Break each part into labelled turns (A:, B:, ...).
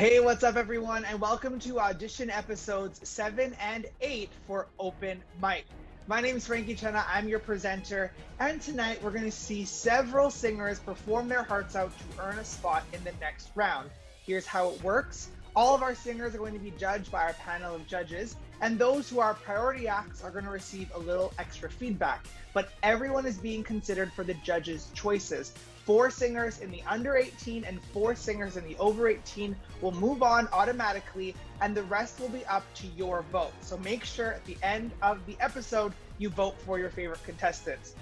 A: Hey, what's up, everyone, and welcome to Audition episodes 7 and 8 for Open Mic. My name is Frankie Cena, I'm your presenter, and tonight we're going to see several singers perform their hearts out to earn a spot in the next round. Here's how it works. All of our singers are going to be judged by our panel of judges, and those who are priority acts are going to receive a little extra feedback. But everyone is being considered for the judges' choices. 4 singers in the under 18 and 4 singers in the over 18 will move on automatically, and the rest will be up to your vote. So make sure at the end of the episode, you vote for your favorite contestants.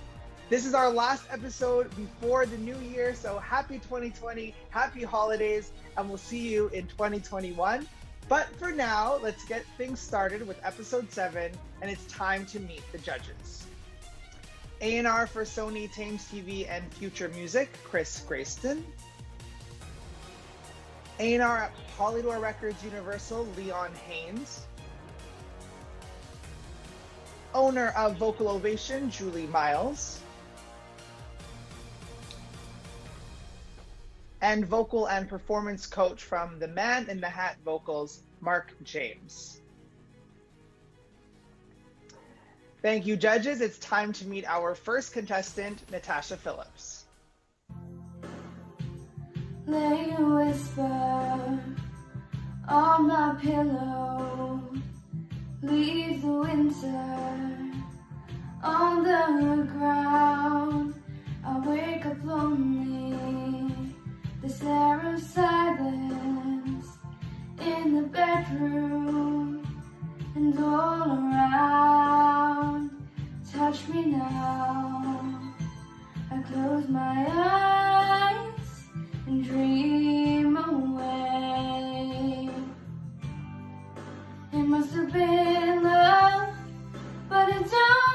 A: This is our last episode before the new year, so happy 2020, happy holidays, and we'll see you in 2021. But for now, let's get things started with episode 7, and it's time to meet the judges. A&R for Sony, Thames TV, and Future Music, Chris Grayston. A&R at Polydor Records Universal, Leon Haynes. Owner of Vocal Ovation, Julie Miles. And vocal and performance coach from The Man in the Hat Vocals, Mark James. Thank you, judges. It's time to meet our first contestant, Natasha Phillips.
B: Lay a whisper on my pillow, leave the winter on the ground. I wake up lonely, this air of silence in the bedroom and all around. Touch me now, I close my eyes and dream away. It must have been love, but it's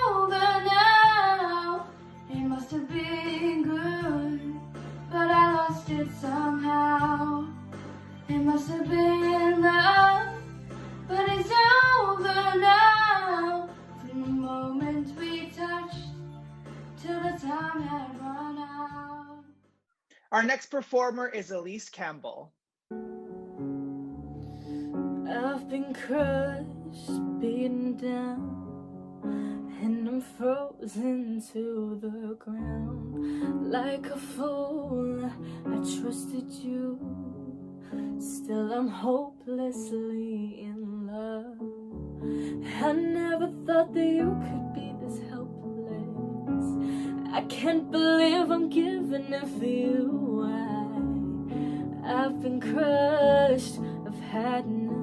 B: over now. It must have been good, but I lost it somehow. It must have been love, but it's over now. From the moment we touched till the time had run out.
A: Our next performer is Elise Campbell.
B: I've been crushed, beaten down, and I'm frozen to the ground. Like a fool, I trusted you. Still I'm hopelessly in love. I never thought that you could be this helpless. I can't believe I'm giving it for you. I've been crushed, I've had enough.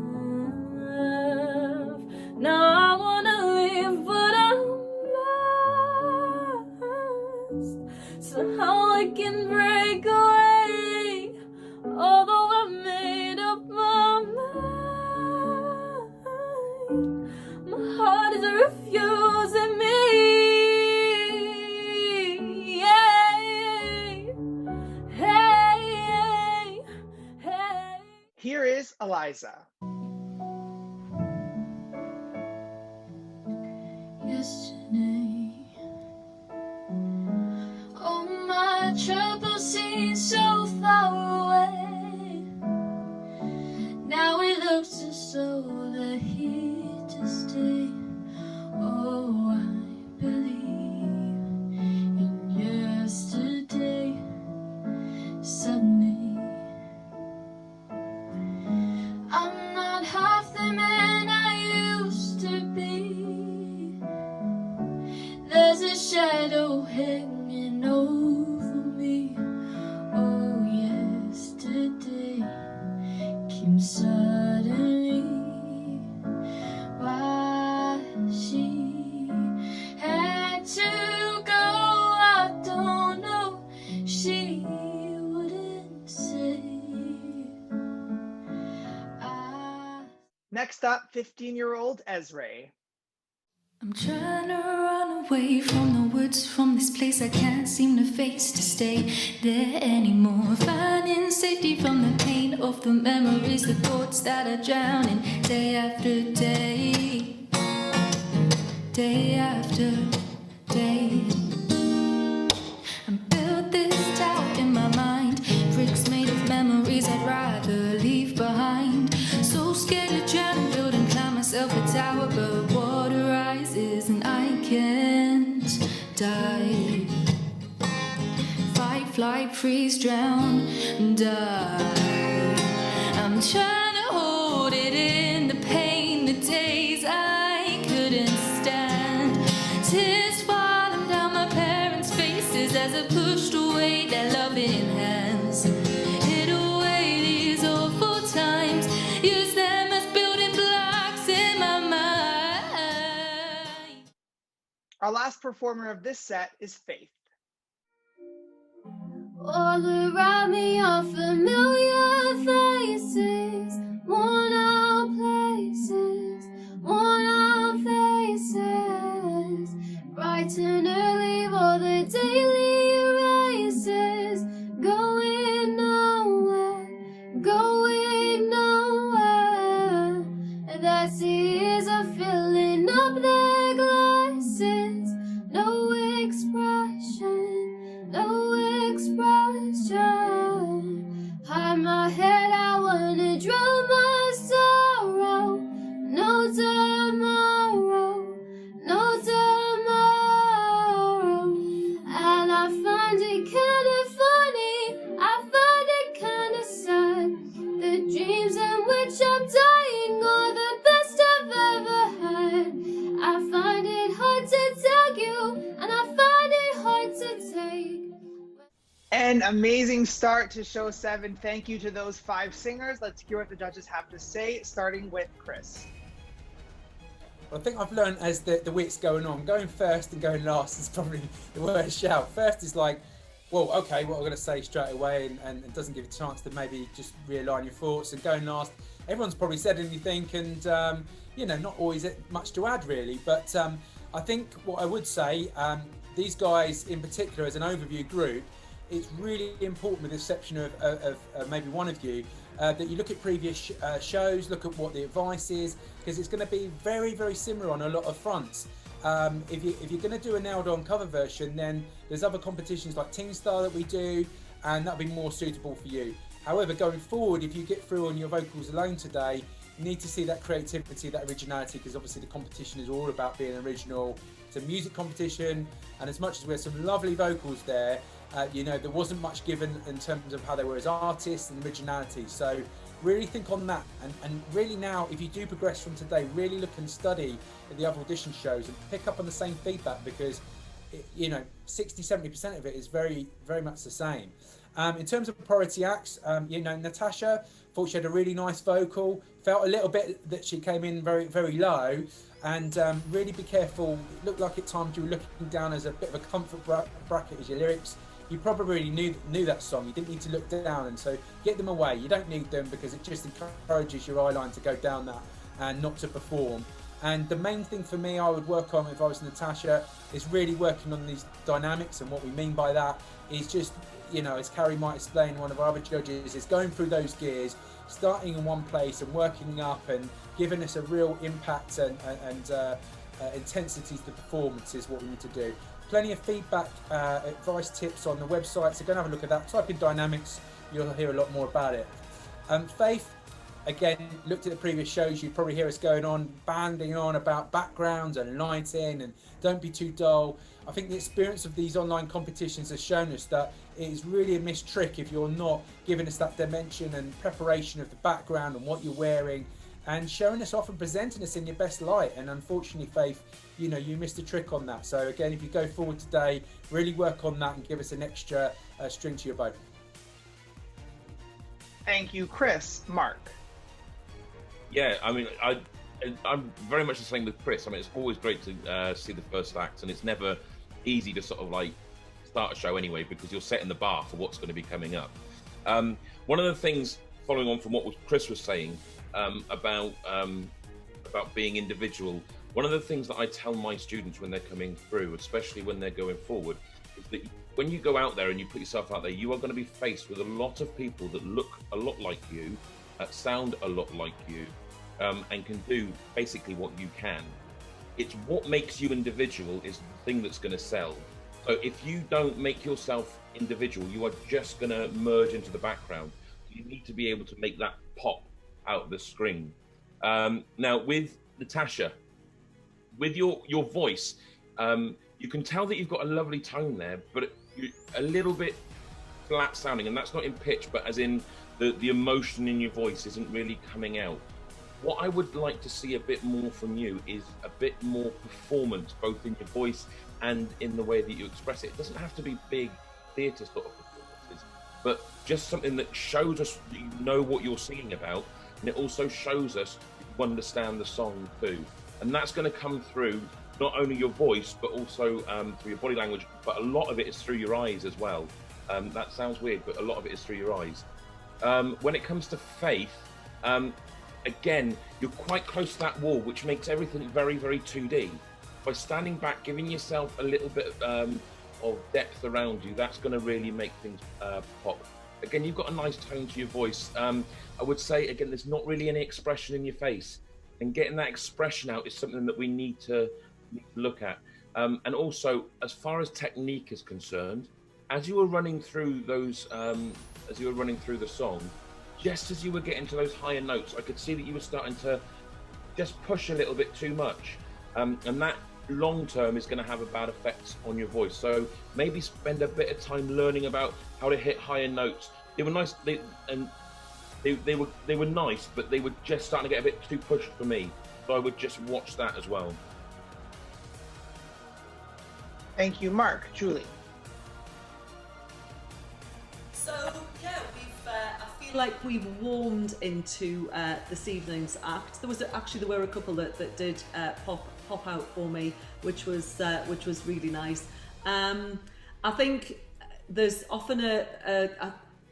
B: Now I wanna leave, but I'm lost. Somehow I can break away, although I made up my mind. My heart is refusing me.
A: Here is Eliza.
B: Yesterday, all my troubles seem so far away. Now it looks as though they're here to stay. Oh, I believe in yesterday. Suddenly, I'm not half the man I used to be. There's a shadow hanging over me. Oh, yesterday came suddenly. Why she had to go, I don't know. She wouldn't say.
A: Next up, 15-year-old Ezra.
C: I'm trying to run away from the woods, from this place I can't seem to face, to stay there anymore. Finding safety from the pain of the memories, the thoughts that are drowning day after day, day after day. I built this tower in my mind, bricks made of memories I'd rather leave behind. die. Fight, flight, freeze, drown, die. I'm trying to hold it in, the pain, the days I couldn't stand. Tears falling down my parents' faces as I pushed away their loving hands. Hid away these awful times, use them as building blocks in my mind.
A: Our last performer of this set is Faith.
B: All around me are familiar faces, worn out places, worn out faces. Bright and early for the daily races, going nowhere, going nowhere. Their tears are filling up their glasses, no expression, no expression. Hide my head, I wanna drown my sorrow. No tomorrow, no tomorrow. And I find it kinda funny, I find it kinda sad. The dreams in which I'm dying are the best I've ever had. I find it hard to tell you, and I find it hard to take.
A: An amazing start to show 7. Thank you to those 5 singers. Let's hear what the judges have to say, starting with Chris.
D: Well, I think I've learned as the week's going on, going first and going last is probably the worst shout. First is like, well, okay, what I'm going to say straight away, and it doesn't give you a chance to maybe just realign your thoughts. And going last, everyone's probably said anything, and you know, not always much to add really. But I think what I would say, these guys in particular as an overview group, it's really important with the exception of maybe one of you, that you look at previous shows, look at what the advice is, because it's going to be very, very similar on a lot of fronts. If you're going to do a nailed on cover version, then there's other competitions like Teen Star that we do, and that'll be more suitable for you. However, going forward, if you get through on your vocals alone today, you need to see that creativity, that originality, because obviously the competition is all about being original. It's a music competition, and as much as we have some lovely vocals there, you know, there wasn't much given in terms of how they were as artists and originality. So really think on that, and really now, if you do progress from today, really look and study at the other audition shows and pick up on the same feedback, because you know, 60-70% of it is very, very much the same. In terms of priority acts, you know, Natasha thought she had a really nice vocal, felt a little bit that she came in very, very low, and really be careful. It looked like at times you were looking down as a bit of a comfort bracket as your lyrics. You probably knew that song. You didn't need to look down, and so get them away. You don't need them because it just encourages your eye line to go down that and not to perform. And the main thing for me I would work on if I was Natasha is really working on these dynamics, and what we mean by that is just, you know, as Carrie might explain, one of our other judges, is going through those gears, starting in one place and working up and giving us a real impact and intensity to the performance is what we need to do. Plenty of feedback, advice, tips on the website, so go and have a look at that. Type in dynamics, you'll hear a lot more about it. Faith, again, looked at the previous shows, you probably hear us going on, banding on about backgrounds and lighting and don't be too dull. I think the experience of these online competitions has shown us that it is really a missed trick if you're not giving us that dimension and preparation of the background and what you're wearing and showing us off and presenting us in your best light. And unfortunately, Faith, you know, you missed a trick on that. So again, if you go forward today, really work on that and give us an extra string to your bow.
A: Thank you, Chris. Mark.
E: Yeah, I mean, I'm very much the same with Chris. I mean, it's always great to see the first act, and it's never easy to sort of like start a show anyway, because you're setting the bar for what's going to be coming up. One of the things, following on from what Chris was saying about being individual, one of the things that I tell my students when they're coming through, especially when they're going forward, is that when you go out there and you put yourself out there, you are going to be faced with a lot of people that look a lot like you, sound a lot like you, and can do basically what you can. It's what makes you individual is the thing that's going to sell. So if you don't make yourself individual, you are just going to merge into the background. You need to be able to make that pop out of the screen. Now with Natasha, with your voice, you you can tell that you've got a lovely tone there, but you're a little bit flat sounding, and that's not in pitch, but as in the emotion in your voice isn't really coming out. What I would like to see a bit more from you is a bit more performance, both in your voice and in the way that you express it. It doesn't have to be big theatre sort of performances, but just something that shows us that you know what you're singing about, and it also shows us that you understand the song too. And that's going to come through not only your voice, but also through your body language, but a lot of it is through your eyes as well. That sounds weird, but a lot of it is through your eyes. When it comes to Faith, again, you're quite close to that wall, which makes everything very, very 2D. By standing back, giving yourself a little bit of depth around you, that's going to really make things pop. Again, you've got a nice tone to your voice. I would say, again, there's not really any expression in your face. And getting that expression out is something that we need to look at. And also, as far as technique is concerned, as you were running through those, as you were running through the song, just as you were getting to those higher notes, I could see that you were starting to just push a little bit too much. And that long term is going to have a bad effect on your voice. So maybe spend a bit of time learning about how to hit higher notes. They were nice, they were nice, but they were just starting to get a bit too pushed for me. So I would just watch that as well.
A: Thank you, Mark. Julie.
F: So yeah, I feel like we've warmed into this evening's act. There were a couple that did pop out for me, which was really nice. I think there's often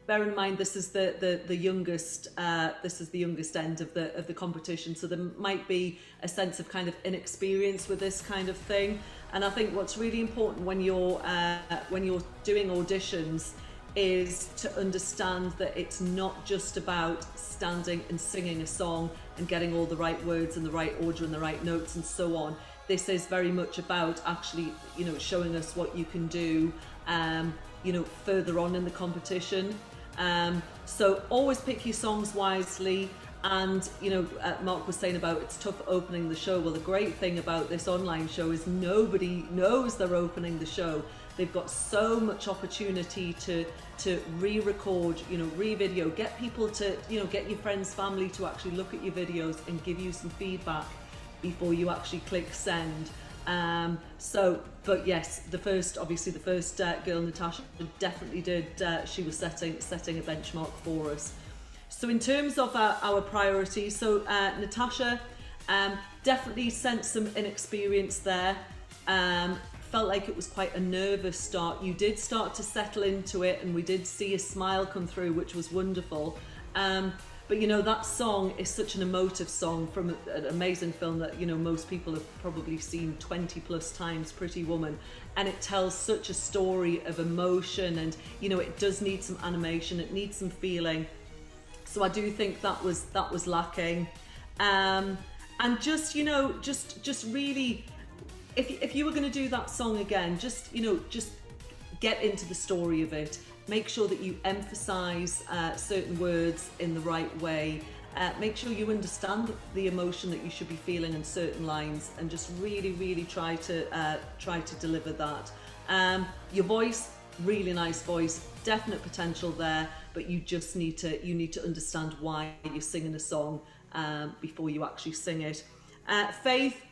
F: bear in mind this is the youngest end of the competition, so there might be a sense of kind of inexperience with this kind of thing. And I think what's really important when you're doing auditions is to understand that it's not just about standing and singing a song and getting all the right words and the right order and the right notes and so on. This is very much about actually, showing us what you can do, further on in the competition. So always pick your songs wisely. And, Mark was saying about it's tough opening the show. Well, the great thing about this online show is nobody knows they're opening the show. They've got so much opportunity to re-record, re-video, get people to, get your friends, family to actually look at your videos and give you some feedback before you actually click send. But yes, the first girl, Natasha, definitely did. She was setting a benchmark for us. So in terms of our priorities, so Natasha definitely sensed some inexperience there. Felt like it was quite a nervous start. You did start to settle into it, and we did see a smile come through, which was wonderful. But that song is such an emotive song from an amazing film that most people have probably seen 20 plus times, Pretty Woman, and it tells such a story of emotion, and it does need some animation, it needs some feeling. So I do think that was lacking, and just really, if you were going to do that song again, just get into the story of it. Make sure that you emphasize certain words in the right way. Make sure you understand the emotion that you should be feeling in certain lines, and just really, really try to deliver that. Your voice, really nice voice, definite potential there, but you just need to understand why you're singing a song before you actually sing it. Faith,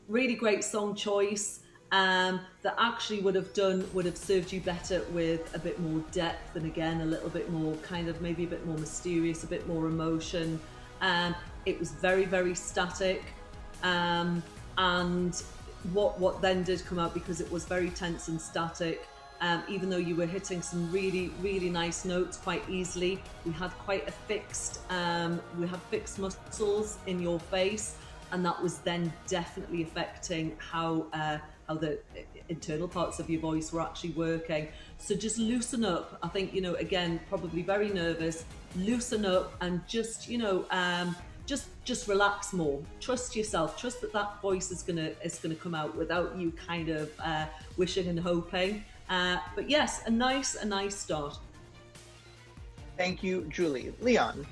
F: really great song choice. That actually would have served you better with a bit more depth, and again a little bit more kind of maybe a bit more mysterious, a bit more emotion. It was very, very static, and what then did come out, because it was very tense and static, even though you were hitting some really, really nice notes quite easily, we had quite a fixed muscles in your face, and that was then definitely affecting how the internal parts of your voice were actually working. So just loosen up. I think, again, probably very nervous, loosen up, and just relax more. Trust yourself. Trust that voice is gonna come out without you kind of wishing and hoping. But yes, a nice start.
A: Thank you, Julie. Leon.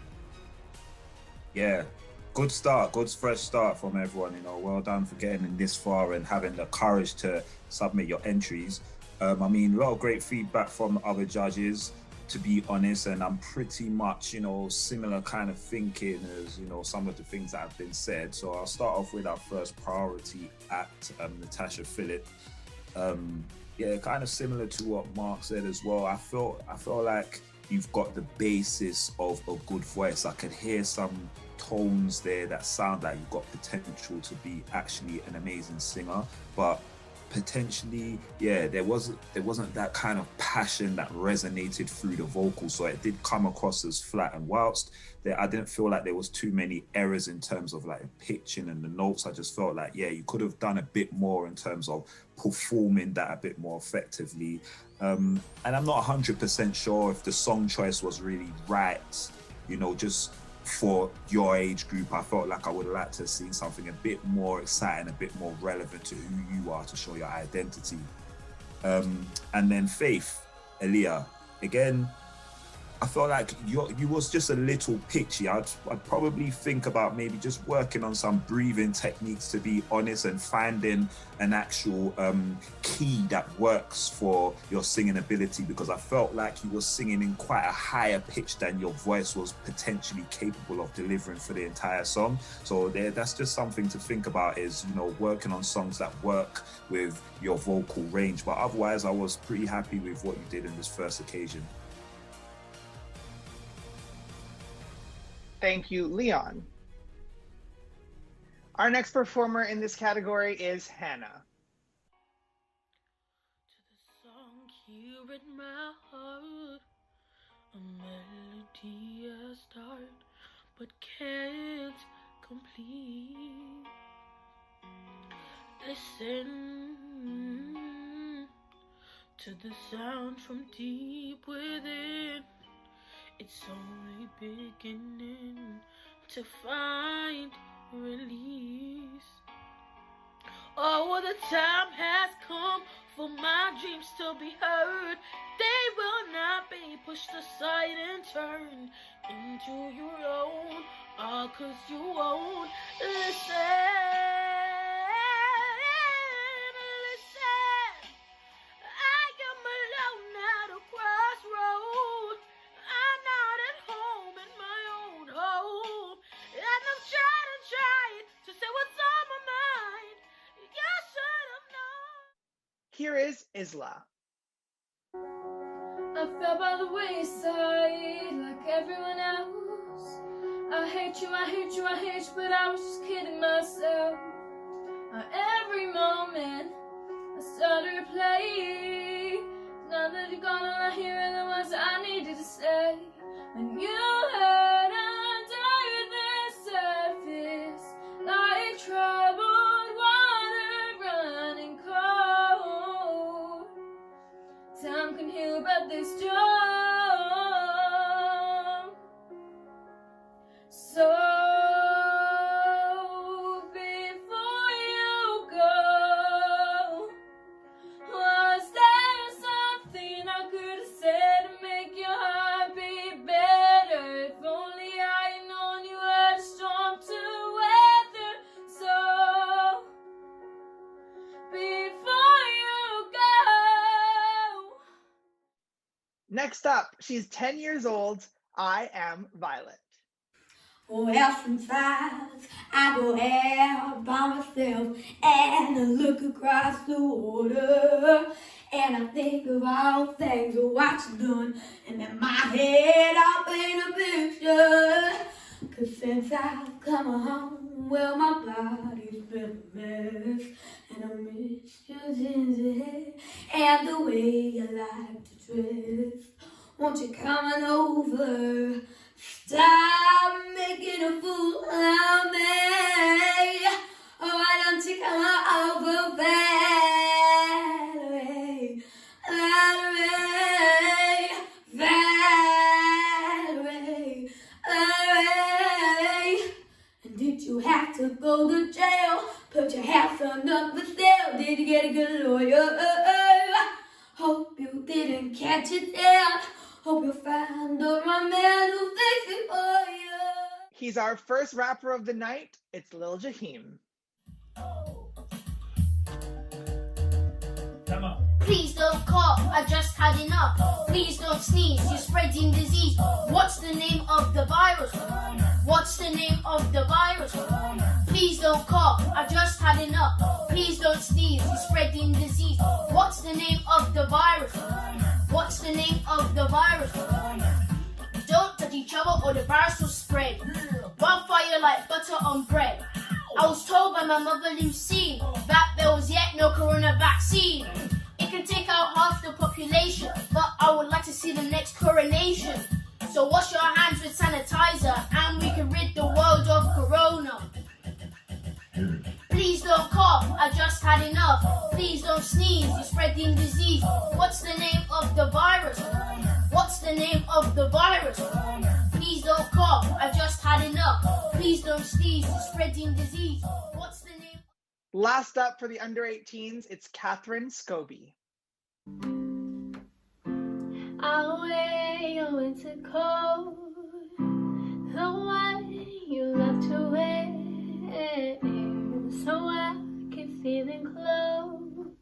G: Yeah, Good start, good fresh start from everyone. You know, well done for getting in this far and having the courage to submit your entries. I mean, a lot of great feedback from the other judges, to be honest, and I'm pretty much, you know, similar kind of thinking as, you know, some of the things that have been said. So I'll start off with our first priority act, Natasha Phillip. Yeah, kind of similar to what Mark said as well. I feel like you've got the basis of a good voice. I could hear some tones there that sound like you've got potential to be actually an amazing singer, but potentially, yeah, there wasn't that kind of passion that resonated through the vocals, so it did come across as flat. And whilst I didn't feel like there was too many errors in terms of like pitching and the notes, I just felt like, yeah, you could have done a bit more in terms of performing that a bit more effectively. And I'm not 100% sure if the song choice was really right, you know, just for your age group. I felt like I would have liked to have seen something a bit more exciting, a bit more relevant to who you are, to show your identity. And then Faith, Aaliyah, again, I felt like you was just a little pitchy. I'd probably think about maybe just working on some breathing techniques, to be honest, and finding an actual key that works for your singing ability, because I felt like you were singing in quite a higher pitch than your voice was potentially capable of delivering for the entire song. So that's just something to think about, is, you know, working on songs that work with your vocal range. But otherwise, I was pretty happy with what you did in this first occasion.
A: Thank you, Leon. Our next performer in this category is Hannah.
C: To the song here in my heart, a melody I start but can't complete. Listen to the sound from deep within. It's only beginning to find release. Oh, the time has come for my dreams to be heard. They will not be pushed aside and turned into your own. All 'cause you won't listen. I am alone at a crossroads. I'm not at home in my own home, and I've tried to say what's on my mind. You should have known.
A: Here is Isla.
B: I fell by the wayside like everyone else. I hate you, I hate you, I hate you, but I was just kidding myself. Every moment I started to play. Now that you're gone, all I hear are the words I needed to say. And you hurt under the surface like troubled water running cold. Time can heal, but this storm. So before you go, was there something I could have said to make your heart beat better? If only I had known you had a storm to weather. So before you go.
A: Next up, she's 10 years old. I am Violet.
B: Well, sometimes I go out by myself and I look across the water and I think of all things of what you've done, and in my head I'll paint a picture. 'Cause since I've come home, well, my body's been a mess, and I miss your ginger hair and the way you like to dress. Won't you come on over? Stop making a fool of me. Oh, why don't you come over, Valerie, Valerie, Valerie, Valerie. And did you have to go to jail? Put your house under the sale. Did you get a good lawyer? Hope you didn't catch it there. Hope you find the right man who'll fix it for you.
A: He's our first rapper of the night. It's Lil Jaheim.
H: Come on.
B: Please don't cough, I just had enough. Please don't sneeze, you're spreading disease. What's the name of the virus? What's the name of the virus? Please don't cough, I just had enough. Please don't sneeze, you're spreading disease. What's the name of the virus? What's the name of the virus? Don't touch each other or the virus will spread. Wildfire like butter on bread. I was told by my mother Lucine that there was yet no corona vaccine. It can take out half the population, but I would like to see the next coronation. So wash your hands with sanitizer and we can rid the world of corona. Please don't cough, I just had enough. Please don't sneeze, you're spreading disease. What's the name of the virus? What's the name of the virus? Please don't cough, I just had enough. Please don't sneeze, you're spreading disease. What's the name?
A: Last up for the under 18s, it's Catherine Scobie.
B: I'll wear your winter coat, the one you love to wear, so I can feel enclosed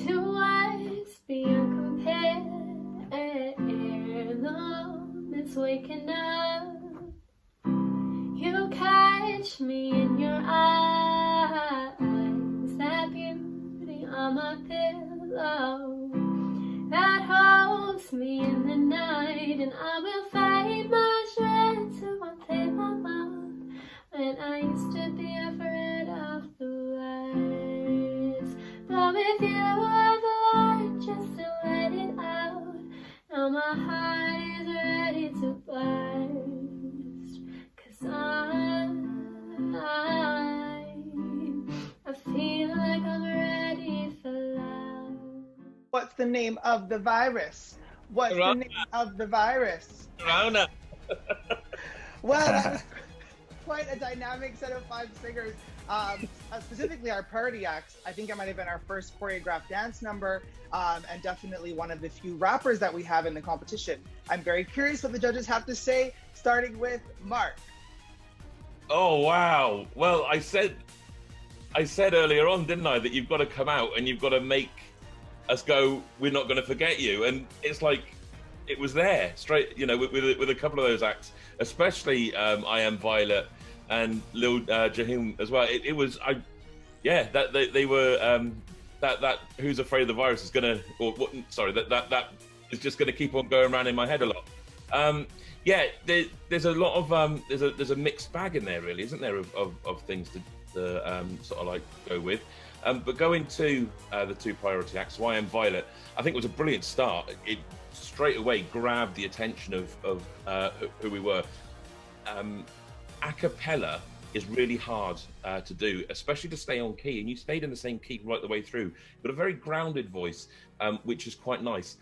B: to what's beyond compare. The moment's waking up, you catch me in your eyes, that beauty on my pillow that holds me in the night, and I will fight my strength to unclear my mouth when I used to be afraid of the words. But with you I've learned just to let it out. Now my heart is ready to burst, 'cause I feel like I'm ready for love.
A: What's the name of the virus? What's the name of the virus?
E: Corona.
A: Well, that was quite a dynamic set of 5 singers. Specifically our party acts. I think it might have been our first choreographed dance number, and definitely one of the few rappers that we have in the competition. I'm very curious what the judges have to say, starting with Mark.
E: Oh wow. Well, I said earlier on, didn't I, that you've got to come out and you've got to make us go, we're not going to forget you. And it's like, it was there straight, you know, with a couple of those acts, especially I Am Violet and Lil Jaheim as well. It was, that they were, that Who's Afraid of the Virus is going to, or what, sorry, that is just going to keep on going around in my head a lot. There's a lot of, there's a mixed bag in there really, isn't there, of things to sort of like go with. But going to the 2 priority acts, So I Am Violet, I think was a brilliant start. It straight away grabbed the attention of who we were. A cappella is really hard to do, especially to stay on key, and you stayed in the same key right the way through. You've got a very grounded voice, which is quite nice.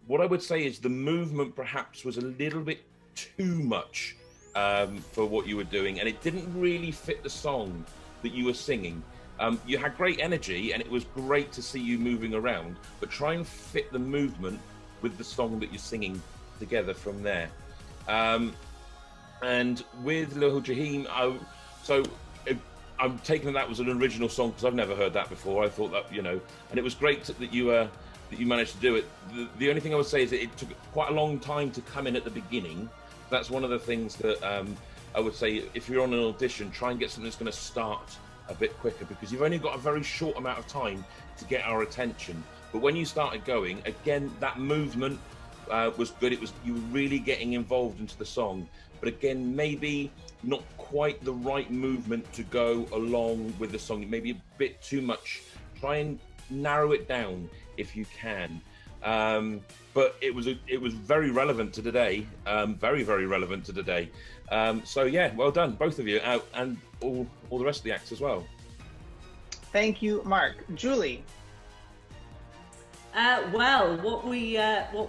E: What I would say is the movement perhaps was a little bit too much for what you were doing, and it didn't really fit the song that you were singing. You had great energy and it was great to see you moving around, but try and fit the movement with the song that you're singing together from there. And with Lil Jaheim, I'm taking that was an original song because I've never heard that before. I thought that, you know, and it was great that you managed to do it. The only thing I would say is that it took quite a long time to come in at the beginning. That's one of the things that I would say, if you're on an audition, try and get something that's going to start a bit quicker, because you've only got a very short amount of time to get our attention. But when you started going, again, that movement was good. You were really getting involved into the song. But again, maybe not quite the right movement to go along with the song. Maybe a bit too much. Try and narrow it down if you can. But it was very relevant to today. Very, very relevant to today. So yeah, well done, both of you, and all the rest of the acts as well.
A: Thank you, Mark. Julie.
F: Well, what we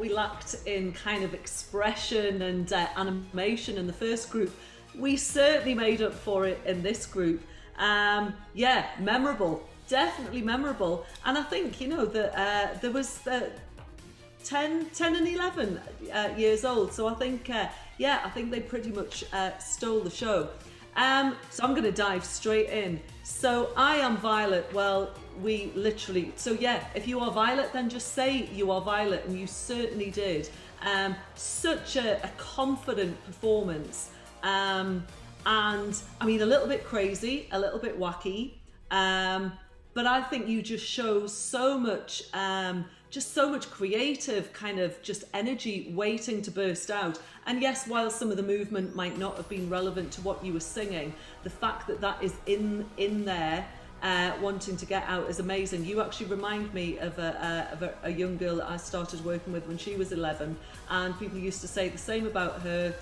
F: lacked in kind of expression and animation in the first group, we certainly made up for it in this group. Memorable, definitely memorable. And I think, you know, that there was 10 and 11 years old. So I think, I think they pretty much stole the show. So I'm going to dive straight in. So I am Violet. Well, we literally, so yeah, if you are Violet, then just say you are Violet, and you certainly did. Such a confident performance. And I mean, a little bit crazy, a little bit wacky. But I think you just show so much, just so much creative kind of just energy waiting to burst out. And yes, while some of the movement might not have been relevant to what you were singing, the fact that that is in there, wanting to get out is amazing. You actually remind me of a young girl that I started working with when she was 11, and people used to say the same about her.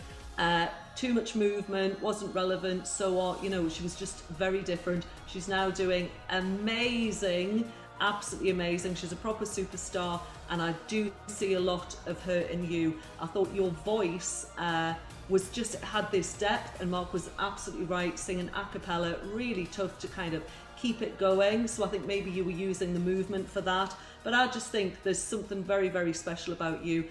F: Too much movement, wasn't relevant, so on. You know, she was just very different. She's now doing amazing, absolutely amazing. She's a proper superstar, and I do see a lot of her in you. I thought your voice was just, had this depth, and Mark was absolutely right, singing a cappella, really tough to kind of keep it going. So I think maybe you were using the movement for that, but I just think there's something very, very special about you.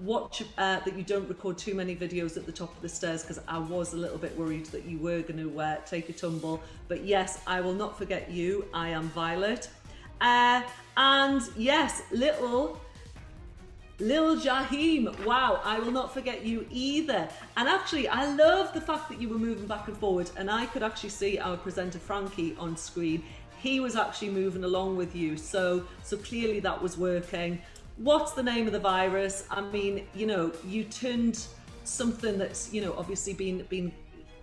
F: Watch that you don't record too many videos at the top of the stairs, because I was a little bit worried that you were going to take a tumble. But yes, I will not forget you. I am Violet. And yes, little Jaheem. Wow, I will not forget you either. And actually, I love the fact that you were moving back and forward, and I could actually see our presenter Frankie on screen. He was actually moving along with you, so clearly that was working. What's the name of the virus? I mean, you know, you turned something that's, you know, obviously been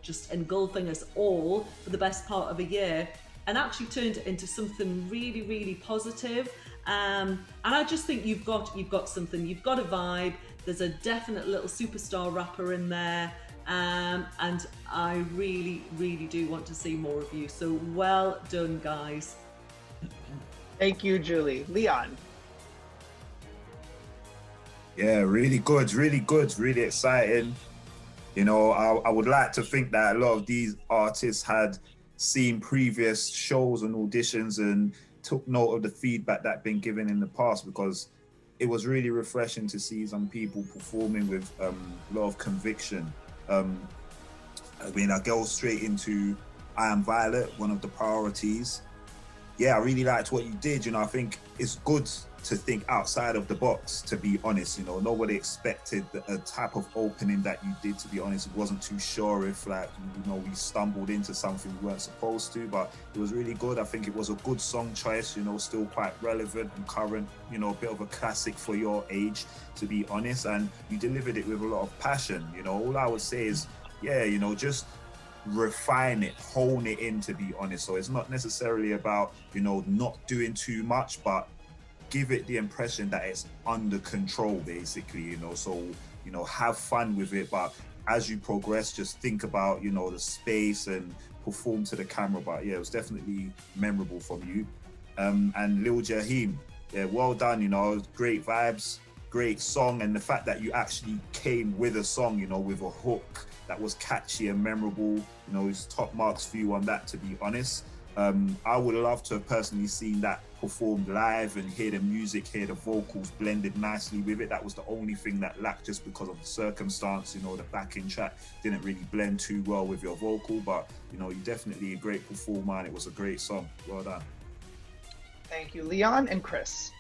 F: just engulfing us all for the best part of a year, and actually turned it into something really, really positive. And I just think you've got something. You've got a vibe. There's a definite little superstar rapper in there. And I really, really do want to see more of you. So well done, guys.
A: Thank you, Julie. Leon.
G: Yeah, really good, really exciting. You know, I would like to think that a lot of these artists had seen previous shows and auditions and took note of the feedback that been given in the past, because it was really refreshing to see some people performing with a lot of conviction. I mean, I go straight into I Am Violet, one of the priorities. Yeah, I really liked what you did. You know, I think it's good to think outside of the box, to be honest. You know, nobody expected a type of opening that you did, to be honest. Wasn't too sure if, like, you know, we stumbled into something we weren't supposed to, but it was really good. I think it was a good song choice, you know, still quite relevant and current, you know, a bit of a classic for your age, to be honest. And you delivered it with a lot of passion. You know, all I would say is, yeah, you know, just refine it, hone it in, to be honest. So it's not necessarily about, you know, not doing too much, but give it the impression that it's under control, basically, you know. So, you know, have fun with it, but as you progress, just think about, you know, the space and perform to the camera. But yeah, it was definitely memorable from you. And Lil Jaheem, yeah, well done, you know, great vibes, great song. And the fact that you actually came with a song, you know, with a hook that was catchy and memorable, you know, it's top marks for you on that, to be honest. I would love to have personally seen that performed live and hear the music, hear the vocals blended nicely with it. That was the only thing that lacked, just because of the circumstance. You know, the backing track didn't really blend too well with your vocal, but, you know, you're definitely a great performer, and it was a great song. Well done.
A: Thank you, Leon and Chris.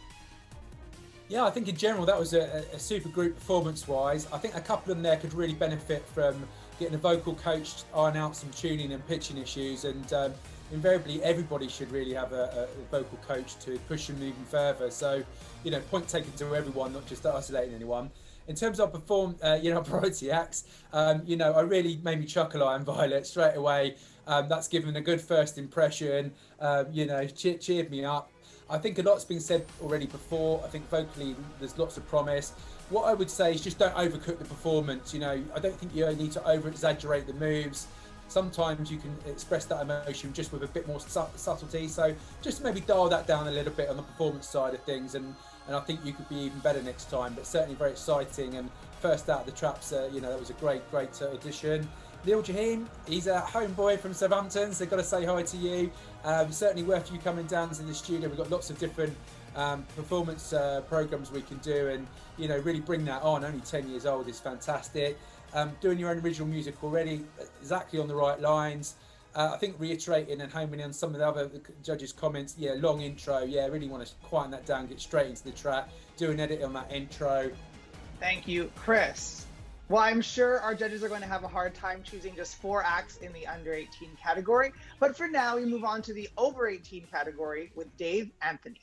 D: Yeah, I think in general that was a super group performance-wise. I think a couple of them there could really benefit from getting a vocal coach to iron out some tuning and pitching issues, and invariably everybody should really have a vocal coach to push them even further. So, you know, point taken to everyone, not just isolating anyone. In terms of priority acts, you know, I really made me chuckle. I Am Violet straight away. That's given a good first impression. You know, cheered me up. I think a lot's been said already before. I think vocally there's lots of promise. What I would say is just don't overcook the performance. You know, I don't think you need to over-exaggerate the moves. Sometimes you can express that emotion just with a bit more subtlety. So just maybe dial that down a little bit on the performance side of things, and I think you could be even better next time. But certainly very exciting, and first out of the traps, you know, that was a great audition. Lil Jaheem, he's a homeboy from Southampton, so got to say hi to you. Certainly worth you coming down to the studio. We've got lots of different performance programs we can do, and really bring that on. Only 10 years old is fantastic. Doing your own original music already, exactly on the right lines. I think reiterating and homing in on some of the other judges' comments. Yeah, long intro. Yeah, really want to quieten that down, get straight into the track, do an edit on that intro.
A: Thank you, Chris. Well, I'm sure our judges are going to have a hard time choosing just 4 acts in the under 18 category. But for now, we move on to the over 18 category with Dave Anthony.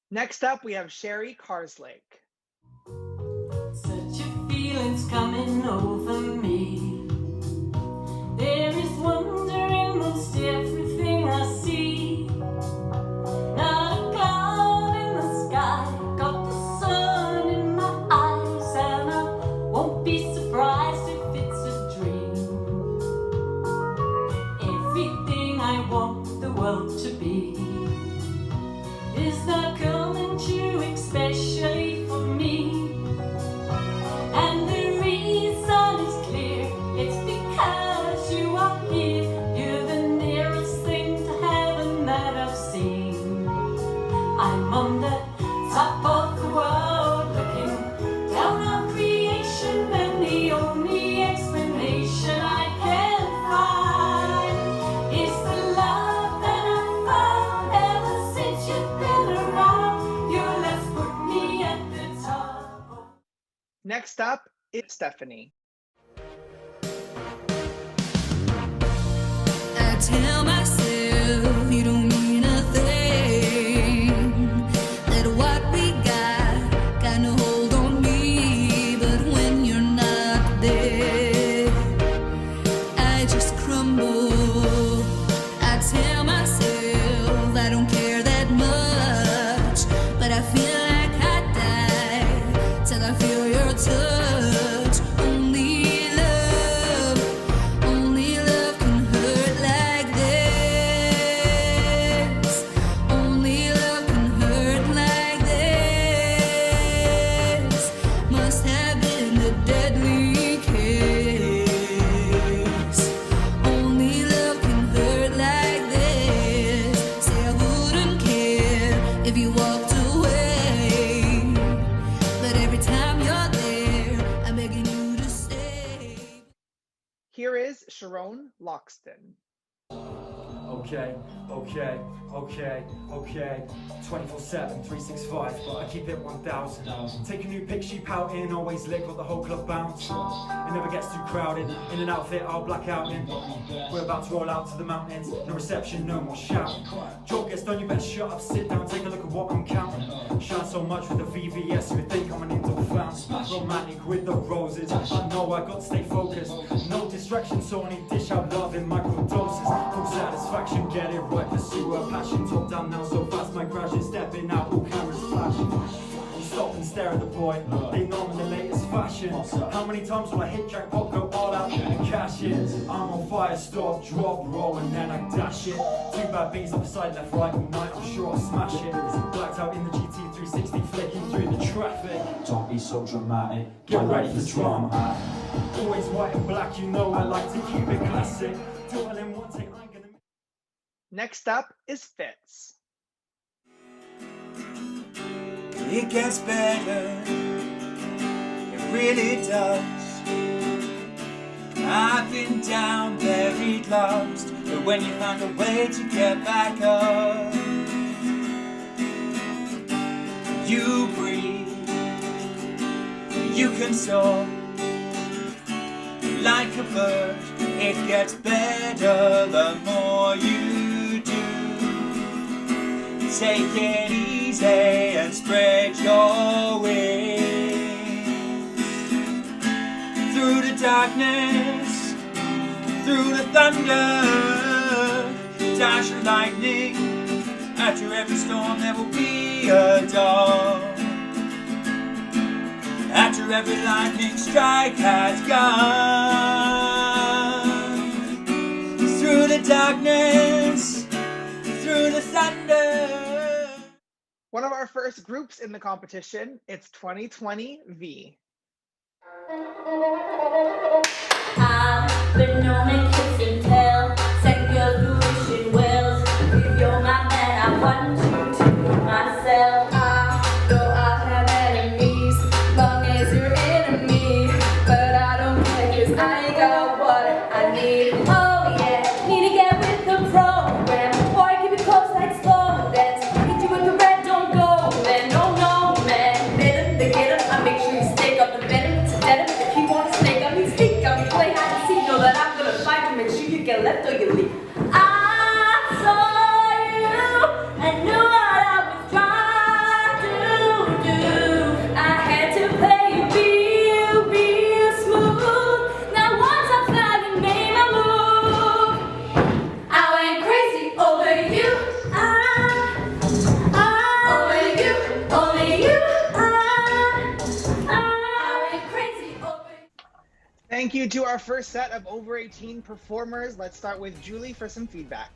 A: Next up, we have Sherry Carslake.
H: Such a feeling's coming over me. There is wonder in most everything I see. Not a cloud in the sky, got the sun in my eyes, and I won't be surprised if it's a dream. Everything I want the world to be is not coming true, especially for me. And the reason is clear, it's because you are here. You're the nearest thing to heaven that I've seen. I'm on the top of the world, looking down on creation, and the only explanation I can find is the love that I've found ever since you've been around. Your love's put me at the top.
A: Next up is Stephanie.
C: I tell myself you don't mean a thing, that what we got no hold on me, but when you're not there, I just crumble. I tell myself I don't care that much, but I feel like I die till I feel your touch. Only love can hurt like this. Only love can hurt like this. Must have been a deadly kiss. Only love can hurt like this. Say I wouldn't care if you walked away, but every time you're there, I'm begging you to stay.
A: Here is Sharon Loxton.
I: Okay, 24/7, 365, but I keep it 1000. Take a new pic, she pouting, always lit, got the whole club bouncing. It never gets too crowded, in an outfit I'll black out in. We're about to roll out to the mountains, no reception, no more shouting. Job gets done, you better shut up, sit down, take a look at what I'm counting. Shine so much with the VVS, you would think I'm an indoor fountain. Romantic with the roses, I know I got to stay focused. No distractions, so I need dish out love in micro doses. Full satisfaction, get it right, pursue her passion. Top down now so fast, my crash is stepping out, all cameras flashing. You stop and stare at the boy, they know I'm in the latest fashion. How many times will I hit jackpot, go all out and cash in? I'm on fire, stop, drop, roll, and then I dash it. 2 bad beats up the side, left, right, all night, I'm sure I'll smash it. Blacked out in the GT 360, flicking through the traffic.
J: Don't be so dramatic,
I: Get ready for drama. Always white and black, you know I like to keep it classic. Do it in one take, I ain't gonna...
A: Next up is Fitz.
K: It gets better, it really does. I've been down, buried, lost, but when you find a way to get back up, You breathe, you can soar like a bird. It gets better the more you do. Take it easy and spread your wings through the darkness, through the thunder, dash of lightning. After every storm there will be a dawn. After every lightning strike has gone. Through the darkness, through the thunder.
A: One of our first groups in the competition, it's 2020 V.
B: I've been known to kiss and tell, send girls who wishing wells. If you're my man, I want you to be myself. I know I have enemies, long as you're enemy, but I don't care 'cause I ain't got what I need. Oh yeah, need to get with the program, boy keep it close like slow dance. Hit you with the red, don't go man, no man. Hit him, they get him, I make sure you stake up the venom to dead him. If you want to snake up, you speak up, you play hide and seek, know that I'm gonna fight to make sure you get left or you leave. I saw you, I knew what I was trying to do. I had to play it real smooth. Now once I finally made my move, I went crazy over you. Over you, only you. I went crazy over you.
A: Thank you to our first set of over 18 performers. Let's start with Julie for some feedback.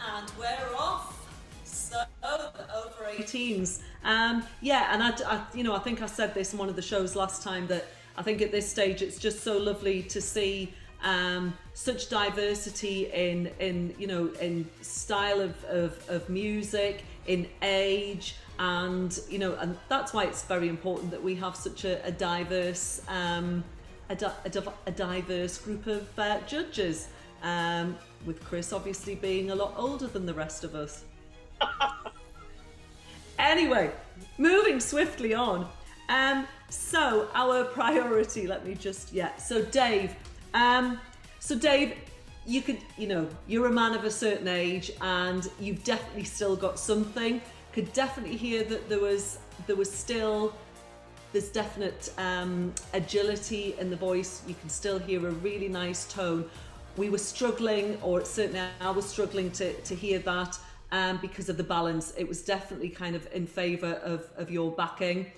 F: And we're off. So the over 18s. Yeah, and I think I said this in one of the shows last time that I think at this stage it's just so lovely to see such diversity in style of music, in age, and and that's why it's very important that we have such a diverse diverse group of judges. With Chris obviously being a lot older than the rest of us. Anyway, moving swiftly on. So our priority, so Dave. So Dave, you could, you're a man of a certain age and you've definitely still got something. Could definitely hear that there's definite agility in the voice. You can still hear a really nice tone. We were struggling, or certainly I was struggling to hear that because of the balance. It was definitely kind of in favour of your backing.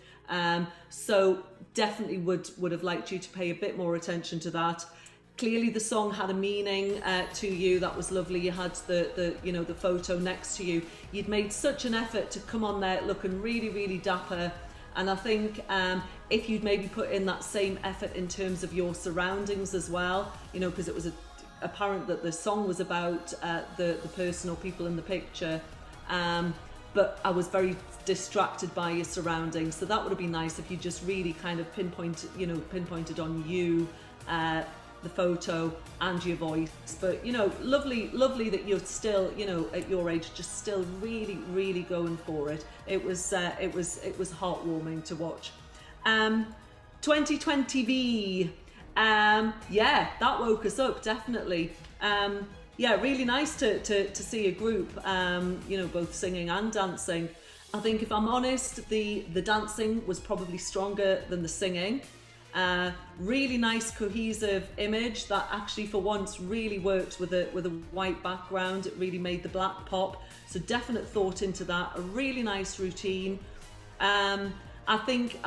F: So definitely would have liked you to pay a bit more attention to that. Clearly the song had a meaning to you. That was lovely. You had the photo next to you. You'd made such an effort to come on there looking really, really dapper. And I think if you'd maybe put in that same effort in terms of your surroundings as well, because it was apparent that the song was about the person or people in the picture, but I was very distracted by your surroundings. So that would have been nice if you just really kind of pinpointed on you, the photo and your voice. But lovely that you're still at your age just still really, really going for it. It was heartwarming to watch. 2020V. Yeah, that woke us up, definitely. Yeah, really nice to see a group, both singing and dancing. I think, if I'm honest, the dancing was probably stronger than the singing. Really nice cohesive image that actually for once really worked with a white background. It really made the black pop. So definite thought into that. A really nice routine. I think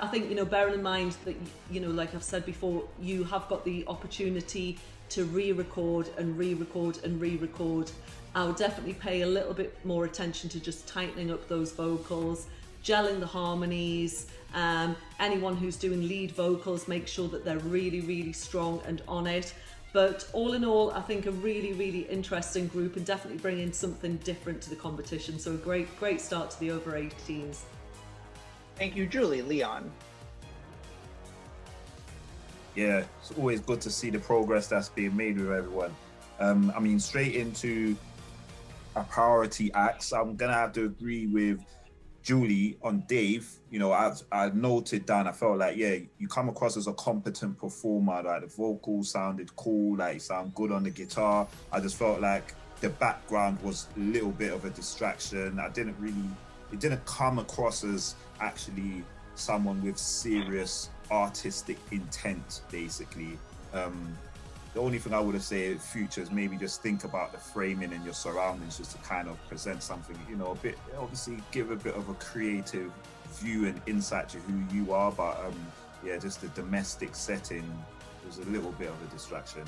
F: bearing in mind that like I've said before, you have got the opportunity to re-record and re-record and re-record. I would definitely pay a little bit more attention to just tightening up those vocals, gelling the harmonies. Anyone who's doing lead vocals, make sure that they're really, really strong and on it. But all in all, I think a really, really interesting group and definitely bringing something different to the competition. So a great start to the over 18s.
A: Thank you, Julie. Leon.
G: Yeah, it's always good to see the progress that's being made with everyone. Straight into a priority acts, I'm gonna have to agree with Julie on Dave. You know, I noted down, I felt like, yeah, you come across as a competent performer. Like the vocals sounded cool, like you sound good on the guitar. I just felt like the background was a little bit of a distraction. It didn't come across as actually someone with serious artistic intent, basically. The only thing I would have said in future is maybe just think about the framing and your surroundings just to kind of present something, you know, a bit, obviously give a bit of a creative view and insight to who you are, but yeah, just the domestic setting was a little bit of a distraction.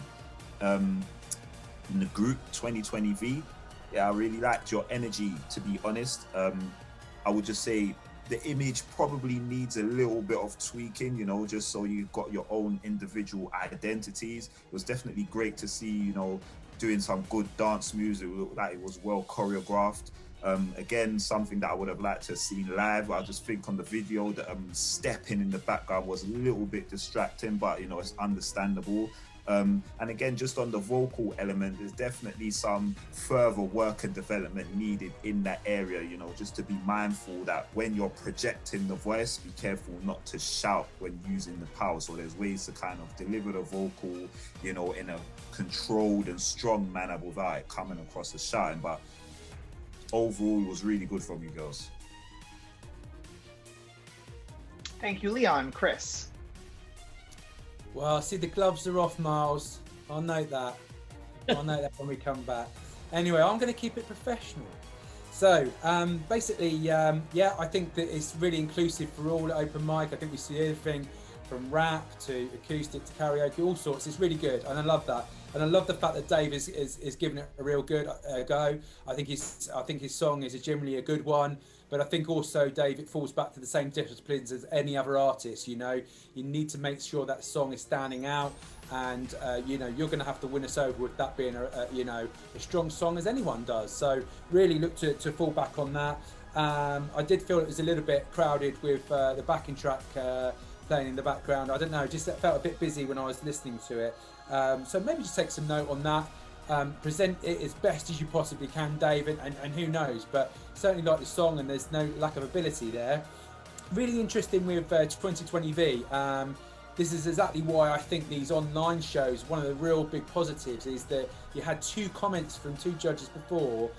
G: In the group 2020V, yeah, I really liked your energy, to be honest. I would just say the image probably needs a little bit of tweaking, you know, just so you've got your own individual identities. It was definitely great to see, you know, doing some good dance moves. It looked like it was well choreographed. Again, something that I would have liked to have seen live. I just think on the video that stepping in the background was a little bit distracting, but, you know, it's understandable. And again, just on the vocal element, there's definitely some further work and development needed in that area, you know, just to be mindful that when you're projecting the voice, be careful not to shout when using the power. So there's ways to kind of deliver the vocal, you know, in a controlled and strong manner without it coming across as shouting. But overall, it was really good from you girls.
A: Thank you, Leon. Chris?
D: Well, see, the gloves are off, Miles. I'll note that. I'll note that when we come back. Anyway, I'm going to keep it professional. So, basically, yeah, I think that it's really inclusive for all at open mic. I think we see everything from rap to acoustic to karaoke, all sorts. It's really good, and I love that. And I love the fact that Dave is giving it a real good go. I think his song is generally a good one. But I think also, Dave, it falls back to the same disciplines as any other artist. You know, you need to make sure that song is standing out, and you know, you're going to have to win us over with that being a strong song as anyone does. So really look to fall back on that. I did feel it was a little bit crowded with the backing track playing in the background. I don't know, just felt a bit busy when I was listening to it. So maybe just take some note on that. Present it as best as you possibly can, Dave, and who knows, but certainly like the song, and there's no lack of ability there. Really interesting with 2020V. This is exactly why I think these online shows, one of the real big positives is that you had two comments from two judges before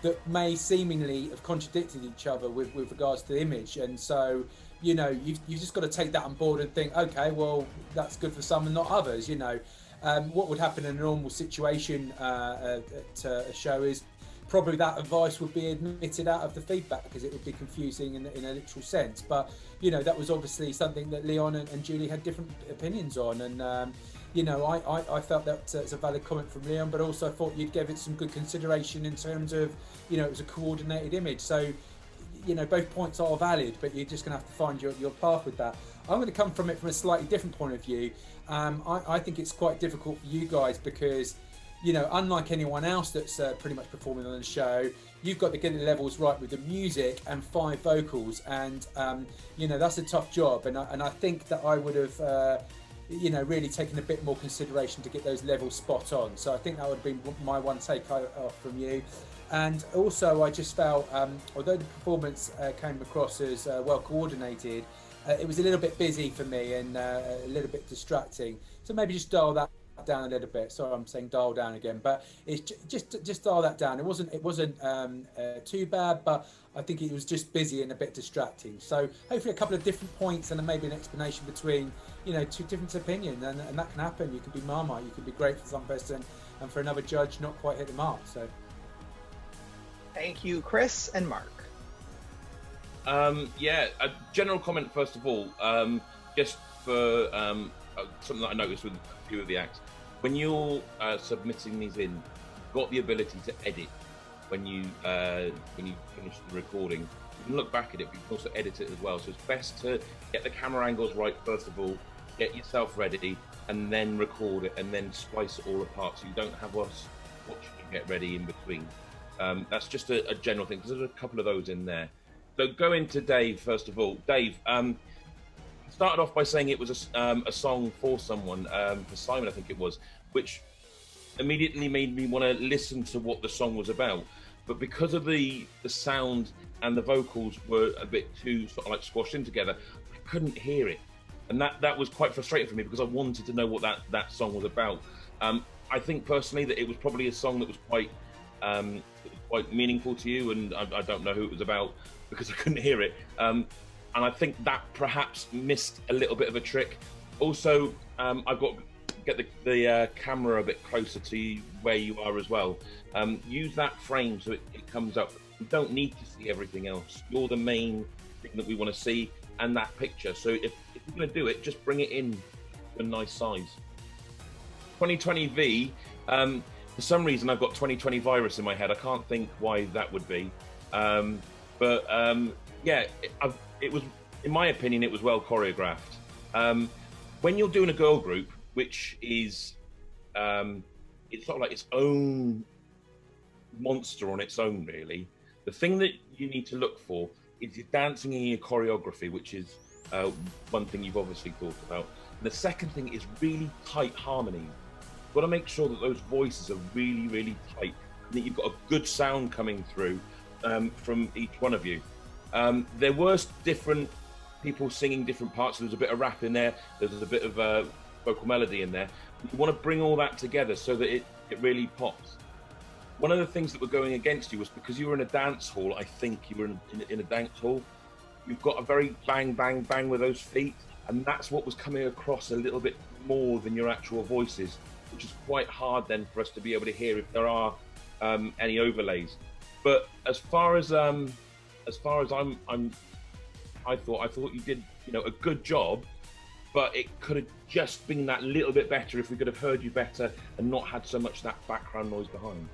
D: that may seemingly have contradicted each other with regards to the image, and so, you know, you've just got to take that on board and think, okay, well, that's good for some and not others, you know. What would happen in a normal situation at a show is probably that advice would be admitted out of the feedback because it would be confusing in a literal sense. But, you know, that was obviously something that Leon and Julie had different opinions on. And, you know, I felt that it's a valid comment from Leon, but also I thought you'd give it some good consideration in terms of, you know, it was a coordinated image. So, you know, both points are valid, but you're just going to have to find your path with that. I'm going to come from it from a slightly different point of view. I think it's quite difficult for you guys because, you know, unlike anyone else that's pretty much performing on the show, you've got to get the levels right with the music and 5 vocals, and you know, that's a tough job. And I think that I would have, you know, really taken a bit more consideration to get those levels spot on. So I think that would have been my one take off from you. And also, I just felt, although the performance came across as well coordinated, it was a little bit busy for me and a little bit distracting. So maybe just dial that down a little bit. Sorry, I'm saying dial down again, but it's just dial that down. It wasn't too bad, but I think it was just busy and a bit distracting. So hopefully a couple of different points and then maybe an explanation between, you know, two different opinions, and that can happen. You can be Marmite, you can be great for some person, and for another judge not quite hit the mark. So
A: thank you, Chris and Mark.
E: Yeah, a general comment first of all, just for something that I noticed with a few of the acts. When you're submitting these in, you've got the ability to edit when you finish the recording. You can look back at it, but you can also edit it as well. So it's best to get the camera angles right first of all, get yourself ready, and then record it, and then splice it all apart so you don't have us watching you get ready in between. That's just a general thing, because there's a couple of those in there. So go into Dave first of all. Dave, started off by saying it was a song for someone, for Simon, I think it was, which immediately made me want to listen to what the song was about. but because of the sound and the vocals were a bit too sort of like squashed in together, I couldn't hear it. And that was quite frustrating for me because I wanted to know what that song was about. I think personally that it was probably a song that was quite meaningful to you, and I don't know who it was about because I couldn't hear it. And I think that perhaps missed a little bit of a trick. Also, I've got to get the camera a bit closer to where you are as well. Use that frame so it comes up. You don't need to see everything else. You're the main thing that we want to see, and that picture. So if you're going to do it, just bring it in to a nice size. 2020V, for some reason I've got 2020 virus in my head. I can't think why that would be. Yeah, it was, in my opinion, it was well choreographed. When you're doing a girl group, which is, it's sort of like its own monster on its own, really. The thing that you need to look for is your dancing and your choreography, which is one thing you've obviously thought about. And the second thing is really tight harmony. You've got to make sure that those voices are really, really tight, and that you've got a good sound coming through from each one of you. There were different people singing different parts. There was a bit of rap in there. There was a bit of vocal melody in there. You want to bring all that together so that it really pops. One of the things that were going against you was because you were in a dance hall. I think you were in a dance hall. You've got a very bang, bang, bang with those feet, and that's what was coming across a little bit more than your actual voices, which is quite hard then for us to be able to hear if there are any overlays. But as far as I thought you did, a good job, but it could have just been that little bit better if we could have heard you better and not had so much that background noise behind.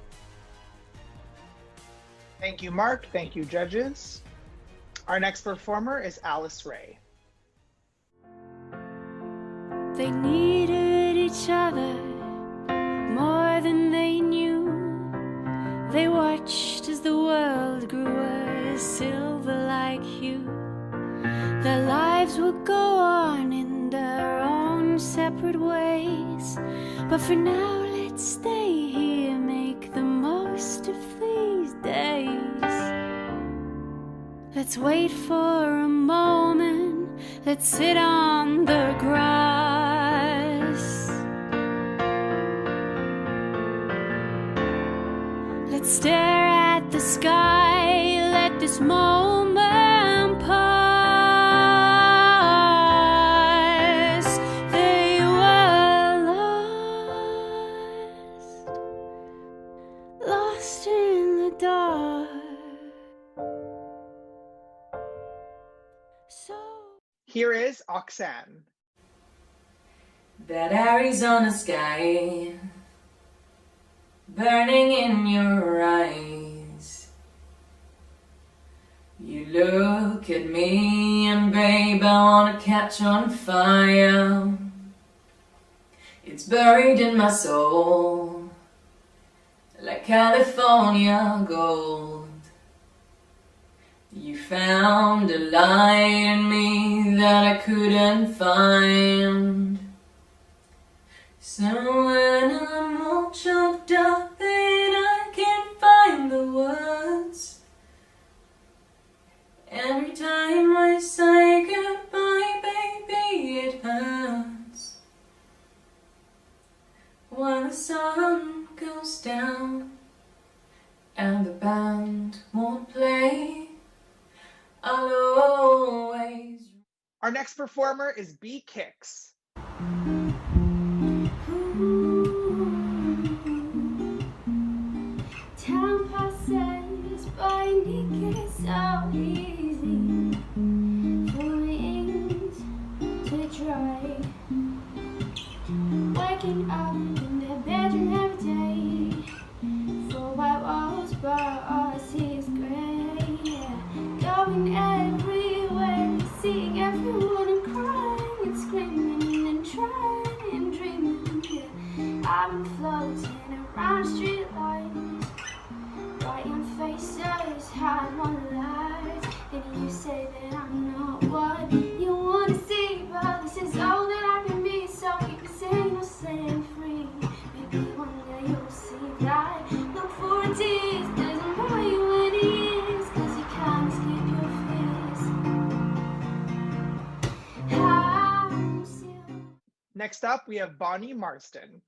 A: Thank you, Mark. Thank you, judges. Our next performer is Alice Ray.
B: They needed each other more than they knew. They watched as the world grew a silver-like hue. Their lives would go on in their own separate ways, but for now let's stay here, make the most of these days. Let's wait for a moment, let's sit on the grass. Let's stare at the sky, let this moment pass. They were lost in the dark.
A: Here is Oxane.
H: That Arizona sky burning in your eyes. You look at me and babe, I wanna catch on fire. It's buried in my soul like California gold. You found a lie in me that I couldn't find. So when I'm all choked up and I can't find the words, every time I say goodbye, baby, it hurts. When the sun goes down and the band won't play, I'll always...
A: Our next performer is B Kicks.
B: Time passes by and it gets so easy for wings to dry. Waking up in their bedroom every day, for white walls, but all I see is grey. Yeah. Going everywhere, seeing everyone and crying and screaming and trying and dreaming. Yeah. I've been floating around street lights, writing faces, hiding on the lights. And you say that I'm not what you want to see, but this is all that I can be. So keep me sane or set free. Maybe one day you'll see that. Look for a tease, there's a boy
A: Next up, we have Bonnie Marston.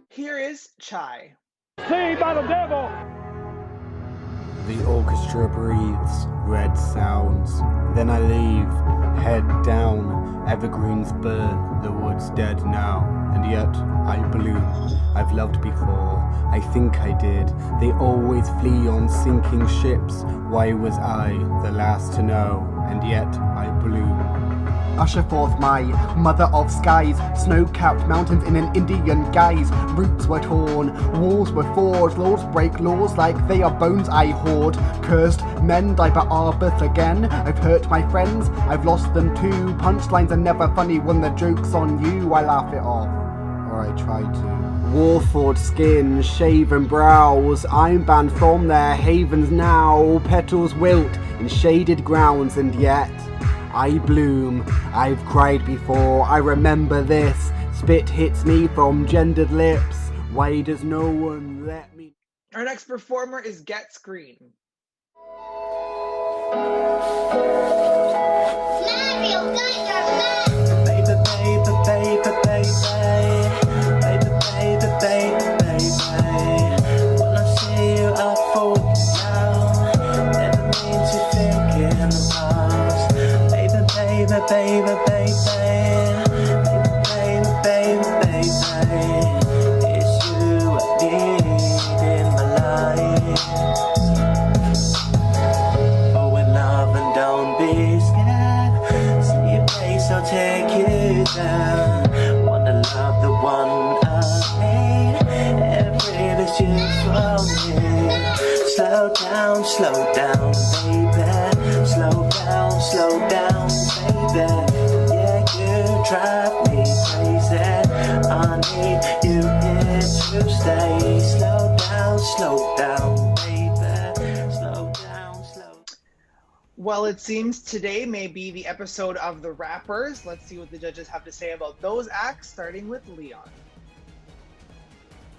A: Here is Chai.
L: Saved by the devil.
M: The orchestra breathes, red sounds. Then I leave, head down. Evergreens burn, the wood's dead now. And yet I bloom. I've loved before, I think I did. They always flee on sinking ships. Why was I the last to know? And yet I bloom.
N: Usher forth my mother of skies, snow-capped mountains in an Indian guise. Roots were torn, walls were forged, laws break laws like they are bones I hoard. Cursed men die but are birth again. I've hurt my friends, I've lost them too. Punchlines are never funny when the joke's on you. I laugh it off, or I try to. War-forged skin, shaven brows, I'm banned from their havens now. Petals wilt in shaded grounds, and yet I bloom. I've cried before, I remember this. Spit hits me from gendered lips. Why does no one let me?
A: Our next performer is Get Screen.
K: When I see you, I fall down. Never mean to think in the past. Baby, it's you I need in my life. Oh, in love and don't be scared. See your face, I'll take you down. Wanna love the one I need. Every little you from me. Slow down, baby. Slow down, baby. Yeah, you drive me crazy. I need you here to stay. Slow down, baby. Slow down.
A: Well, it seems today may be the episode of the rappers. Let's see what the judges have to say about those acts, starting with Leon.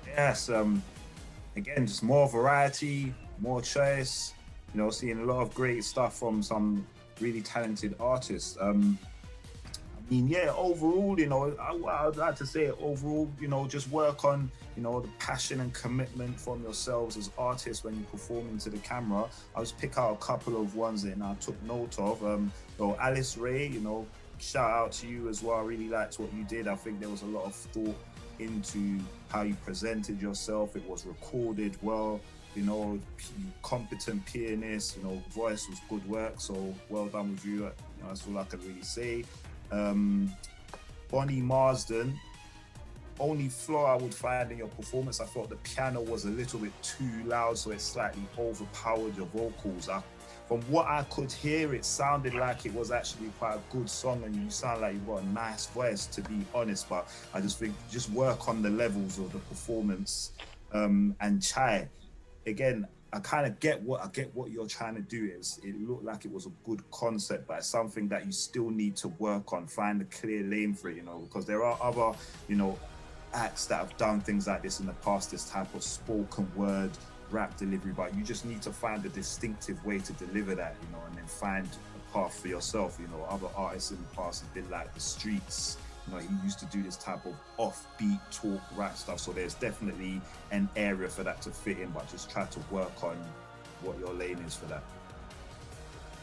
G: Yes, again, just more variety, more choice, you know, seeing a lot of great stuff from some really talented artists. I mean, yeah, overall, you know, I'd like to say overall, you know, just work on, you know, the passion and commitment from yourselves as artists when you perform into the camera. I'll just pick out a couple of ones that I took note of. So Alice Ray, you know, shout out to you as well. I really liked what you did. I think there was a lot of thought into how you presented yourself. It was recorded well, you know, competent pianist, you know, voice was good work, so well done with you. You know, that's all I could really say. Bonnie Marsden, only flaw I would find in your performance, I thought the piano was a little bit too loud, so it slightly overpowered your vocals. From what I could hear, it sounded like it was actually quite a good song, and you sound like you've got a nice voice, to be honest. But I just think just work on the levels of the performance. And Chai, again, I kind of get what you're trying to do. It looked like it was a good concept, but it's something that you still need to work on. Find a clear lane for it, you know, because there are other, you know, acts that have done things like this in the past. This type of spoken word rap delivery, but you just need to find a distinctive way to deliver that, you know, and then find a path for yourself. You know, other artists in the past have been like The Streets. You know, he used to do this type of offbeat talk rap stuff, so there's definitely an area for that to fit in, but just try to work on what your lane is for that.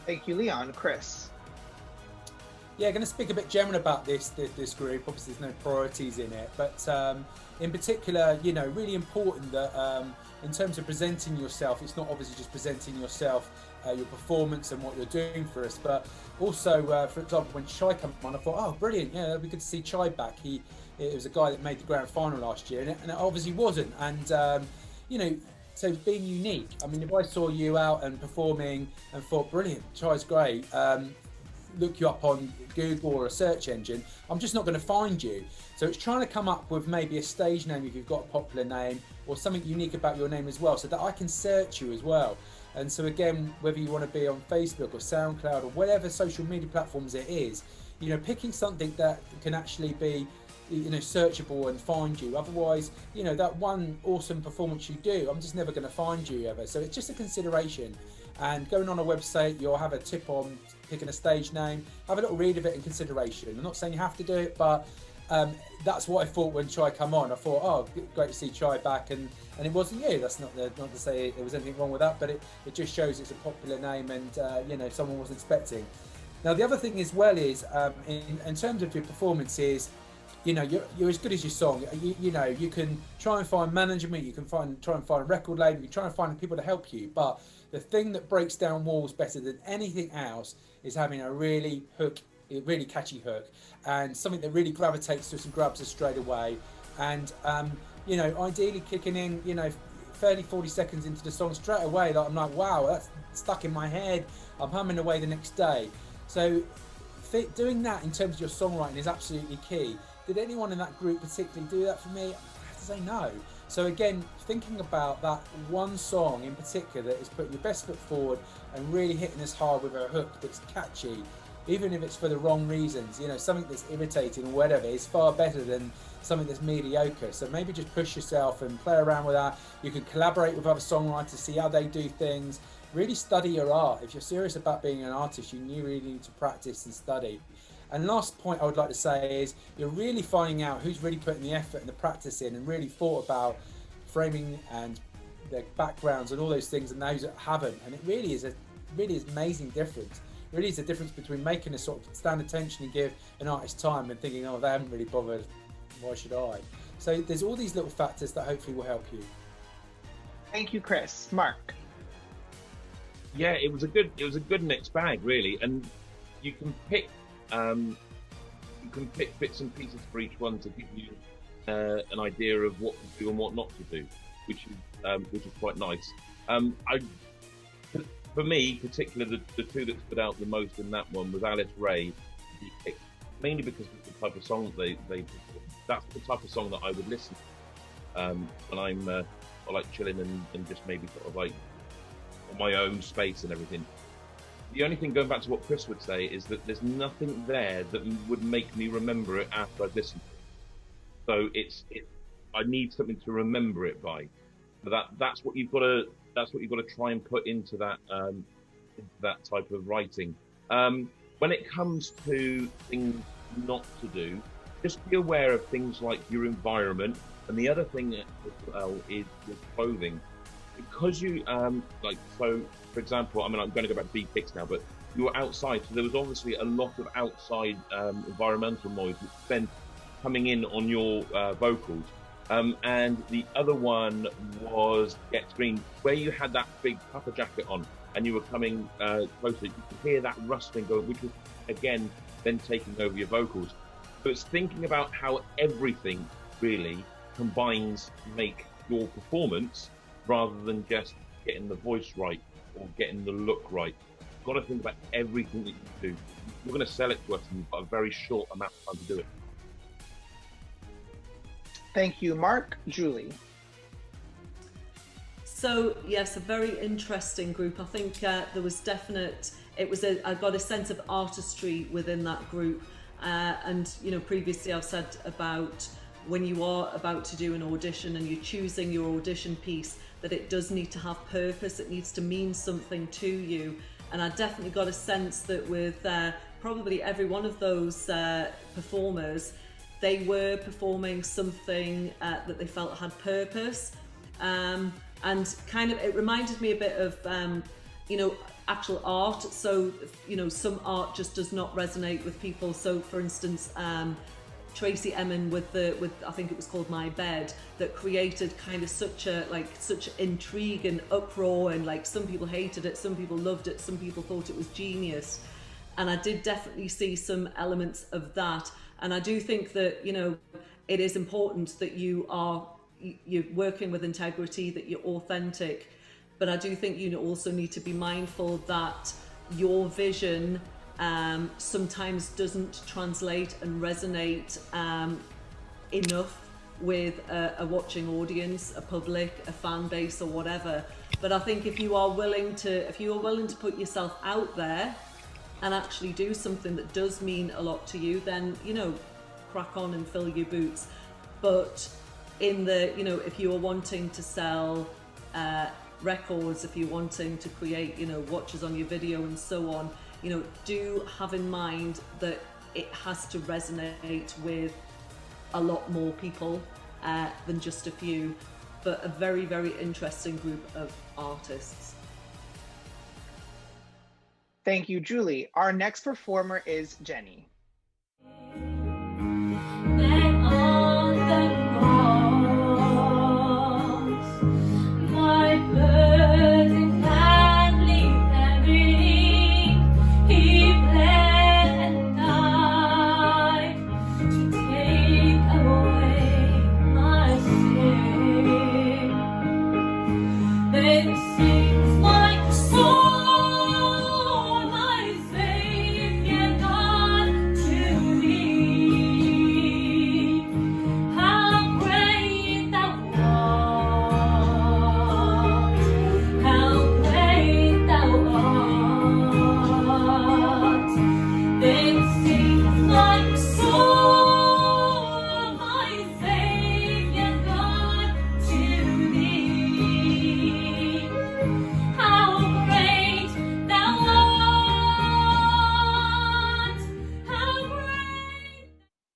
A: Thank you, Leon. Chris.
D: Yeah, going to speak a bit general about this group. Obviously, there's no priorities in it, but in particular, you know, really important that in terms of presenting yourself, it's not obviously just presenting yourself, your performance and what you're doing for us, but also, for example, when Chai came on, I thought, oh, brilliant, yeah, it'd be good to see Chai back. It was a guy that made the grand final last year, and it obviously wasn't, and you know. So being unique. I mean, if I saw you out and performing and thought, brilliant, Chai's great, look you up on Google or a search engine, I'm just not going to find you. So it's trying to come up with maybe a stage name if you've got a popular name, or something unique about your name as well, so that I can search you as well. And so again, whether you want to be on Facebook or SoundCloud or whatever social media platforms it is, you know, picking something that can actually be, you know, searchable and find you. Otherwise, you know, that one awesome performance you do, I'm just never going to find you ever. So it's just a consideration. And going on a website, you'll have a tip on picking a stage name. Have a little read of it in consideration. I'm not saying you have to do it, but that's what I thought when Chai come on. I thought, oh, great to see Chai back, and it wasn't you. That's not to say there was anything wrong with that, but it just shows it's a popular name, and you know, someone wasn't expecting. Now the other thing as well is in terms of your performances, you know, you're as good as your song. You know, you can try and find management, you can try and find a record label, you can try and find people to help you. But the thing that breaks down walls better than anything else is having a really catchy hook, and something that really gravitates to us and grabs us straight away. And you know, ideally kicking in, you know, 30-40 seconds into the song straight away, like I'm like, wow, that's stuck in my head. I'm humming away the next day. So doing that in terms of your songwriting is absolutely key. Did anyone in that group particularly do that for me? I have to say no. So again, thinking about that one song in particular that is putting your best foot forward and really hitting us hard with a hook that's catchy, even if it's for the wrong reasons, you know, something that's irritating or whatever, is far better than something that's mediocre. So maybe just push yourself and play around with that. You can collaborate with other songwriters, see how they do things. Really study your art. If you're serious about being an artist, you really need to practice and study. And last point I would like to say is you're really finding out who's really putting the effort and the practice in and really thought about framing and their backgrounds and all those things, and those that haven't. And it really is amazing difference. It really is a difference between making a sort of stand attention and give an artist time and thinking, oh, they haven't really bothered, why should I? So there's all these little factors that hopefully will help you.
A: Thank you, Chris. Mark.
E: Yeah, it was a good mixed bag, really, and you can pick bits and pieces for each one to give you an idea of what to do and what not to do, which is quite nice. For me, particularly the two that stood out the most in that one was Alice Ray, mainly because of the type of song they that's the type of song that I would listen to when I'm like chilling and just maybe sort of like on my own space and everything. The only thing, going back to what Chris would say, is that there's nothing there that would make me remember it after I've listened to it. So I need something to remember it by. That's what you've got to try and put into that type of writing. When it comes to things not to do, just be aware of things like your environment, and the other thing as well is your clothing. Because you so for example, I mean, I'm going to go back to B-Kicks now, but you were outside, so there was obviously a lot of outside environmental noise which then coming in on your vocals. And the other one was Get Green, where you had that big puffer jacket on and you were coming closer. You could hear that rustling going, which was again then taking over your vocals. So it's thinking about how everything really combines to make your performance, rather than just getting the voice right or getting the look right. You've got to think about everything that you do. You're going to sell it to us, and you've got a very short amount of time to do it.
A: Thank you, Mark. Julie.
F: So yes, a very interesting group. I think there was I got a sense of artistry within that group. And you know, previously I've said about when you are about to do an audition and you're choosing your audition piece, that it does need to have purpose, it needs to mean something to you. And I definitely got a sense that with probably every one of those performers, they were performing something that they felt had purpose. And kind of, it reminded me a bit of, you know, actual art. So, you know, some art just does not resonate with people. So, for instance, Tracy Emin with I think it was called My Bed, that created kind of such intrigue and uproar, and like some people hated it, some people loved it, some people thought it was genius. And I did definitely see some elements of that. And I do think that, you know, it is important that you're working with integrity, that you're authentic. But I do think you also need to be mindful that your vision sometimes doesn't translate and resonate enough with a watching audience, a public, a fan base, or whatever. But I think if you are willing to put yourself out there and actually do something that does mean a lot to you, then, you know, crack on and fill your boots. But in the, you know, if you are wanting to sell records, if you're wanting to create, you know, watches on your video and so on, you know, do have in mind that it has to resonate with a lot more people than just a few, but a very, very interesting group of artists.
A: Thank you, Julie. Our next performer is Jenny.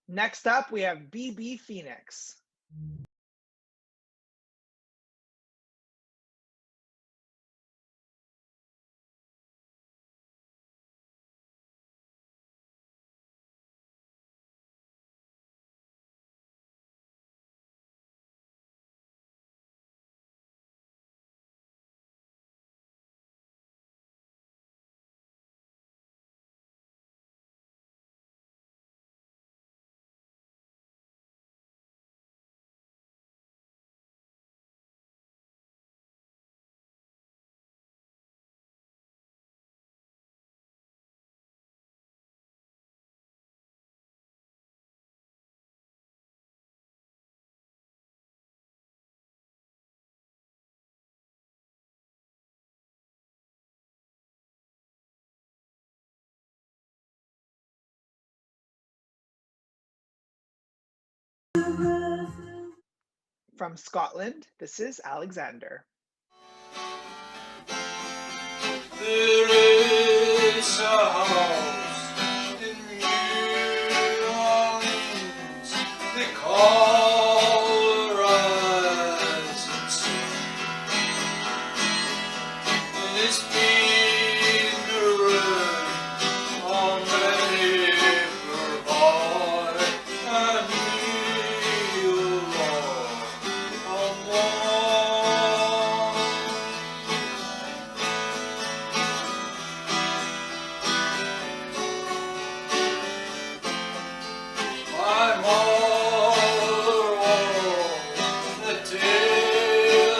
A: Next up, we have BB Phoenix. From Scotland, this is Alexander.
O: There is a house in New Orleans they call the Rising Sun. And it's been the ruin on many a boy and me alone on one. My mother was the tailoress.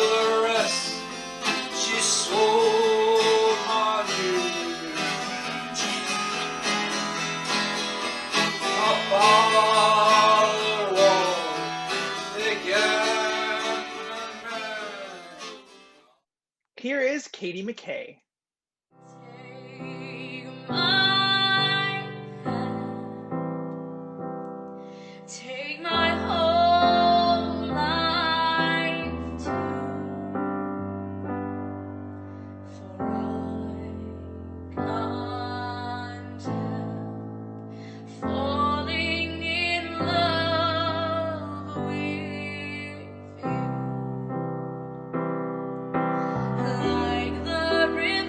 O: She sold my new jeans. My father was the gambling man.
A: Here is Katie McKay.
B: Take my whole life too, for I can't help falling in love with you, like the river.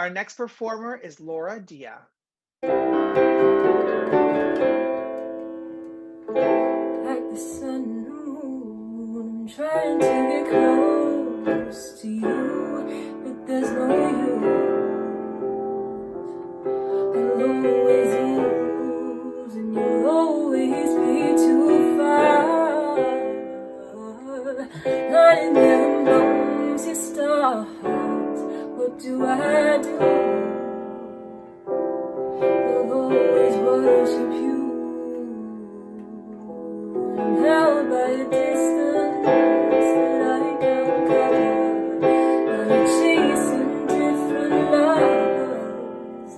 A: Our next performer is Laura Dia.
B: Like the sun and the moon, I'm trying to get close to you, but there's no use. I'll always lose, and you'll always be too far. Lying there amongst your stars, what do I do? I'll always worship you. I'm held by a distance that I can't cover. I'm chasing different lovers.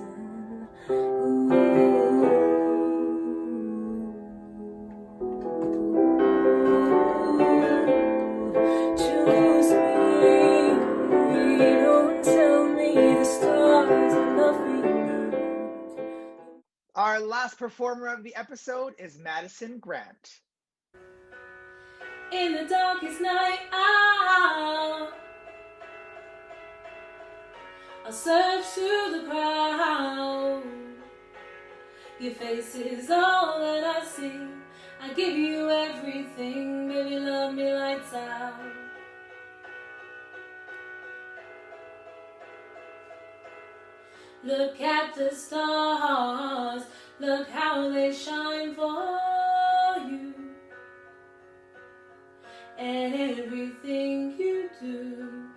B: Choose me, don't tell me the stars are nothing.
A: Our last performer of the episode is Madison Grant.
H: In the darkest night out, I search through the crowd. Your face is all that I see. I give you everything, baby, love me lights out. Look at the stars, look how they shine for you. And everything you do,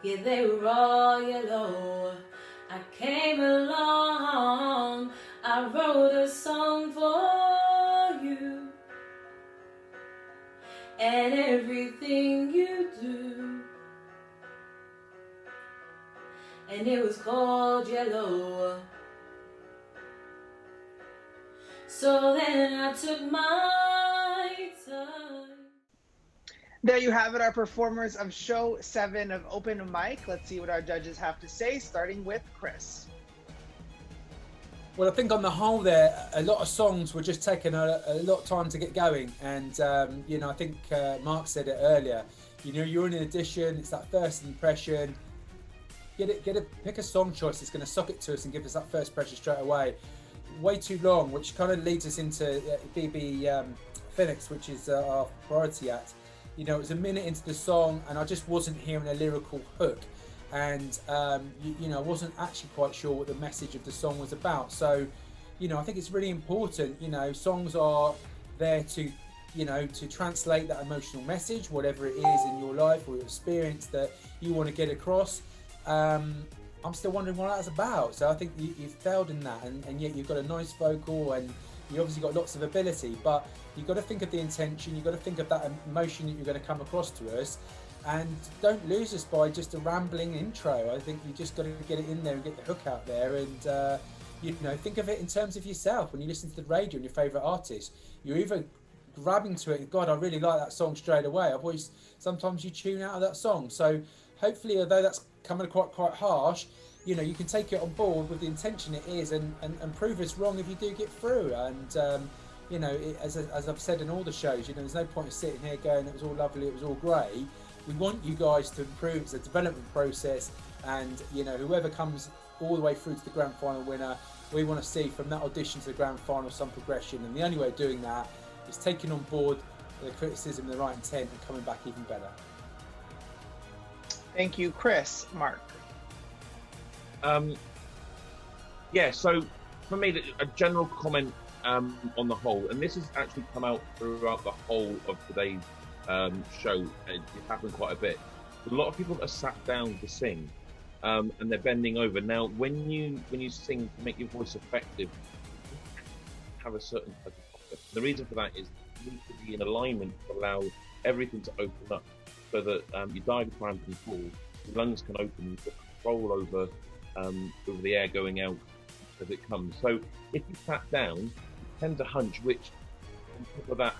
H: yeah, they were all yellow. I came along, I wrote a song for you. And everything you do, and it was called Yellow. So then I took my time.
A: There you have it, our performers of show 7 of Open Mic. Let's see what our judges have to say, starting with Chris.
D: Well, I think on the whole there, a lot of songs were just taking a lot of time to get going. And, you know, I think Mark said it earlier, you know, you're in an audition, it's that first impression. Pick a song choice that's going to sock it to us and give us that first impression straight away. Way too long, which kind of leads us into BB Phoenix, which is our priority act. You know, it was a minute into the song and I just wasn't hearing a lyrical hook. And, you know, I wasn't actually quite sure what the message of the song was about. So, you know, I think it's really important, you know, songs are there to, you know, to translate that emotional message, whatever it is in your life or your experience that you want to get across. I'm still wondering what that's about. So I think you've failed in that, and yet you've got a nice vocal and you obviously got lots of ability, but you've got to think of the intention, you've got to think of that emotion that you're going to come across to us, and don't lose us by just a rambling intro. I think you just got to get it in there and get the hook out there, and you know, think of it in terms of yourself. When you listen to the radio and your favourite artist, you're either grabbing to it, God, I really like that song straight away. Sometimes you tune out of that song. So hopefully, although that's coming quite harsh, you know, you can take it on board with the intention it is, and prove us wrong if you do get through. And you know, as I've said in all the shows, you know, there's no point in sitting here going, it was all lovely, it was all great. We want you guys to improve. It's a development process, and you know, whoever comes all the way through to the grand final winner, we want to see from that audition to the grand final some progression. And the only way of doing that is taking on board the criticism, the right intent, and coming back even better.
A: Thank you, Chris. Mark.
E: Yeah, so for me, a general comment on the whole, and this has actually come out throughout the whole of today's show. It happened quite a bit. A lot of people are sat down to sing, and they're bending over. Now, when you sing to make your voice effective, you have a certain type of posture. The reason for that is you need to be in alignment to allow everything to open up, so that your diaphragm can fall, your lungs can open, you've got control over the air going out as it comes. So if you sat down, you tend to hunch, which on top of that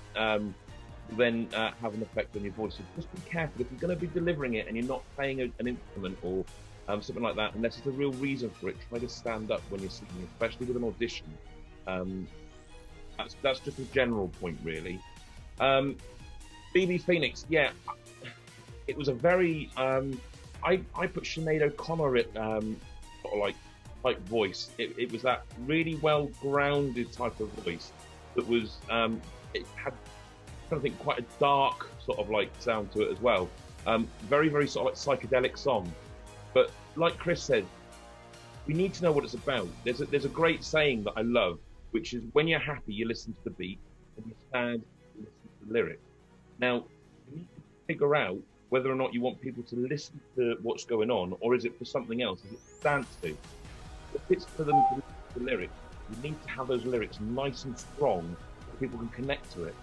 E: will then have an effect on your voice. So just be careful if you're going to be delivering it and you're not playing an instrument or something like that, unless there's a real reason for it. Try to stand up when you're singing, especially with an audition. That's just a general point, really. BB Phoenix, yeah, it was a very I put Sinead O'Connor at sort of like type voice. It was that really well grounded type of voice that was it had I think quite a dark sort of like sound to it as well. Very, very sort of like psychedelic song. But like Chris said, we need to know what it's about. There's a great saying that I love, which is when you're happy, you listen to the beat, and you stand, you listen to the lyric. Now, you need to figure out whether or not you want people to listen to what's going on, or is it for something else? Is it to dance to? If it's for them to listen to the lyrics, you need to have those lyrics nice and strong so people can connect to it.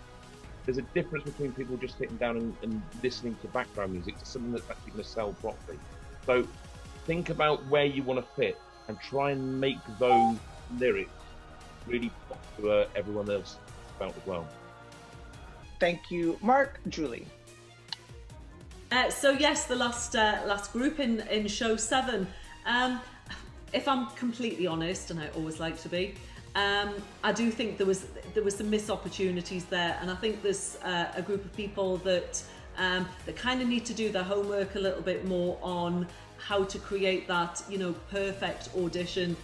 E: There's a difference between people just sitting down and listening to background music to something that's actually going to sell properly. So think about where you want to fit and try and make those lyrics really pop to everyone else about as well.
A: Thank you, Mark. Julie.
F: So yes, the last group in show 7. If I'm completely honest, and I always like to be, I do think there was some missed opportunities there, and I think there's a group of people that kind of need to do their homework a little bit more on how to create that, perfect audition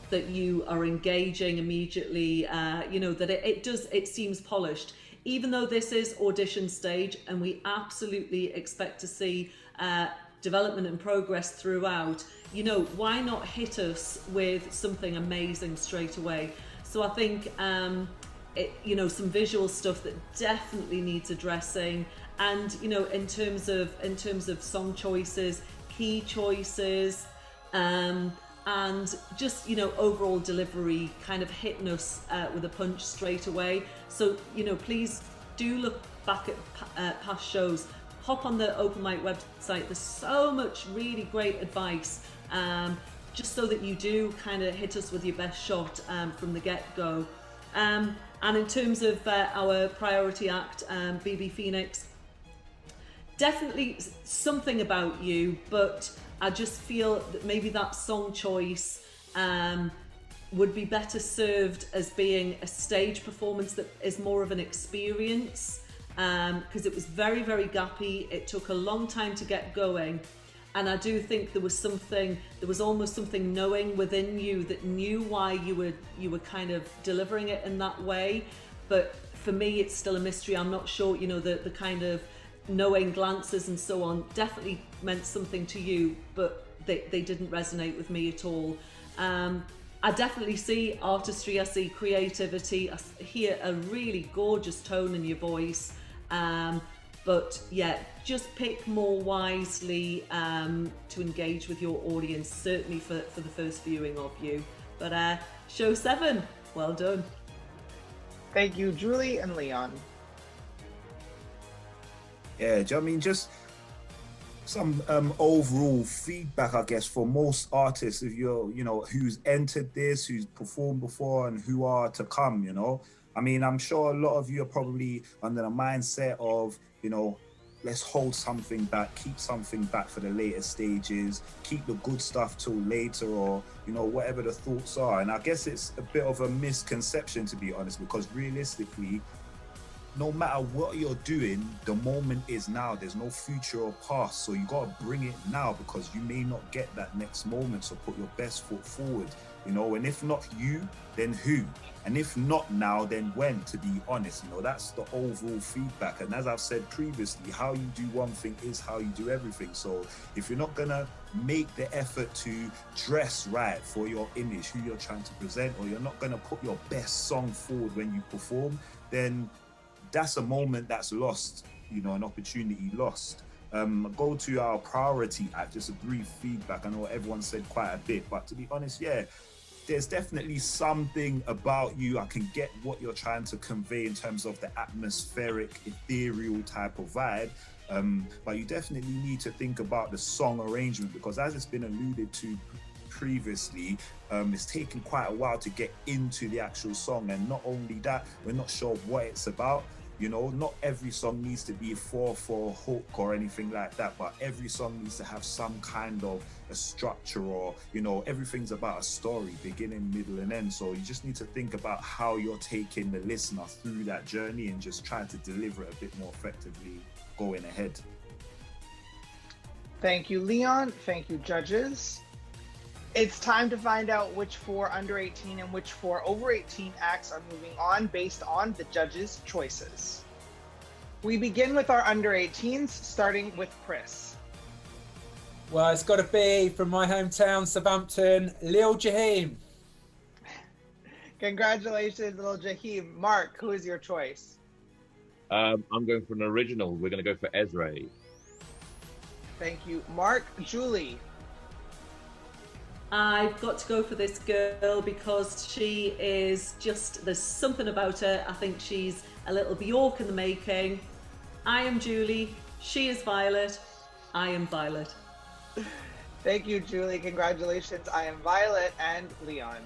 F: that you are engaging immediately. That it seems polished, even though this is audition stage, and we absolutely expect to see development and progress throughout. Why not hit us with something amazing straight away? So I think some visual stuff that definitely needs addressing, and in terms of song choices, key choices, and just overall delivery, kind of hitting us with a punch straight away. So please do look back at past shows. Hop on the Open Mic website. There's so much really great advice, just so that you do kind of hit us with your best shot from the get-go. And in terms of our priority act, BB Phoenix, definitely something about you, but I just feel that maybe that song choice would be better served as being a stage performance that is more of an experience, because it was very, very gappy. It took a long time to get going, and I do think there was almost something knowing within you that knew why you were kind of delivering it in that way. But for me, it's still a mystery. I'm not sure, the kind of knowing glances and so on definitely meant something to you, but they didn't resonate with me at all. I definitely see artistry, I see creativity, I hear a really gorgeous tone in your voice, but yeah, just pick more wisely to engage with your audience, certainly for the first viewing of you. But show 7, well done.
A: Thank you, Julie and Leon.
G: Yeah, do you know what I mean? Just some overall feedback, I guess, for most artists, if you're, who's entered this, who's performed before, and who are to come, I mean, I'm sure a lot of you are probably under the mindset of, let's hold something back, keep something back for the later stages, keep the good stuff till later, or, whatever the thoughts are. And I guess it's a bit of a misconception, to be honest, because realistically, no matter what you're doing, the moment is now. There's no future or past. So you got to bring it now, because you may not get that next moment. So put your best foot forward, and if not you, then who? And if not now, then when, to be honest, that's the overall feedback. And as I've said previously, how you do one thing is how you do everything. So if you're not going to make the effort to dress right for your image, who you're trying to present, or you're not going to put your best song forward when you perform, then that's a moment that's lost, an opportunity lost. Go to our priority act, just a brief feedback. I know everyone said quite a bit, but to be honest, yeah, there's definitely something about you. I can get what you're trying to convey in terms of the atmospheric, ethereal type of vibe. But you definitely need to think about the song arrangement, because as it's been alluded to previously, it's taken quite a while to get into the actual song. And not only that, we're not sure what it's about. Not every song needs to be for a hook or anything like that, but every song needs to have some kind of a structure, or everything's about a story, beginning, middle and end. So you just need to think about how you're taking the listener through that journey and just try to deliver it a bit more effectively going ahead.
A: Thank you, Leon. Thank you, judges. It's time to find out which 4 under 18 and which 4 over 18 acts are moving on based on the judges' choices. We begin with our under 18s, starting with Chris.
D: Well, it's got to be from my hometown, Southampton, Lil Jaheim.
A: Congratulations, Lil Jaheim. Mark, who is your choice?
E: I'm going for an original. We're going to go for Ezra.
A: Thank you, Mark. Julie.
F: I've got to go for this girl because she is just, there's something about her. I think she's a little Bjork in the making. I am Julie. She is Violet. I am Violet.
A: Thank you, Julie. Congratulations. I am Violet. And Leon.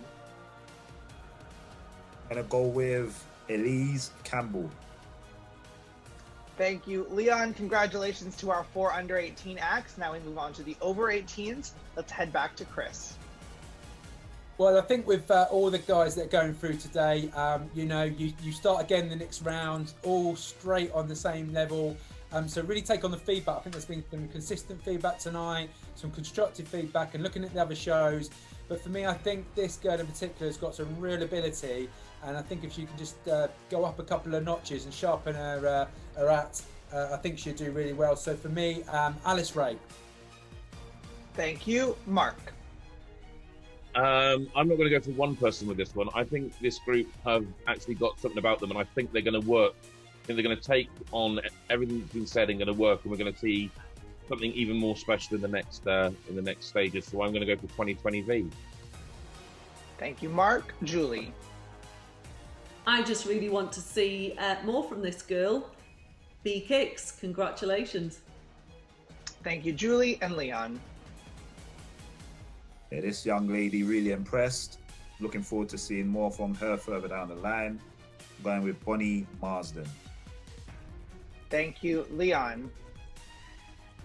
G: I'm going to go with Elise Campbell.
A: Thank you, Leon. Congratulations to our 4 under 18 acts. Now we move on to the over 18s. Let's head back to Chris.
D: Well, I think with all the guys that are going through today, you start again the next round, all straight on the same level. So really take on the feedback. I think there's been some consistent feedback tonight, some constructive feedback, and looking at the other shows. But for me, I think this girl in particular has got some real ability. And I think if she can just go up a couple of notches and sharpen her act, I think she'll do really well. So for me, Alice Ray.
A: Thank you, Mark.
E: I'm not going to go for one person with this one. I think this group have actually got something about them, and I think they're going to work. I think they're going to take on everything that's been said and going to work, and we're going to see something even more special in the next stages. So I'm going to go for 2020 V.
A: Thank you, Mark. Julie.
F: I just really want to see more from this girl. B Kicks, congratulations.
A: Thank you, Julie and Leon.
G: Yeah, this young lady really impressed. Looking forward to seeing more from her further down the line. I'm going with Bonnie Marsden.
A: Thank you, Leon.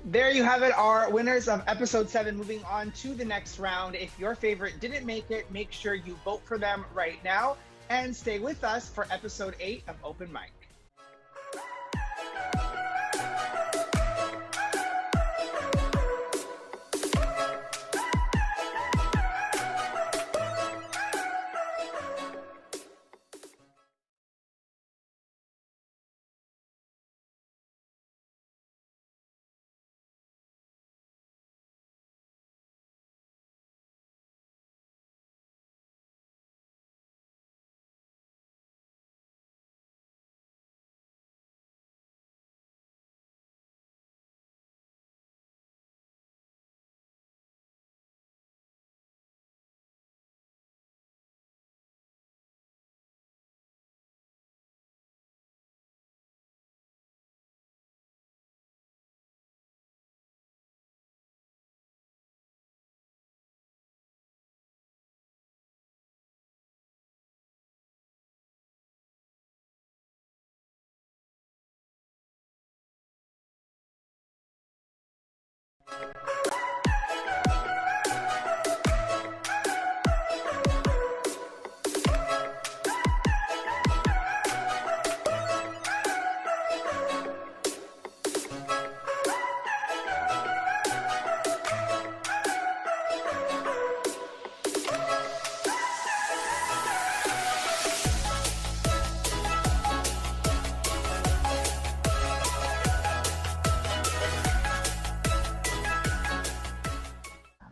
A: There you have it, our winners of episode 7. Moving on to the next round. If your favorite didn't make it, make sure you vote for them right now. And stay with us for episode 8 of Open Mic.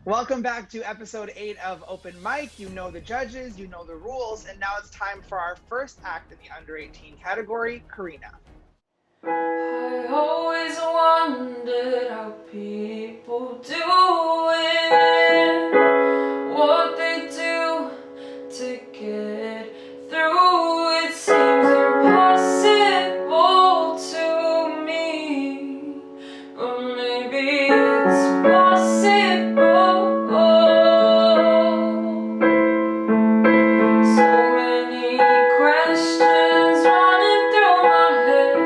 A: Welcome back to episode 8 of Open Mic. You know the judges, you know the rules, and now it's time for our first act in the under 18 category, Karina.
B: I always wondered how people do it, what they do to get through. It seems impossible to me, but maybe it's possible. So many questions running through my head,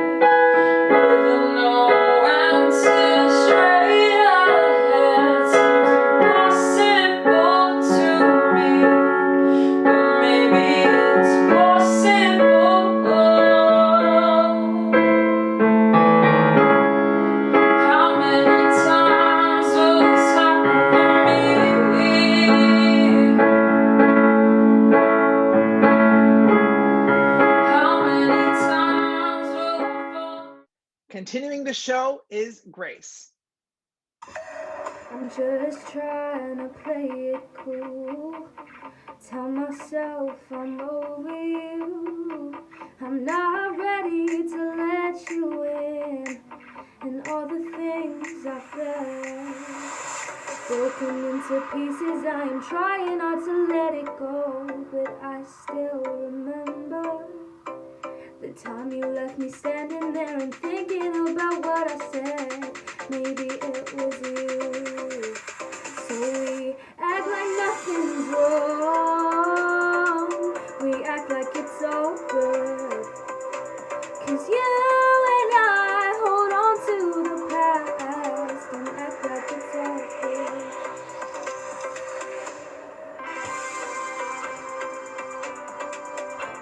B: with no answer straight ahead. Seems impossible to
A: Continuing the show is Grace.
B: I'm just trying to play it cool. Tell myself I'm over you. I'm not ready to let you in. And all the things I felt broken into pieces. I am trying not to let it go, but I still remember the time you left me standing there and thinking about what I said. Maybe it was you. So we act like nothing's wrong. We act like it's all good. 'Cause you and I hold on to the past and act like it's all good.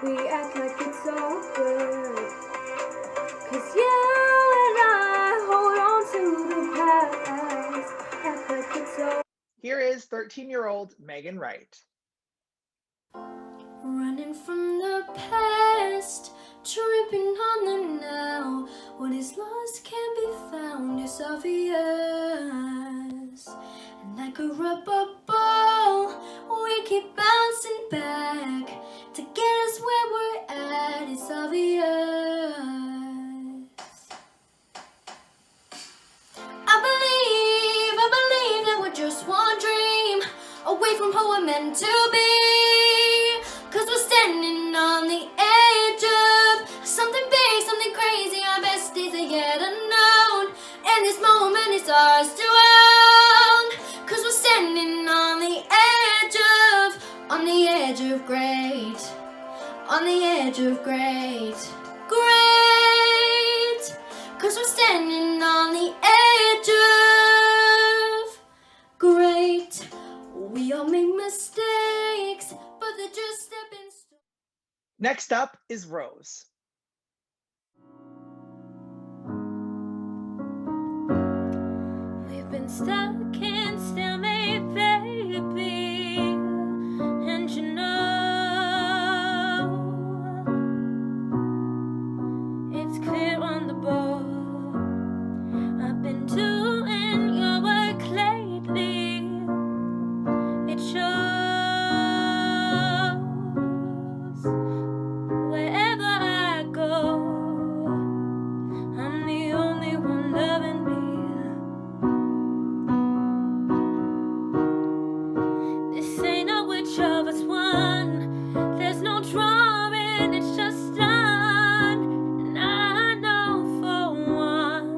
B: We act like it's all good. 'Cause you and I hold on to the past, act like it's all.
A: Here is 13-year-old Megan Wright.
C: Running from the past, tripping on the now. What is lost can't be found, it's obvious. And like a rubber ball, we keep bouncing back to get us where we're at, it's obvious. I believe that we're just one dream away from who we're meant to be. 'Cause we're standing on the edge of something big, something crazy. Our best days are yet unknown, and this moment is ours to own. 'Cause we're standing on the edge of great, on the edge of great, great. 'Cause we're standing on the edge of great. We all make mistakes, but they're just stepping stones.
A: Next up is Rose.
C: We've been stuck in stalemate, baby, and you know it's clear on the board. I've been doing your work lately. It shows wherever I go. I'm the only one loving me. This ain't a which of us won. There's no drawing, it's just done. And I know for one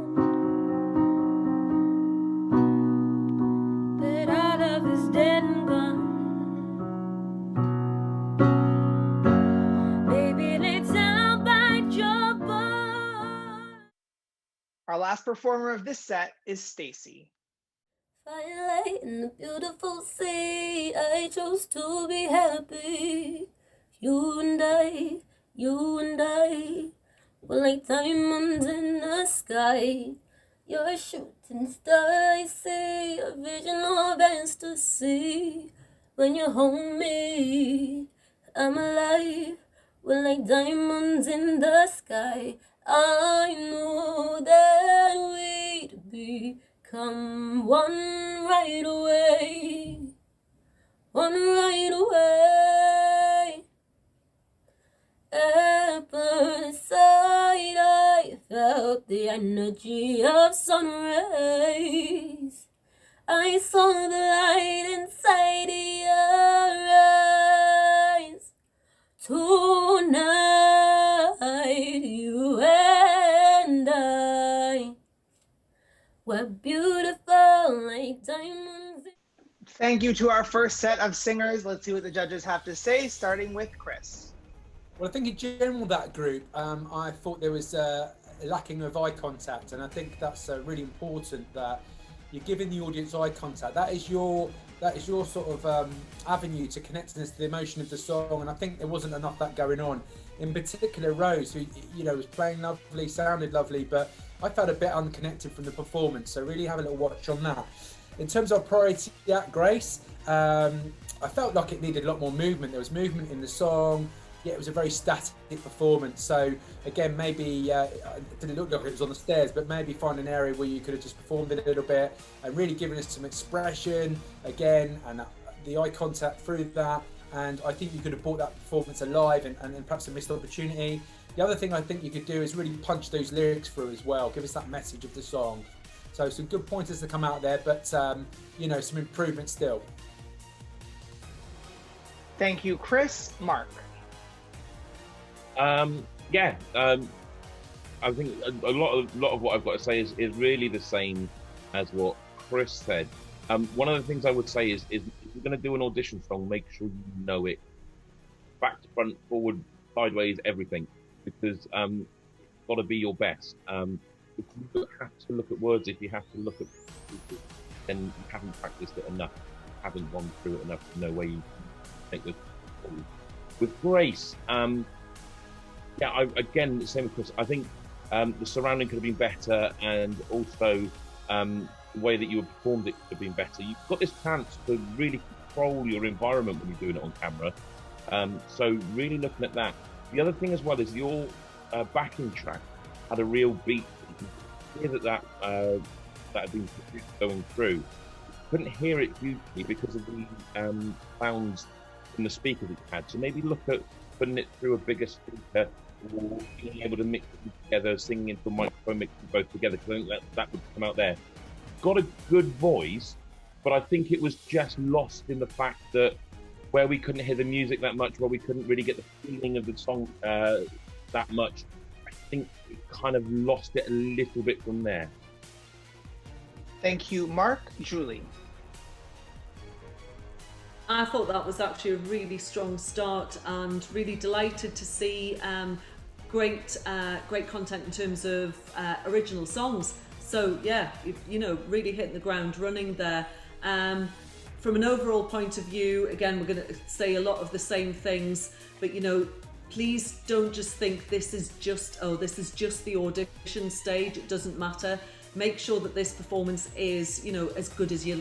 C: that our love is dead and gone. Baby, lay down, bite your bone.
A: Our last performer of this set is Stacy.
C: Firelight in the beautiful sea, I chose to be happy. You and I were like diamonds in the sky. You're a shooting star, I see, a vision of ecstasy. When you hold me, I'm alive. We're like diamonds in the sky. I knew that we'd become one right away. One right away. At first sight, I felt the energy of sun rays. I saw the light inside your eyes. Tonight, you and I were beautiful like diamonds.
A: Thank you to our first set of singers. Let's see what the judges have to say, starting with Chris.
D: Well, I think in general that group, I thought there was a lacking of eye contact, and I think that's really important that you're giving the audience eye contact. That is your sort of avenue to connecting us to the emotion of the song, and I think there wasn't enough of that going on. In particular, Rose, who was playing lovely, sounded lovely, but I felt a bit unconnected from the performance. So really have a little watch on that. In terms of priority at Grace, I felt like it needed a lot more movement. There was movement in the song. yet it was a very static performance. So again, maybe it didn't look like it was on the stairs, but maybe find an area where you could have just performed it a little bit and really given us some expression again, and the eye contact through that. And I think you could have brought that performance alive, and perhaps a missed opportunity. The other thing I think you could do is really punch those lyrics through as well, give us that message of the song. So some good pointers to come out there, but you know, some improvement still.
A: Thank you, Chris. Mark.
E: I think a lot of what I've got to say is really the same as what Chris said. One of the things I would say is if you're going to do an audition song, make sure you know it back to front, forward, sideways, everything, because it's got to be your best. If you have to look at words, if you have to look at people, then you haven't practiced it enough, haven't gone through it enough to know where you take this forward. With Grace, again, the same with Chris. I think the surrounding could have been better, and also the way that you performed it could have been better. You've got this chance to really control your environment when you're doing it on camera. So really looking at that. The other thing as well is your backing track had a real beat. You can hear that had been going through. You couldn't hear it hugely because of the sounds in the speakers it had. So maybe look at putting it through a bigger speaker, or being able to mix it together, singing into a microphone, mixing both together, because I think that would come out there. Got a good voice, but I think it was just lost in the fact that where we couldn't hear the music that much, where we couldn't really get the feeling of the song that much, I think it kind of lost it a little bit from there.
A: Thank you, Mark. Julie.
F: I thought that was actually a really strong start, and really delighted to see great content in terms of original songs. So yeah, you know, really hitting the ground running there. From an overall point of view, again, we're going to say a lot of the same things, but you know, please don't just think this is just the audition stage. It doesn't matter. Make sure that this performance is, you know, as good as your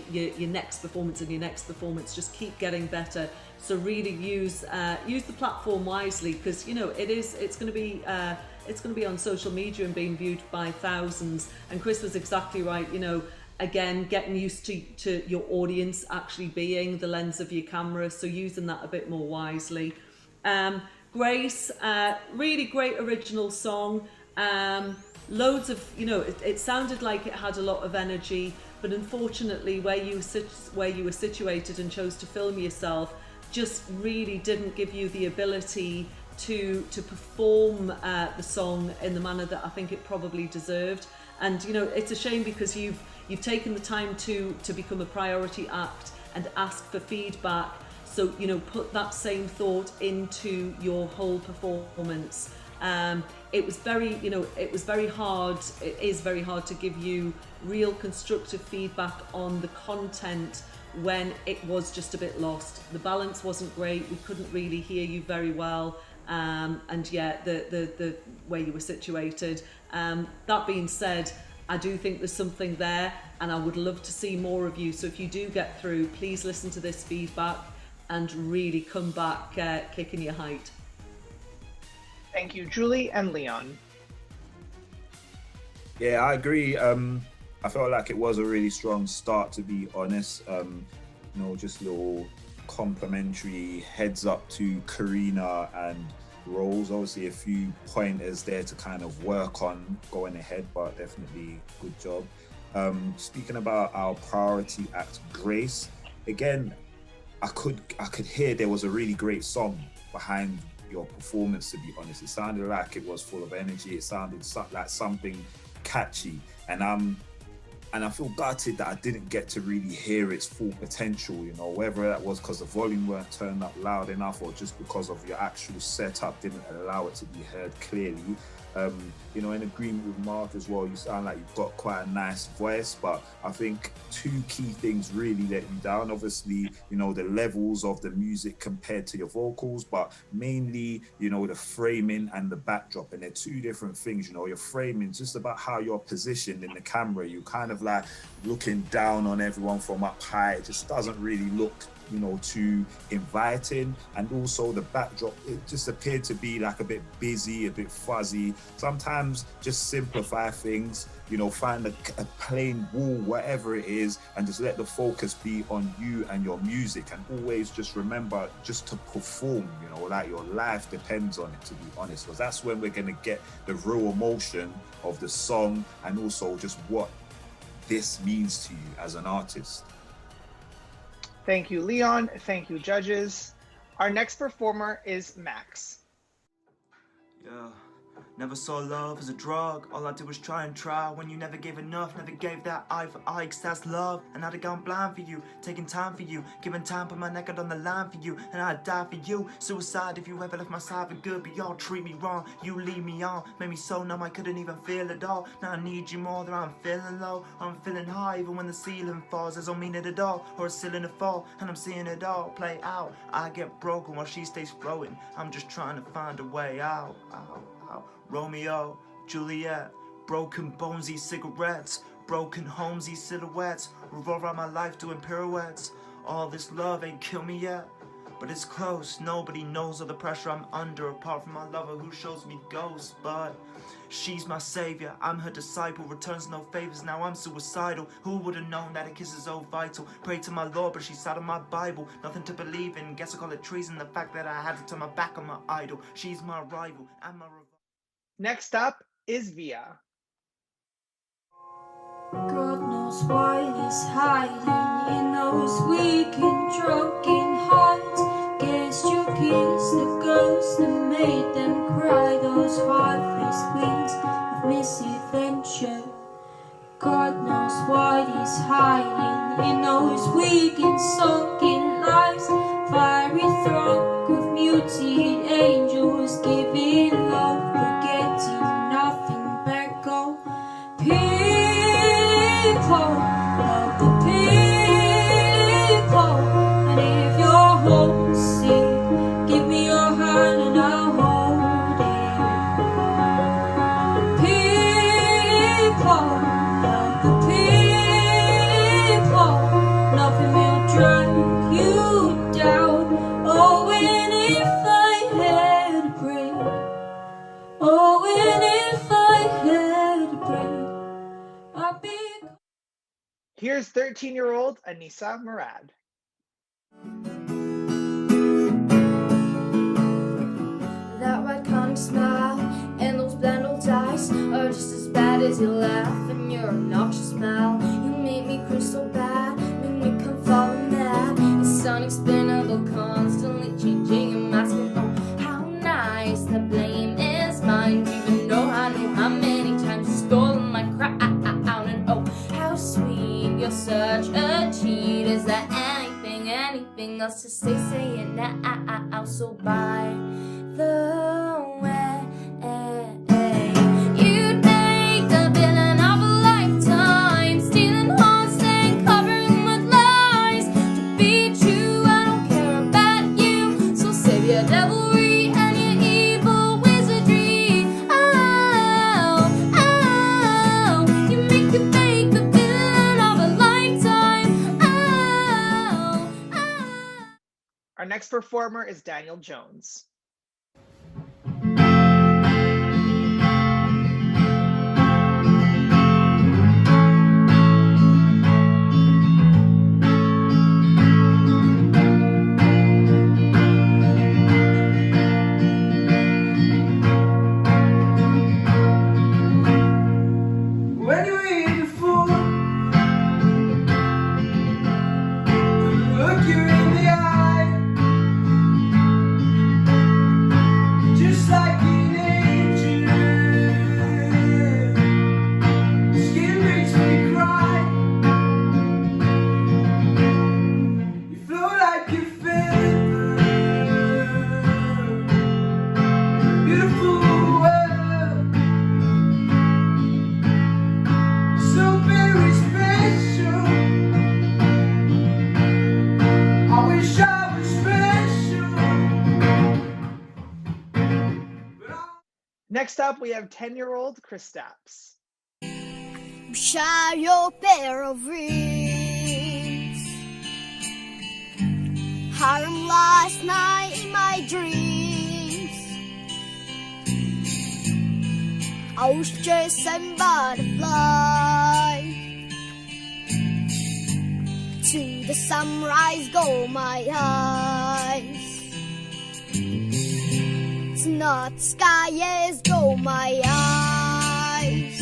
F: next performance and your next performance. Just keep getting better. So really use the platform wisely, because you know it's going to be on social media and being viewed by thousands. And Chris was exactly right. You know, again, getting used to your audience actually being the lens of your camera. So using that a bit more wisely. Grace, really great original song. Loads of, you know, it sounded like it had a lot of energy, but unfortunately where you were situated and chose to film yourself just really didn't give you the ability to perform the song in the manner that I think it probably deserved. And you know, it's a shame, because you've taken the time to become a priority act and ask for feedback. So you know, put that same thought into your whole performance. It was very hard. It is very hard to give you real constructive feedback on the content when it was just a bit lost. The balance wasn't great. We couldn't really hear you very well. And yeah, the way you were situated. That being said, I do think there's something there, and I would love to see more of you. So if you do get through, please listen to this feedback and really come back kicking your height.
A: Thank you, Julie and Leon.
G: Yeah, I agree. I felt like it was a really strong start, to be honest. You know, just little complimentary heads up to Karina and Rose. Obviously a few pointers there to kind of work on going ahead, but definitely good job. Speaking about our priority act, Grace, again, I could hear there was a really great song behind your performance, to be honest. It sounded like it was full of energy. It sounded like something catchy, and I feel gutted that I didn't get to really hear its full potential, you know, whether that was because the volume weren't turned up loud enough, or just because of your actual setup didn't allow it to be heard clearly. You know, in agreement with Mark as well, you sound like you've got quite a nice voice, but I think two key things really let you down. Obviously, you know, the levels of the music compared to your vocals, but mainly, you know, the framing and the backdrop. And they're two different things. You know, your framing, just about how you're positioned in the camera. You kind of like looking down on everyone from up high. It just doesn't really look too inviting, and also the backdrop, it just appeared to be like a bit busy, a bit fuzzy. Sometimes just simplify things, find a plain wall, whatever it is, and just let the focus be on you and your music, and always just remember just to perform, like your life depends on it, to be honest, because that's when we're going to get the real emotion of the song, and also just what this means to you as an artist.
A: Thank you, Leon. Thank you, judges. Our next performer is Max.
K: Yeah. Never saw love as a drug. All I did was try and try. When you never gave enough, never gave that eye for eye, 'cause that's love. And I'd have gone blind for you, taking time for you, giving time, put my neck out on the line for you, and I'd die for you. Suicide if you ever left my side for good, but y'all treat me wrong. You lead me on, made me so numb I couldn't even feel it all. Now I need you more than I'm feeling low, or I'm feeling high. Even when the ceiling falls, I don't mean it at all, or a ceiling to fall, and I'm seeing it all play out. I get broken while she stays floating. I'm just trying to find a way out. Romeo, Juliet, broken bones, these cigarettes, broken homes, these silhouettes, revolve around my life doing pirouettes. All this love ain't killed me yet, but it's close. Nobody knows all the pressure I'm under, apart from my lover who shows me ghosts. But she's my savior, I'm her disciple, returns no favors, now I'm suicidal. Who would have known that a kiss is so vital? Pray to my Lord, but she's out of my Bible. Nothing to believe in, guess I call it treason, the fact that I had to turn my back on my idol. She's my rival, and my rival.
A: Next up is Via.
B: God knows why he's hiding in those weak and drunken heights. Guess you kissed the ghosts that made them cry, those hard-faced queens of misadventure. God knows why he's hiding in those weak and sunken lives. Fiery throng of mutilated angels giving love, but getting nothing back. Oh, people, love the people. And if you're homesick, give me your hand and I'll hold it. People, love the people. Nothing will drag you down. Oh, and if I had a brain, oh, and if I had a brain, I'd be.
A: Here's 13-year-old Anissa Murad.
B: That white kind of smile and those blind old eyes are just as bad as your laugh and your obnoxious smile. You make me crystal bad, make me come falling mad. It's unexplainable, constantly changing and masking. Oh, how nice, the blame is mine. Even though I know how many times you stole my crown. And oh, how sweet, you're such a cheat. Is there anything else to say it now? So bye. The way you'd make the villain of a lifetime, stealing hearts and covering with lies. To be true, I don't care about you, so save your devilry and your evil wizardry. Oh, oh, you make the fake the villain of a lifetime. Oh, oh.
A: Our next performer is Daniel Jones.
O: When you eat the food, look you in the eye, just like an angel. Skin makes me cry. You flow like a feather, beautiful weather. So very special. I wish I was special.
A: Next up, we have 10-year-old Chris Stapps.
P: Shine your pair of wings.
B: harem last night in my dreams. I was just a butterfly. To the sunrise go my eyes. It's not the sky, yes, go my eyes.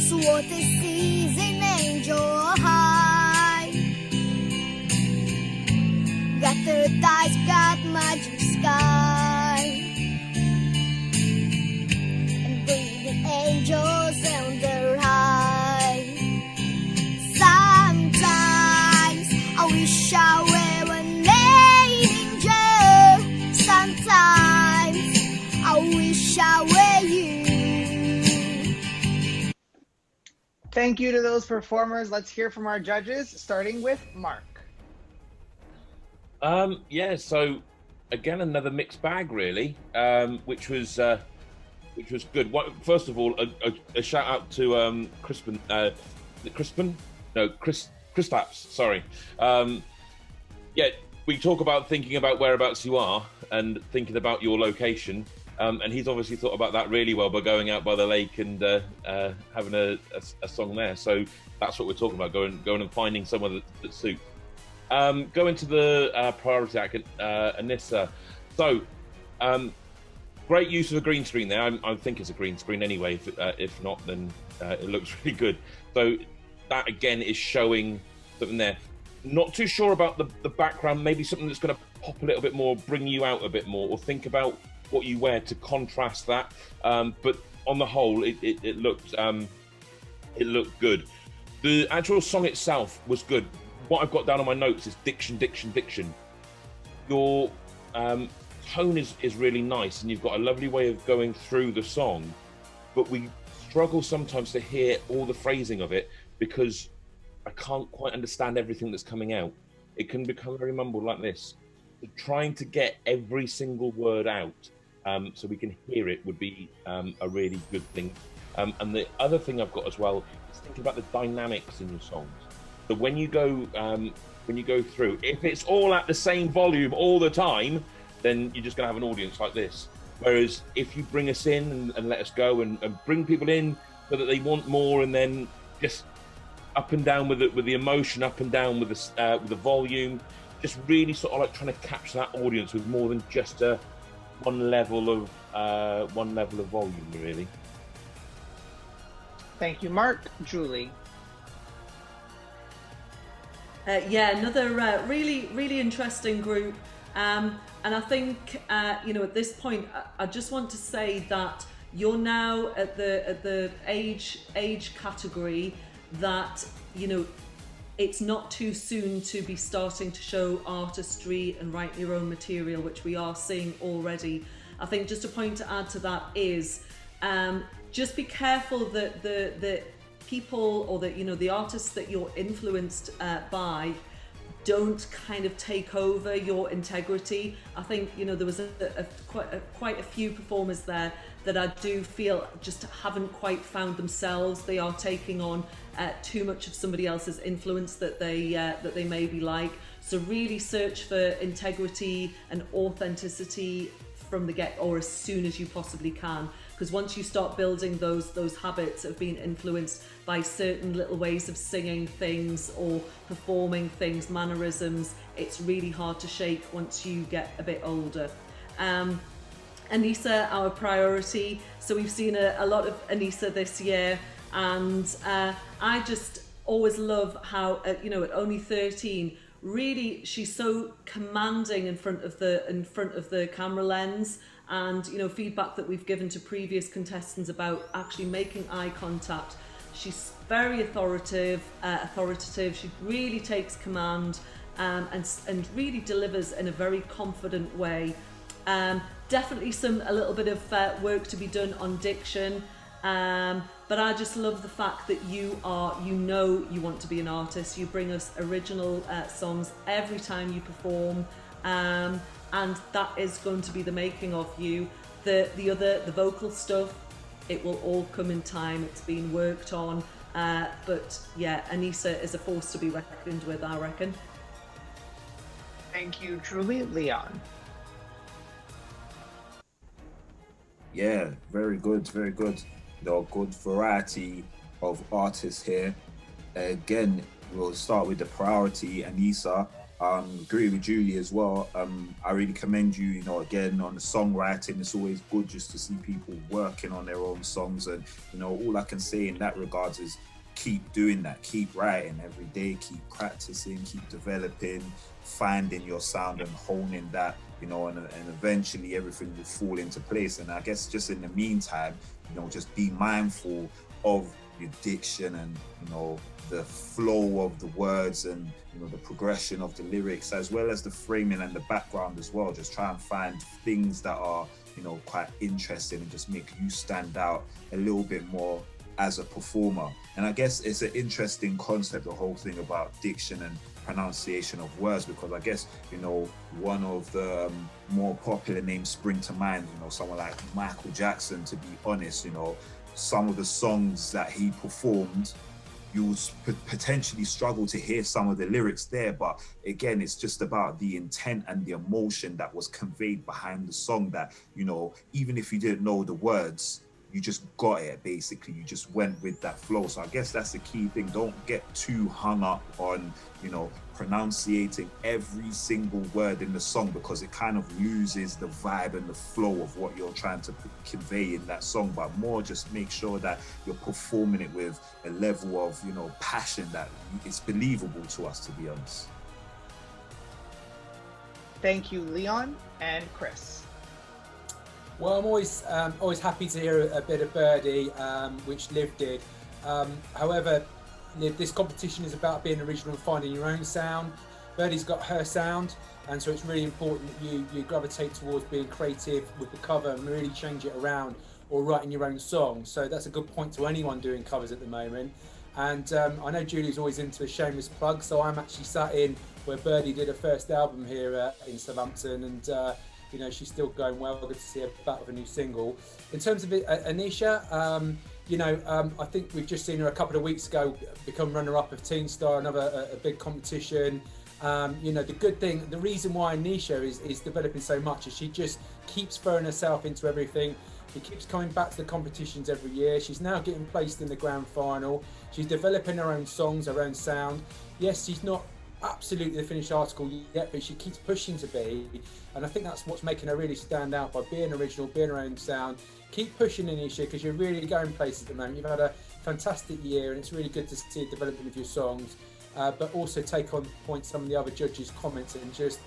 B: So what this is an angel high. Got the dice, got magic sky. And breathing angels on their high. Sometimes I wish I were an angel. Sometimes I wish I were you.
A: Thank you to those performers. Let's hear from our judges, starting with Mark.
E: Yeah, so again, another mixed bag, really, which was good. First of all, a shout out to Crispin. Kristaps. Sorry. Yeah, we talk about thinking about whereabouts you are and thinking about your location. And he's obviously thought about that really well by going out by the lake and having a song there. So that's what we're talking about, going and finding someone that suits. Going to the priority act, Anissa. So, great use of a green screen there. I think it's a green screen anyway. If not, then it looks really good. So that again is showing something there. Not too sure about the background. Maybe something that's going to pop a little bit more, bring you out a bit more, or think about what you wear to contrast that. But on the whole, it looked good. The actual song itself was good. What I've got down on my notes is diction. Your tone is really nice, and you've got a lovely way of going through the song, but we struggle sometimes to hear all the phrasing of it because I can't quite understand everything that's coming out. It can become very mumbled like this. So trying to get every single word out so we can hear it would be a really good thing. And the other thing I've got as well is thinking about the dynamics in your songs. So when you go through, if it's all at the same volume all the time, then you're just going to have an audience like this. Whereas if you bring us in and let us go and bring people in so that they want more, and then just up and down with the emotion, up and down with the volume, just really sort of like trying to capture that audience with more than just one level of volume, really.
A: Thank you, Mark. Julie.
F: Yeah, another really interesting group, and I think at this point I just want to say that you're now at the age category that it's not too soon to be starting to show artistry and write your own material, which we are seeing already. I think just a point to add to that is just be careful that the people or the artists that you're influenced by don't kind of take over your integrity. I think there was quite a few performers there that I do feel just haven't quite found themselves. They are taking on too much of somebody else's influence that they maybe like. So really search for integrity and authenticity from the get, or as soon as you possibly can. Because once you start building those habits of being influenced by certain little ways of singing things or performing things, mannerisms, it's really hard to shake once you get a bit older. Anissa, our priority. So we've seen a lot of Anissa this year, and I just always love how at only 13, really she's so commanding in front of the camera lens. And feedback that we've given to previous contestants about actually making eye contact. She's very authoritative. She really takes command and really delivers in a very confident way. Definitely a little bit of work to be done on diction. But I just love the fact that you want to be an artist. You bring us original songs every time you perform. And that is going to be the making of you. The vocal stuff, it will all come in time. It's been worked on. But yeah, Anissa is a force to be reckoned with, I reckon.
A: Thank you, truly, Leon.
G: Yeah, very good, very good. Good variety of artists here. Again, we'll start with the priority, Anissa. Agree with Julie as well. I really commend you, again, on the songwriting. It's always good just to see people working on their own songs. And, all I can say in that regards is keep doing that, keep writing every day, keep practicing, keep developing, finding your sound and honing that, and eventually everything will fall into place. And I guess just in the meantime, just be mindful of your diction and, the flow of the words and, the progression of the lyrics, as well as the framing and the background as well. Just try and find things that are, quite interesting and just make you stand out a little bit more as a performer. And I guess it's an interesting concept, the whole thing about diction and pronunciation of words, because I guess, one of the more popular names spring to mind, someone like Michael Jackson, to be honest, some of the songs that he performed, you would potentially struggle to hear some of the lyrics there, but again, it's just about the intent and the emotion that was conveyed behind the song that, even if you didn't know the words, you just got it, basically. You just went with that flow. So I guess that's the key thing. Don't get too hung up on, pronunciating every single word in the song, because it kind of loses the vibe and the flow of what you're trying to convey in that song. But more just make sure that you're performing it with a level of, passion that it's believable to us, to be honest.
A: Thank you, Leon and Chris.
D: Well, I'm always happy to hear a bit of Birdie, which Liv did. However, Liv, this competition is about being original and finding your own sound. Birdie's got her sound, and so it's really important that you gravitate towards being creative with the cover and really change it around, or writing your own song. So that's a good point to anyone doing covers at the moment. And I know Julie's always into a shameless plug, so I'm actually sat in where Birdie did her first album here in Southampton, and she's still going well. Good to see her back with a new single. In terms of Anisha, I think we've just seen her a couple of weeks ago become runner-up of Teen Star, another a big competition. The good thing, the reason why Anisha is developing so much is she just keeps throwing herself into everything. She keeps coming back to the competitions every year. She's now getting placed in the grand final. She's developing her own songs, her own sound. Yes, she's not absolutely the finished article yet, but she keeps pushing to be, and I think that's what's making her really stand out, by being original, being her own sound. Keep pushing, Anisha, because you're really going places at the moment. You've had a fantastic year, and it's really good to see the development of your songs, but also take on point some of the other judges' comments and just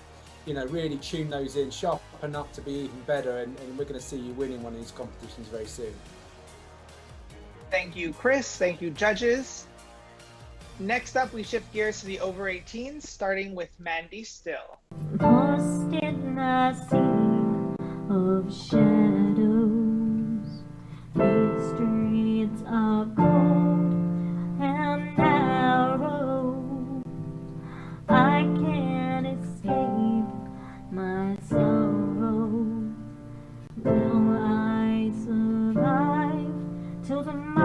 D: really tune those in, sharpen up to be even better, and we're going to see you winning one of these competitions very soon.
A: Thank you, Chris. Thank you, judges. Next up, we shift gears to the over 18s, starting with Mandy Still.
H: Lost in a sea of shadows, these streets are cold and narrow. I can't escape my sorrow. Will I survive till tomorrow?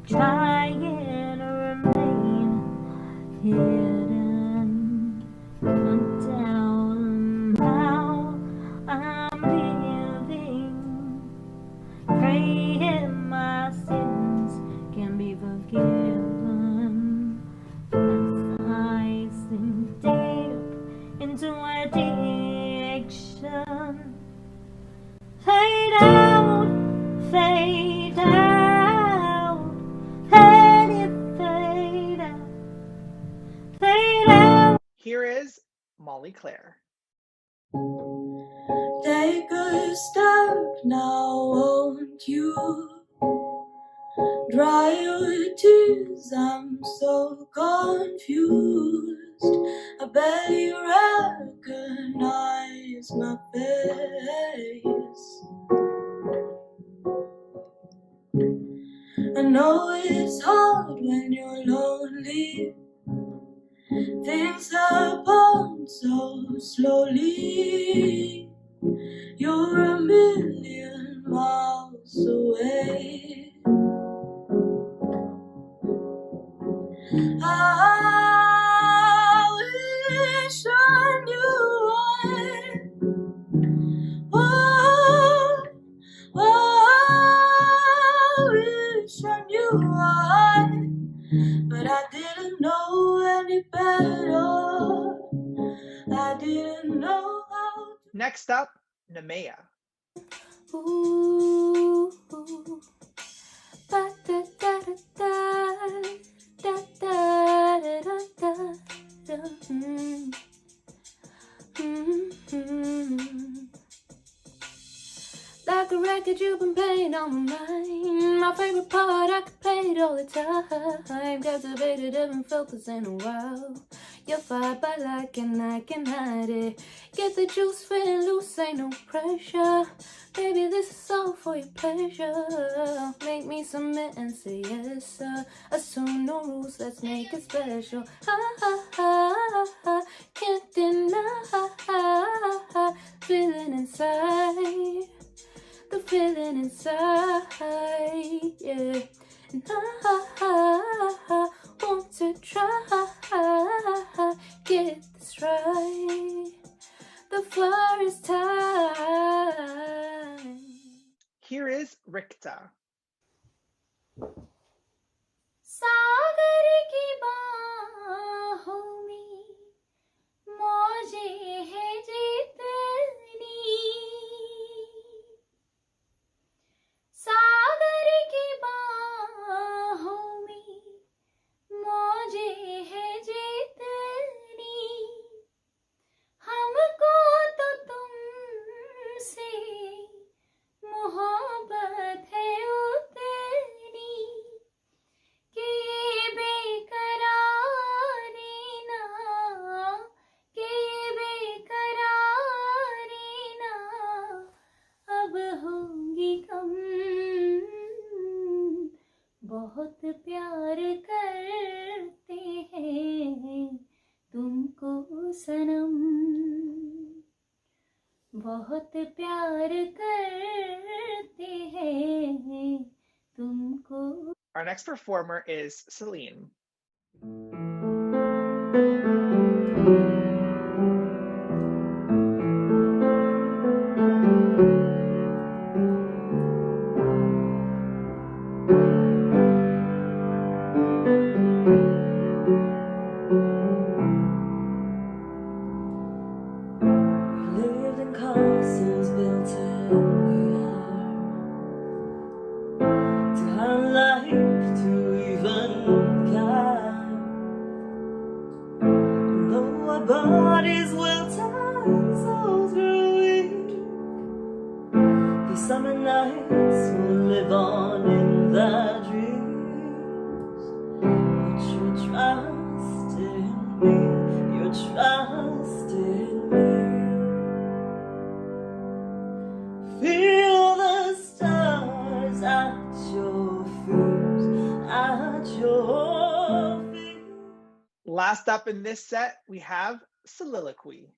H: Trying to remain hidden until now I'm living, praying my sins can be forgiven as I sink deep into addiction. Fade out, fade out.
A: Here is Molly Claire.
B: Take a step now, won't you? Dry your tears, I'm so confused. I barely recognize my face. I know it's hard when you're lonely. Things happen so slowly. You're a million miles away. How will
A: Next up, Nemea.
C: Ooh, ba da da da da da da da da da. Like a record you've been playing on my mind. My favorite part, I could play it all the time. Captivated, haven't felt this in a while. Your vibe I like and I can hide it. Get the juice feeling loose, ain't no pressure. Baby, this is all for your pleasure. Make me submit and say yes, sir. Assume no rules, let's make it special. Can't deny feeling inside. The feeling inside, yeah. And I want to try, get this right the first time.
A: Here is Rikta.
B: सागर की बाहों में मौजे है जितनी सागर की बाहों में मौजे है जितनी हमको तो तुमसे मोहब्बत है उतनी कि बेकरारी ना अब होंगी कम बहुत प्यार करते हैं तुमको सनम बहुत प्यार करते हैं तुमको.
A: Our next performer is Celine.
H: Lived in castles built in the air to have life to even care. And though our bodies will turn, souls grow weak. These summer nights will live on in their dreams. Put your trust in me, your trust in me. Feel the stars at your feet, at your feet.
A: Last up in this set, we have Soliloquy.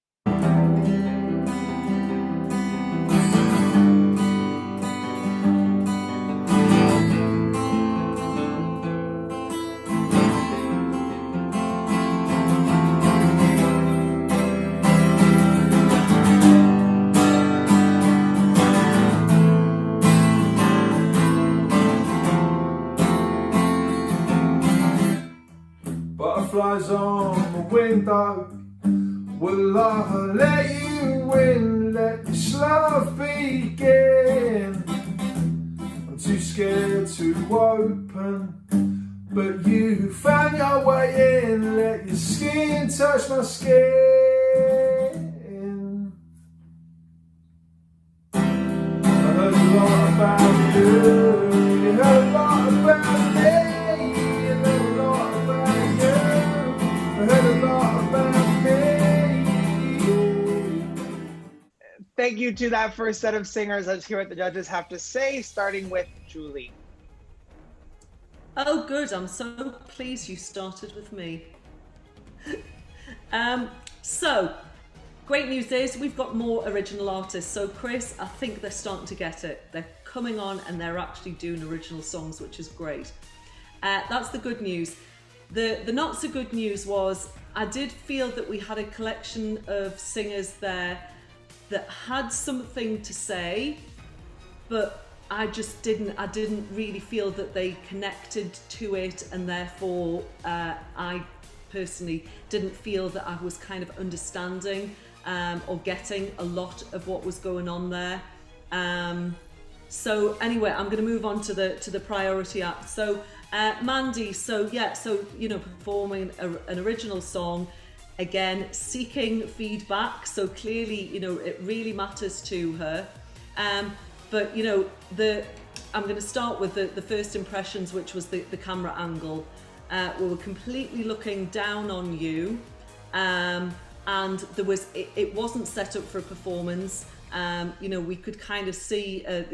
O: Butterflies on the window. Will I let you in? Let this love begin. I'm too scared to open, but you found your way in. Let your skin touch my skin. I heard a lot about you. You heard a lot about me. You heard a lot about you. I heard a lot about me.
A: Thank you to that first set of singers. Let's hear what the judges have to say, starting with Julie.
F: Oh, good. I'm so pleased you started with me. So, great news is we've got more original artists. So, Chris, I think they're starting to get it. They're coming on and they're actually doing original songs, which is great. That's the good news. The not so good news was I did feel that we had a collection of singers there that had something to say, but I didn't really feel that they connected to it, and therefore I personally didn't feel that I was kind of understanding or getting a lot of what was going on there. So anyway, I'm going to move on to the priority act. So Mandy, so you know, performing an original song, again seeking feedback. So clearly, you know, it really matters to her. But you know, I'm going to start with the first impressions, which was the camera angle. We were completely looking down on you, and there was it wasn't set up for a performance. You know, we could kind of see a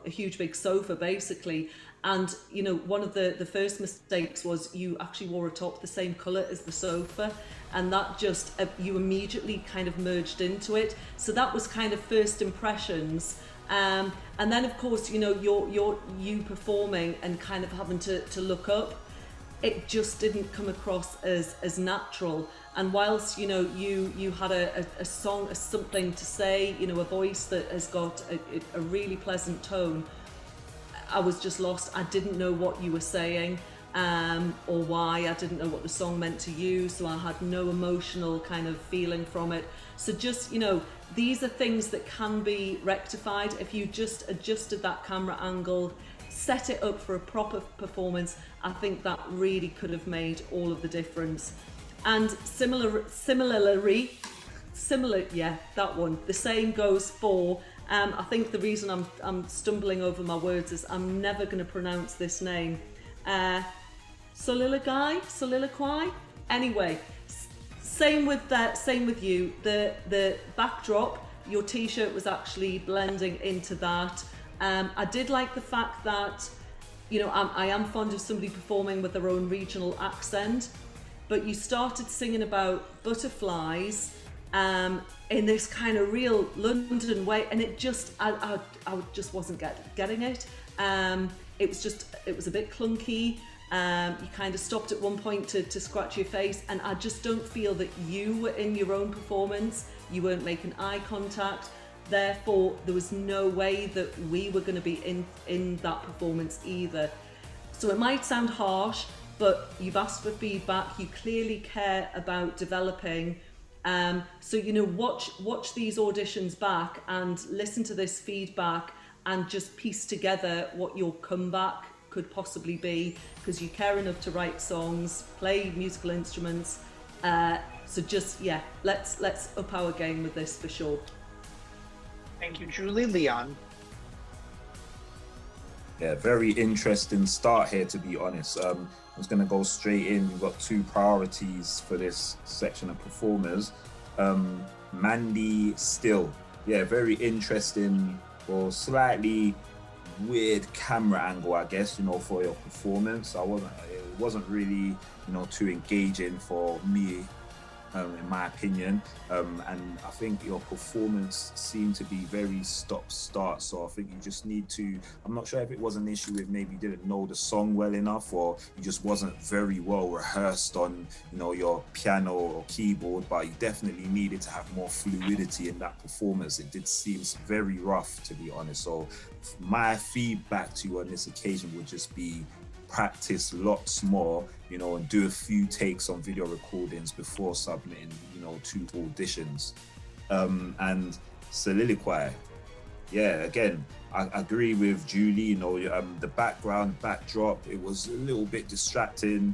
F: huge big sofa basically, and you know, one of the first mistakes was you actually wore a top the same colour as the sofa, and that just you immediately kind of merged into it. So that was kind of first impressions. And then of course, you know, you performing and kind of having to look up, it just didn't come across as natural. And whilst, you know, you had a song, something to say, you know, a voice that has got a really pleasant tone, I was just lost. I didn't know what you were saying, or why. I didn't know what the song meant to you, so I had no emotional kind of feeling from it. So just, you know, these are things that can be rectified if you just adjusted that camera angle, set it up for a proper performance. I think that really could have made all of the difference. And similarly, that one. The same goes for. I think the reason I'm stumbling over my words is I'm never going to pronounce this name. Soliloquy. Anyway, same with that. Same with you. The backdrop. Your T-shirt was actually blending into that. I did like the fact that, you know, I am fond of somebody performing with their own regional accent, but you started singing about butterflies in this kind of real London way, and it just, I just wasn't getting it. It was a bit clunky. You kind of stopped at one point to scratch your face, and I just don't feel that you were in your own performance. You weren't making eye contact. Therefore, there was no way that we were going to be in that performance either. So it might sound harsh, but you've asked for feedback. You clearly care about developing. So, you know, watch these auditions back and listen to this feedback and just piece together what your comeback could possibly be, because you care enough to write songs, play musical instruments. So just, yeah, let's up our game with this for sure.
A: Thank you, Julie. Leon.
G: Yeah, very interesting start here, to be honest. I was going to go straight in. We've got two priorities for this section of performers. Mandy Still. Yeah, very interesting or slightly weird camera angle, I guess, you know, for your performance. It wasn't really, you know, too engaging for me, in my opinion, and I think your performance seemed to be very stop-start, so I think you just need to, I'm not sure if it was an issue with maybe you didn't know the song well enough, or you just wasn't very well rehearsed on, you know, your piano or keyboard, but you definitely needed to have more fluidity in that performance. It did seem very rough, to be honest. So my feedback to you on this occasion would just be practice lots more, you know, and do a few takes on video recordings before submitting, you know, to auditions. And soliloquy. Yeah, again, I agree with Julie, you know, the backdrop, it was a little bit distracting.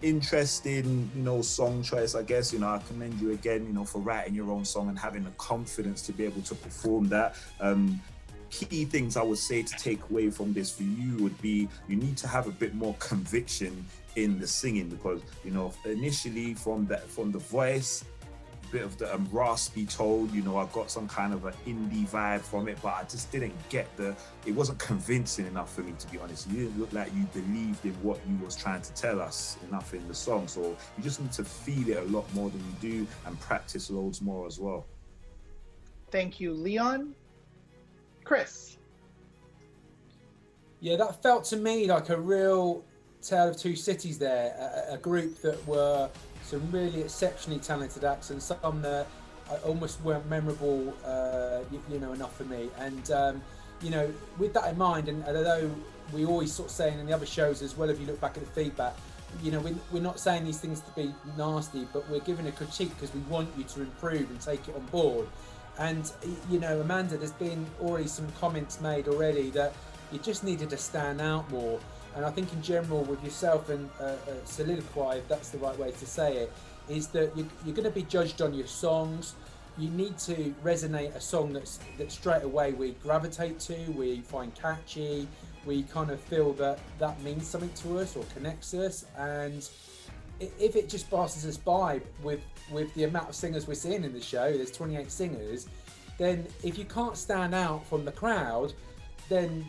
G: Interesting, you know, song choice, I guess. You know, I commend you again, you know, for writing your own song and having the confidence to be able to perform that. Key things I would say to take away from this for you would be, you need to have a bit more conviction in the singing, because, you know, initially from the voice, a bit of the raspy tone, you know, I got some kind of an indie vibe from it, but I just didn't get it wasn't convincing enough for me, to be honest. You didn't look like you believed in what you was trying to tell us enough in the song, so you just need to feel it a lot more than you do and practice loads more as well.
A: Thank you, Leon. Chris.
D: Yeah, that felt to me like a real tale of two cities there. A group that were some really exceptionally talented acts and some that almost weren't memorable, you know, enough for me. And, you know, with that in mind, and although we always sort of saying in the other shows as well, if you look back at the feedback, you know, we're not saying these things to be nasty, but we're giving a critique because we want you to improve and take it on board. And, you know, Amanda, there's been already some comments made already that you just needed to stand out more. And I think in general with yourself and Solidify, if that's the right way to say it, is that you're going to be judged on your songs. You need to resonate a song that straight away we gravitate to, we find catchy, we kind of feel that means something to us or connects us. And if it just passes us by with the amount of singers we're seeing in the show, there's 28 singers, then if you can't stand out from the crowd, then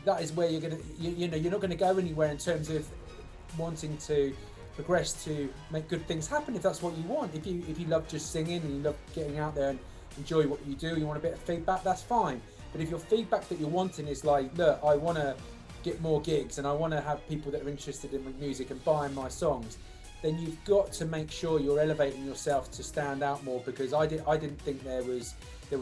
D: that is where you're gonna, you know, you're not gonna go anywhere in terms of wanting to progress to make good things happen. If that's what you want, if you love just singing and you love getting out there and enjoy what you do, you want a bit of feedback, that's fine. But if your feedback that you're wanting is like, look, I want to get more gigs and I want to have people that are interested in my music and buying my songs, then you've got to make sure you're elevating yourself to stand out more, because I didn't think there was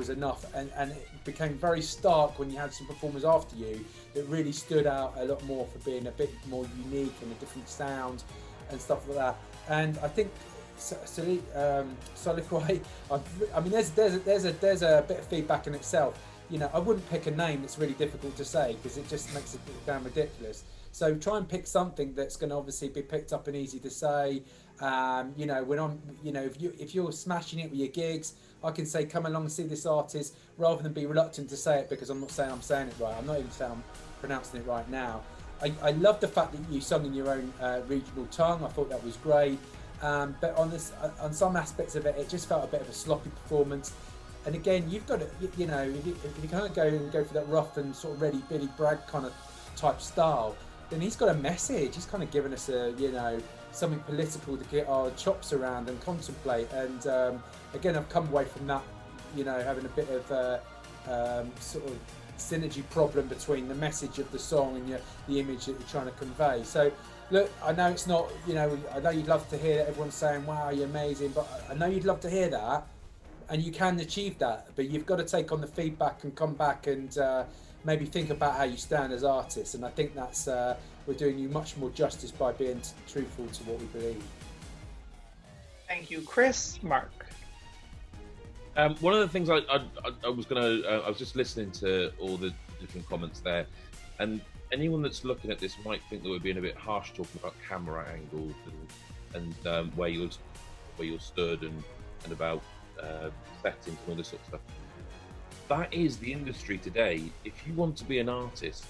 D: enough, and it became very stark when you had some performers after you that really stood out a lot more for being a bit more unique and a different sound and stuff like that. And I think Solidify, I mean, there's a bit of feedback in itself. You know, I wouldn't pick a name that's really difficult to say because it just makes it sound ridiculous. So try and pick something that's going to obviously be picked up and easy to say. You know, when I'm, you know, if you're smashing it with your gigs, I can say come along and see this artist, rather than be reluctant to say it because I'm not saying I'm saying it right. I'm not even saying I'm pronouncing it right now. I love the fact that you sung in your own regional tongue. I thought that was great. But on some aspects of it, it just felt a bit of a sloppy performance. And again, you've got to, you know, if you can't go for that rough and sort of ready Billy Bragg kind of type style, then he's got a message. He's kind of given us a, you know, something political to get our chops around and contemplate. And again, I've come away from that, you know, having a bit of sort of synergy problem between the message of the song and the image that you're trying to convey. So look, I know it's not, you know, I know you'd love to hear that everyone's saying, wow, you're amazing, but I know you'd love to hear that. And you can achieve that, but you've got to take on the feedback and come back and maybe think about how you stand as artists. And I think that's we're doing you much more justice by being truthful to what we believe.
A: Thank you, Chris. Mark.
E: One of the things I was just listening to all the different comments there, and anyone that's looking at this might think that we're being a bit harsh talking about camera angles and where you stood and about settings and all this sort of stuff. That is the industry today. If you want to be an artist,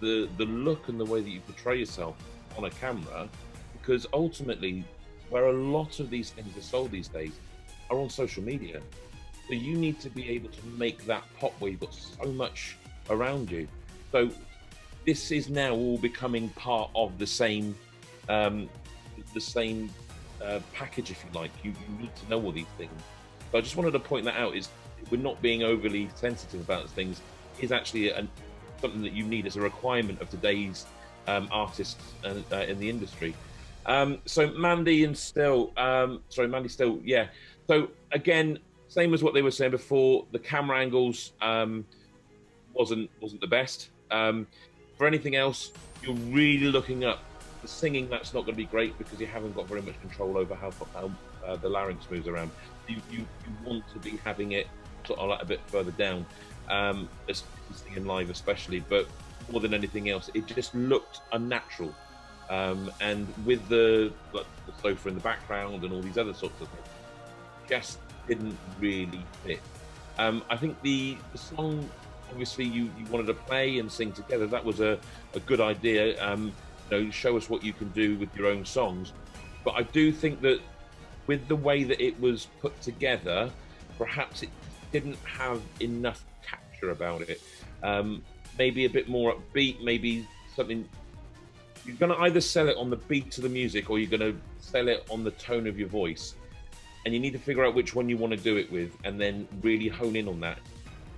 E: the look and the way that you portray yourself on a camera, because ultimately where a lot of these things are sold these days are on social media. So you need to be able to make that pop where you've got so much around you. So this is now all becoming part of the same package, if you like. You need to know all these things. So I just wanted to point that out, is we're not being overly sensitive about things, is actually something that you need as a requirement of today's artists in the industry. So Mandy Still, yeah. So again, same as what they were saying before, the camera angles wasn't the best. For anything else, you're really looking up the singing. That's not going to be great because you haven't got very much control over how the larynx moves around. You want to be having it sort of like a bit further down, as singing live especially. But more than anything else, it just looked unnatural. And with the sofa in the background and all these other sorts of things, just didn't really fit. I think the song, obviously, you wanted to play and sing together. That was a good idea. You know, show us what you can do with your own songs. But I do think that with the way that it was put together, perhaps it didn't have enough capture about it. Maybe a bit more upbeat, maybe something. You're going to either sell it on the beat of the music or you're going to sell it on the tone of your voice. And you need to figure out which one you want to do it with and then really hone in on that.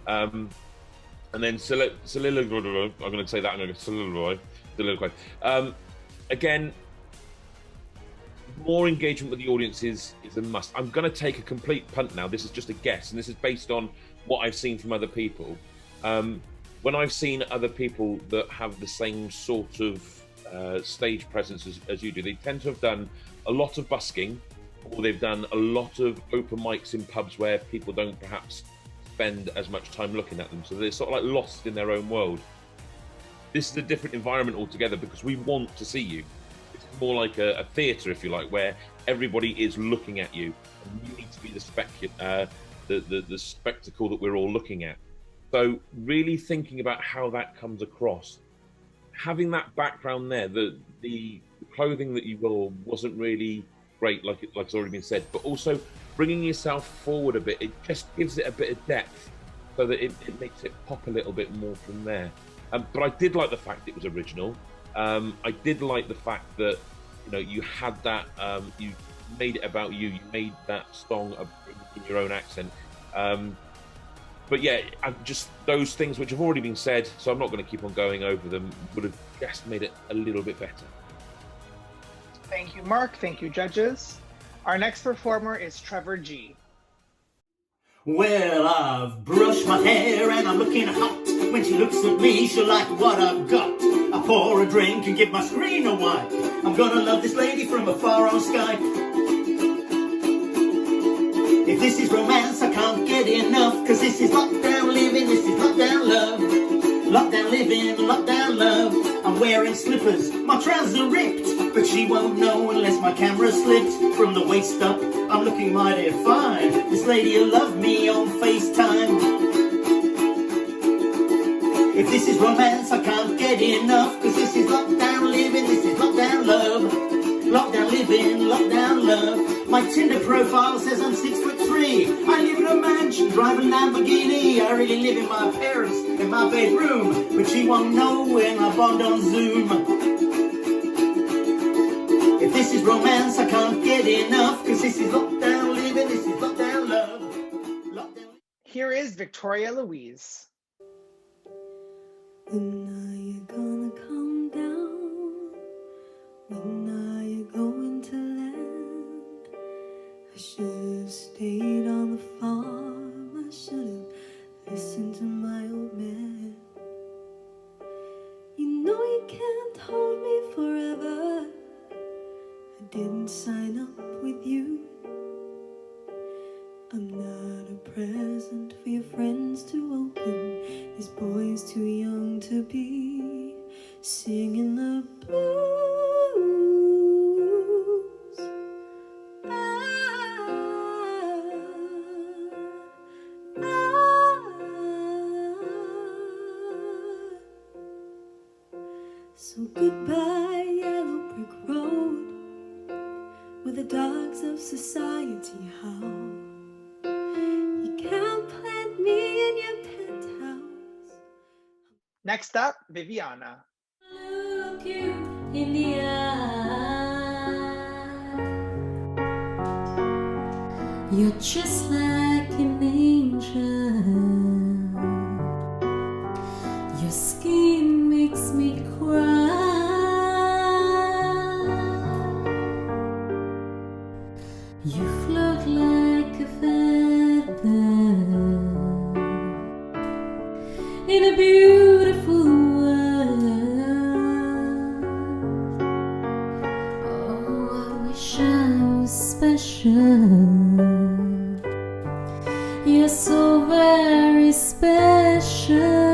E: And then soliloquy, I'm going to say that, I'm going to soliloquy. Again, more engagement with the audience is a must. I'm going to take a complete punt now. This is just a guess, and this is based on what I've seen from other people. When I've seen other people that have the same sort of stage presence as you do. They tend to have done a lot of busking, or they've done a lot of open mics in pubs where people don't perhaps spend as much time looking at them. So they're sort of like lost in their own world. This is a different environment altogether because we want to see you. It's more like a theatre, if you like, where everybody is looking at you. And you need to be the spectacle that we're all looking at. So really thinking about how that comes across. Having that background there, the clothing that you wore wasn't really great, like it's already been said, but also bringing yourself forward a bit, it just gives it a bit of depth so that it makes it pop a little bit more from there. But I did like the fact it was original. I did like the fact that you had that, you made it about you made that song in your own accent. But yeah, just those things which have already been said, so I'm not going to keep on going over them, would have just made it a little bit better.
A: Thank you, Mark. Thank you, judges. Our next performer is Trevor G.
P: Well, I've brushed my hair and I'm looking hot. When she looks at me, she'll like what I've got. I pour a drink and give my screen a wipe. I'm gonna love this lady from afar on Skype. If this is romance, I can't get enough. Cause this is lockdown living, this is lockdown love. Lockdown living, lockdown love. I'm wearing slippers, my trousers are ripped. But she won't know unless my camera slipped. From the waist up, I'm looking mighty fine. This lady will love me on FaceTime. If this is romance, I can't get enough. Cause this is lockdown living, this is lockdown love. Lockdown living, lockdown love. My Tinder profile says I'm 6'3". I live in a mansion, drive a Lamborghini. I really live in my parents, in my bedroom. But she won't know when I bond on Zoom. If this is romance, I can't get enough. Cause this is lockdown living, this is lockdown love. Lockdown.
A: Here is Victoria Louise.
C: When are you gonna come down? When are you going to land? I should have stayed on the farm. I should have listened to my old man. You know you can't hold me forever. I didn't sign up with you. I'm not a present for your friends to open. This boy's too young to be singing the blues. So goodbye, yellow brick road, where the dogs of society howl. You can't plant me in your penthouse.
A: Next up, Viviana.
C: Look you in the eye. You're just like an angel. Your skin makes me cry. You float like a feather in a beautiful world. Oh, I wish I was special. You're so very special.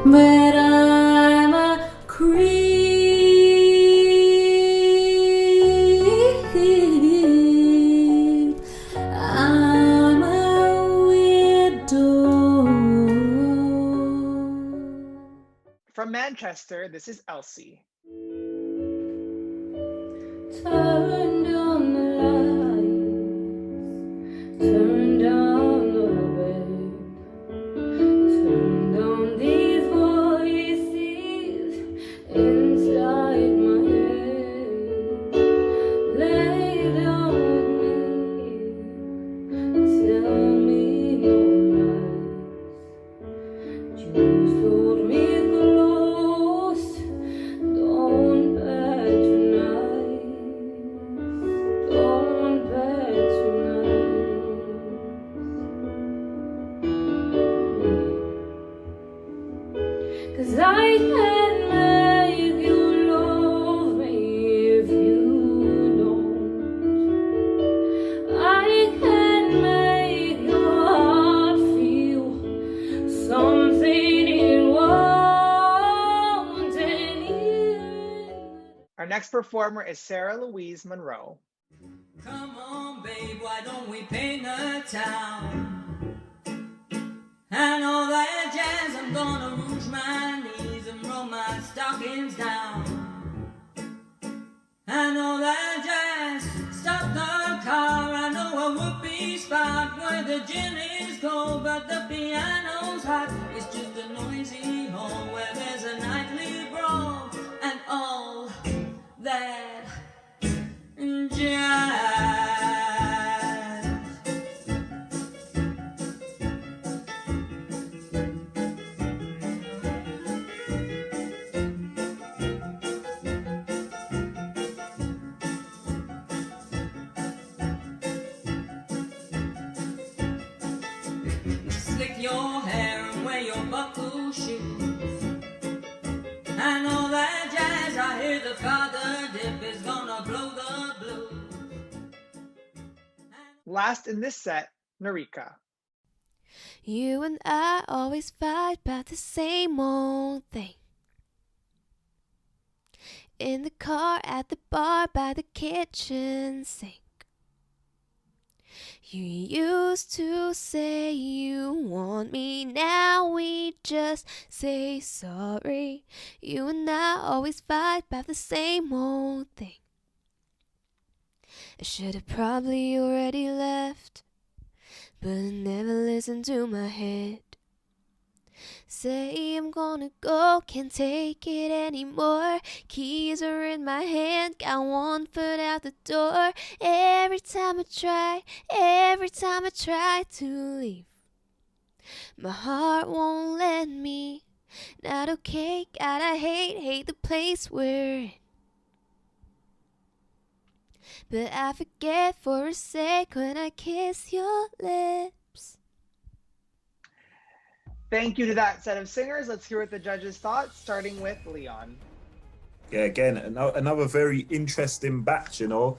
C: But I'm a creep. I'm a weirdo.
A: From Manchester, this is Elsie.
B: Turn down the lights, turn down the bed, turn down these voices inside my head. Lay down with me, tell me no lies. Just hold me close, don't patronize.
A: next performer is Sarah Louise Monroe.
Q: Come on, babe, why don't we paint the town? And all that jazz, I'm gonna rouge my knees and roll my stockings down. And all that jazz, stop the car, I know a whoopee spot where the gin is cold, but the piano's hot. It's just a noisy hall where there's a nightly brawl and all that jazz. Slick your hair and wear your buckle shoes and all that jazz. I hear the father dip is gonna blow the blues.
A: Last in this set, Narika.
R: You and I always fight about the same old thing. In the car, at the bar, by the kitchen sink. You used to say you want me, now we just say sorry. You and I always fight about the same old thing. I should have probably already left, but I never listened to my head. Say I'm gonna go, can't take it anymore. Keys are in my hand, got one foot out the door. Every time I try to leave, my heart won't let me. Not okay, gotta hate the place we're in. But I forget for a sec when I kiss your lips.
A: Thank you to that set of singers. Let's hear what the judges thought, starting with Leon.
G: Yeah, again, another very interesting batch, you know.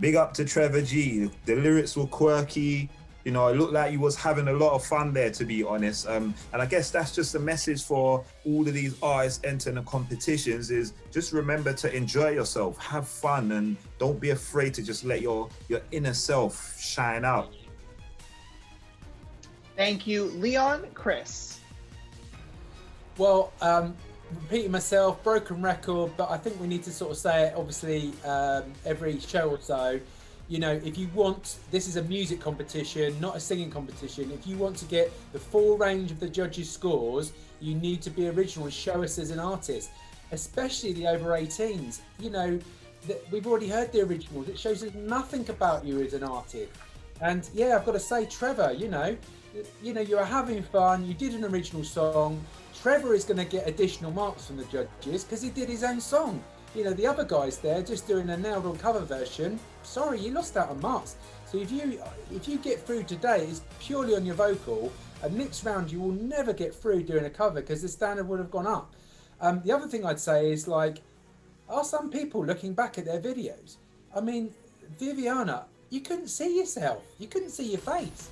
G: Big up to Trevor G. The lyrics were quirky. You know, it looked like he was having a lot of fun there, to be honest. And I guess that's just a message for all of these artists entering the competitions is just remember to enjoy yourself, have fun, and don't be afraid to just let your inner self shine out.
A: Thank you, Leon. Chris.
D: Well, repeating myself, broken record, but I think we need to sort of say it, obviously, every show or so. You know, if you want, this is a music competition, not a singing competition. If you want to get the full range of the judges' scores, you need to be original and show us as an artist, especially the over 18s. You know, we've already heard the originals. It shows us nothing about you as an artist. And yeah, I've got to say, Trevor, you know, you are having fun. You did an original song. Trevor is going to get additional marks from the judges because he did his own song. You know, the other guys there just doing a nailed on cover version. Sorry, you lost out on marks. So if you get through today, it's purely on your vocal. And next round, you will never get through doing a cover because the standard would have gone up. The other thing I'd say is, like, are some people looking back at their videos? I mean, Viviana, you couldn't see yourself. You couldn't see your face.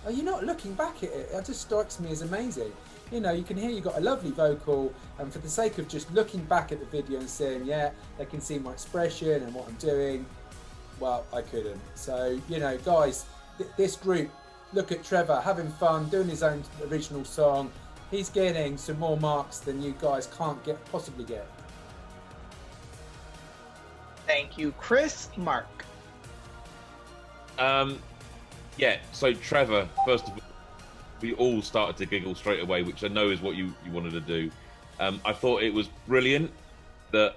D: Are you not looking back at it? It just strikes me as amazing. You know, you can hear you got a lovely vocal, and for the sake of just looking back at the video and saying, yeah, they can see my expression and what I'm doing, well, I couldn't. So, you know, guys, this group, look at Trevor having fun, doing his own original song. He's getting some more marks than you guys can't possibly get.
A: Thank you, Chris. Mark.
E: Yeah, so Trevor, first of all, we all started to giggle straight away, which I know is what you wanted to do. I thought it was brilliant that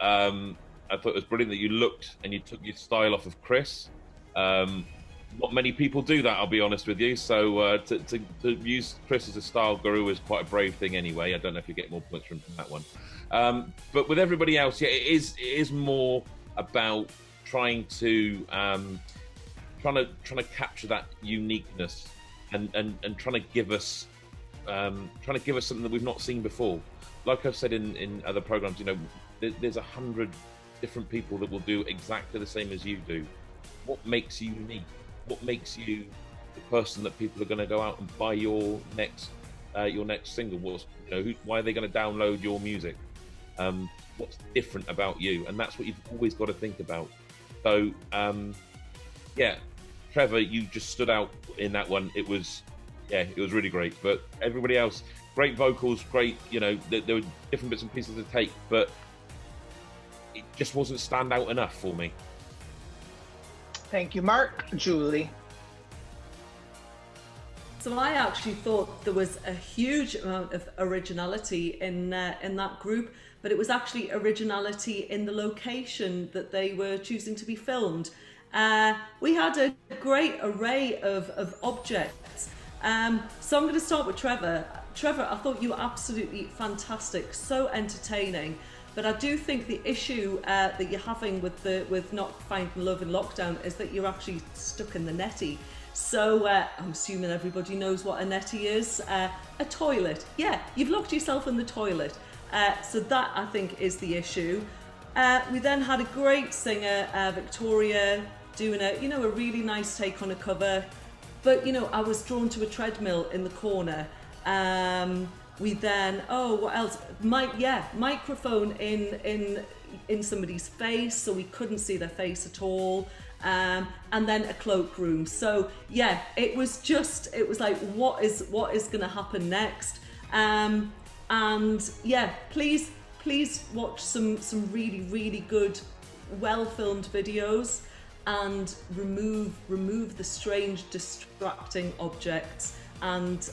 E: you looked and you took your style off of Chris. Not many people do that, I'll be honest with you. So to use Chris as a style guru is quite a brave thing anyway. I don't know if you get more points from that one. But with everybody else, yeah, it is more about trying to capture that uniqueness. And trying to give us something that we've not seen before. Like I've said in other programs, you know, there's 100 different people that will do exactly the same as you do. What makes you unique? What makes you the person that people are going to go out and buy your next single? Why are they going to download your music? What's different about you? And that's what you've always got to think about. So, yeah, Trevor, you just stood out in that one. It was really great. But everybody else, great vocals, great, there were different bits and pieces to take, but it just wasn't stand out enough for me.
A: Thank you, Mark. Julie.
F: So I actually thought there was a huge amount of originality in that group, but it was actually originality in the location that they were choosing to be filmed. We had a great array of objects. So I'm going to start with Trevor. Trevor, I thought you were absolutely fantastic, so entertaining. But I do think the issue that you're having with not finding love in lockdown is that you're actually stuck in the netty. So I'm assuming everybody knows what a netty is. A toilet. Yeah, you've locked yourself in the toilet. So that, I think, is the issue. We then had a great singer, Victoria, doing a really nice take on a cover. But, I was drawn to a treadmill in the corner. We then, what else? Microphone in somebody's face, so we couldn't see their face at all. And then a cloakroom. So yeah, it was like, what is going to happen next? And yeah, please watch some really, really good, well filmed videos, and remove the strange, distracting objects. And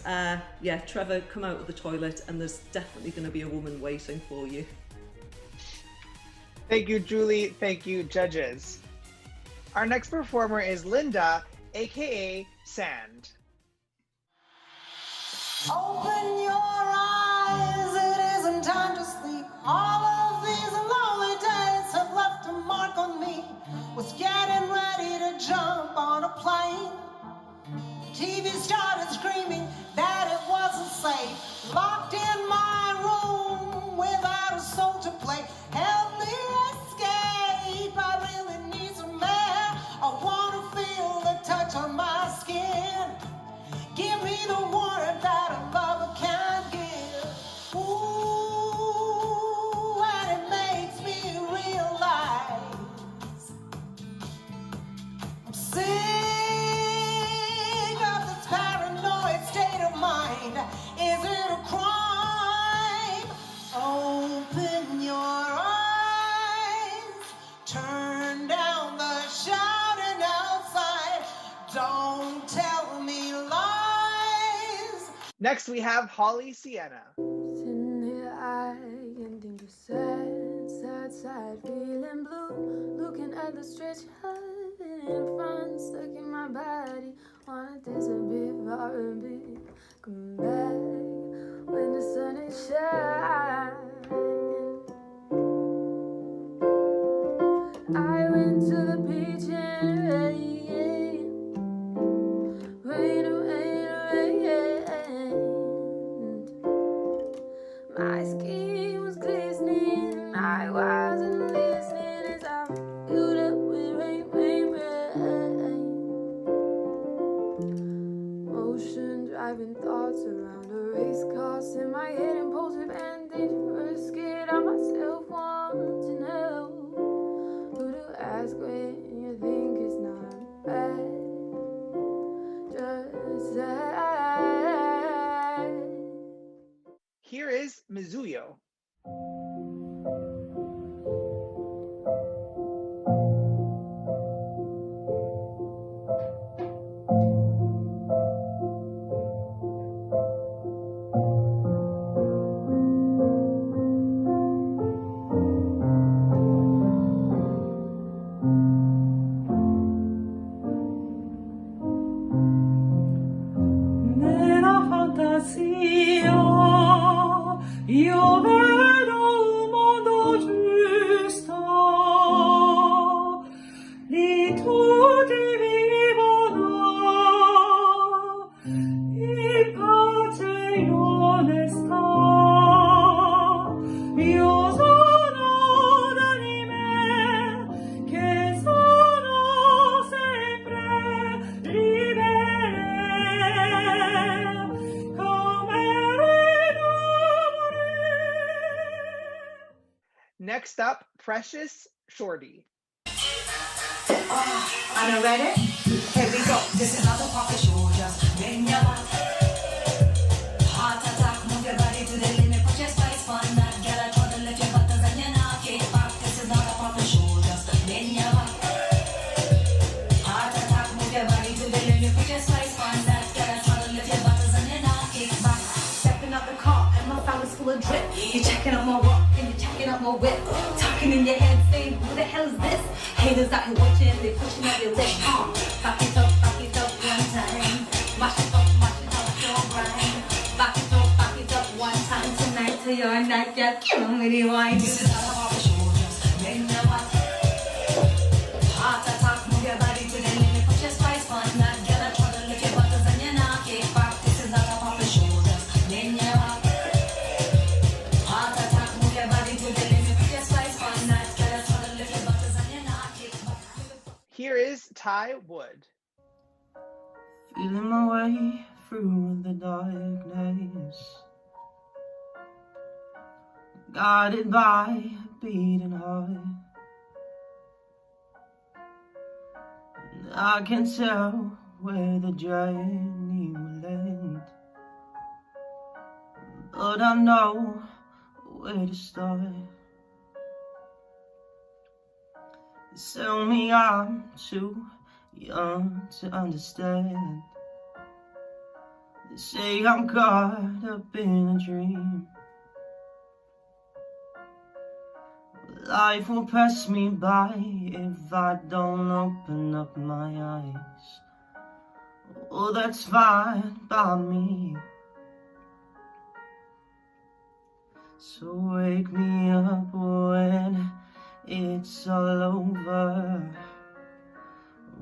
F: yeah, Trevor, come out of the toilet, and there's definitely going to be a woman waiting for you.
A: Thank you, Julie. Thank you, judges. Our next performer is Linda, aka Sand.
S: Open your eyes, it isn't time to sleep. All of these lonely days have left a mark on me. Was getting ready to jump on a plane. TV started screaming that it wasn't safe. Locked in my room without a soul to play. Help me escape, I really need some air. I wanna feel the touch on my skin. Give me the water that a lover can't give. Ooh, and it makes me realize I'm sick of this paranoid state of mind. Is it a crime? Open your eyes, turn down the shouting outside. Don't tell me lies.
A: Next, we have Holly Sienna.
B: Sitting here, I can think of sad, feeling blue. Looking at the stretch in front, stuck in my body. Wanna disappear far a bit. Come back when the sun is shining. I went to the beach and my skin was glistening and I wasn't listening as I filled up with rain. Motion driving thoughts around a race course in my head, impulsive and dangerous, scared of myself, want to know who to ask when you think it's not bad, just sad.
A: Here is Mizuyo.
H: Nella fantasia io vedo un mondo giusto, lì tutti vivono in pace e in onestà. Io sono d'anime che sono sempre libere. Come
A: Next up, Precious Shorty.
T: Are you ready? Here we go. This is not a pocket show, just bring your back. Heart attack, move your body to the limit, put your spice on that. Get a try to lift your buttons and you knock it back. This is not a pocket show, just bring your back. Heart attack, move your body to the limit, put your spice on that. Get a try to lift your buttons and you knock it back. Stepping out the car and my family's full of drip. You're checking out my walk and you're checking out my whip. Talking in your head saying, who the hell is this? Haters out here watching, they pushing out their leg. Back it up one time. Mash it up, your grind. Back it up one time tonight till you're not yet. Come with the wine. This is not a power show, just make me what. Heart attack, move your body to the limit, put your spice on that. Get a try to lift your buttons and you knock it back. This is not a power show, just make me what. Heart attack, move your body to the limit, put your spice on that. Get a try to lift your buttons and you knock it back.
A: Here is Ty Wood.
K: Feeling my way through the darkness, guided by a beating heart. I can tell where the journey will end, but I know where to start. They tell me I'm too young to understand. They say I'm caught up in a dream. Life will pass me by if I don't open up my eyes. Oh, that's fine by me. So wake me up when it's all over,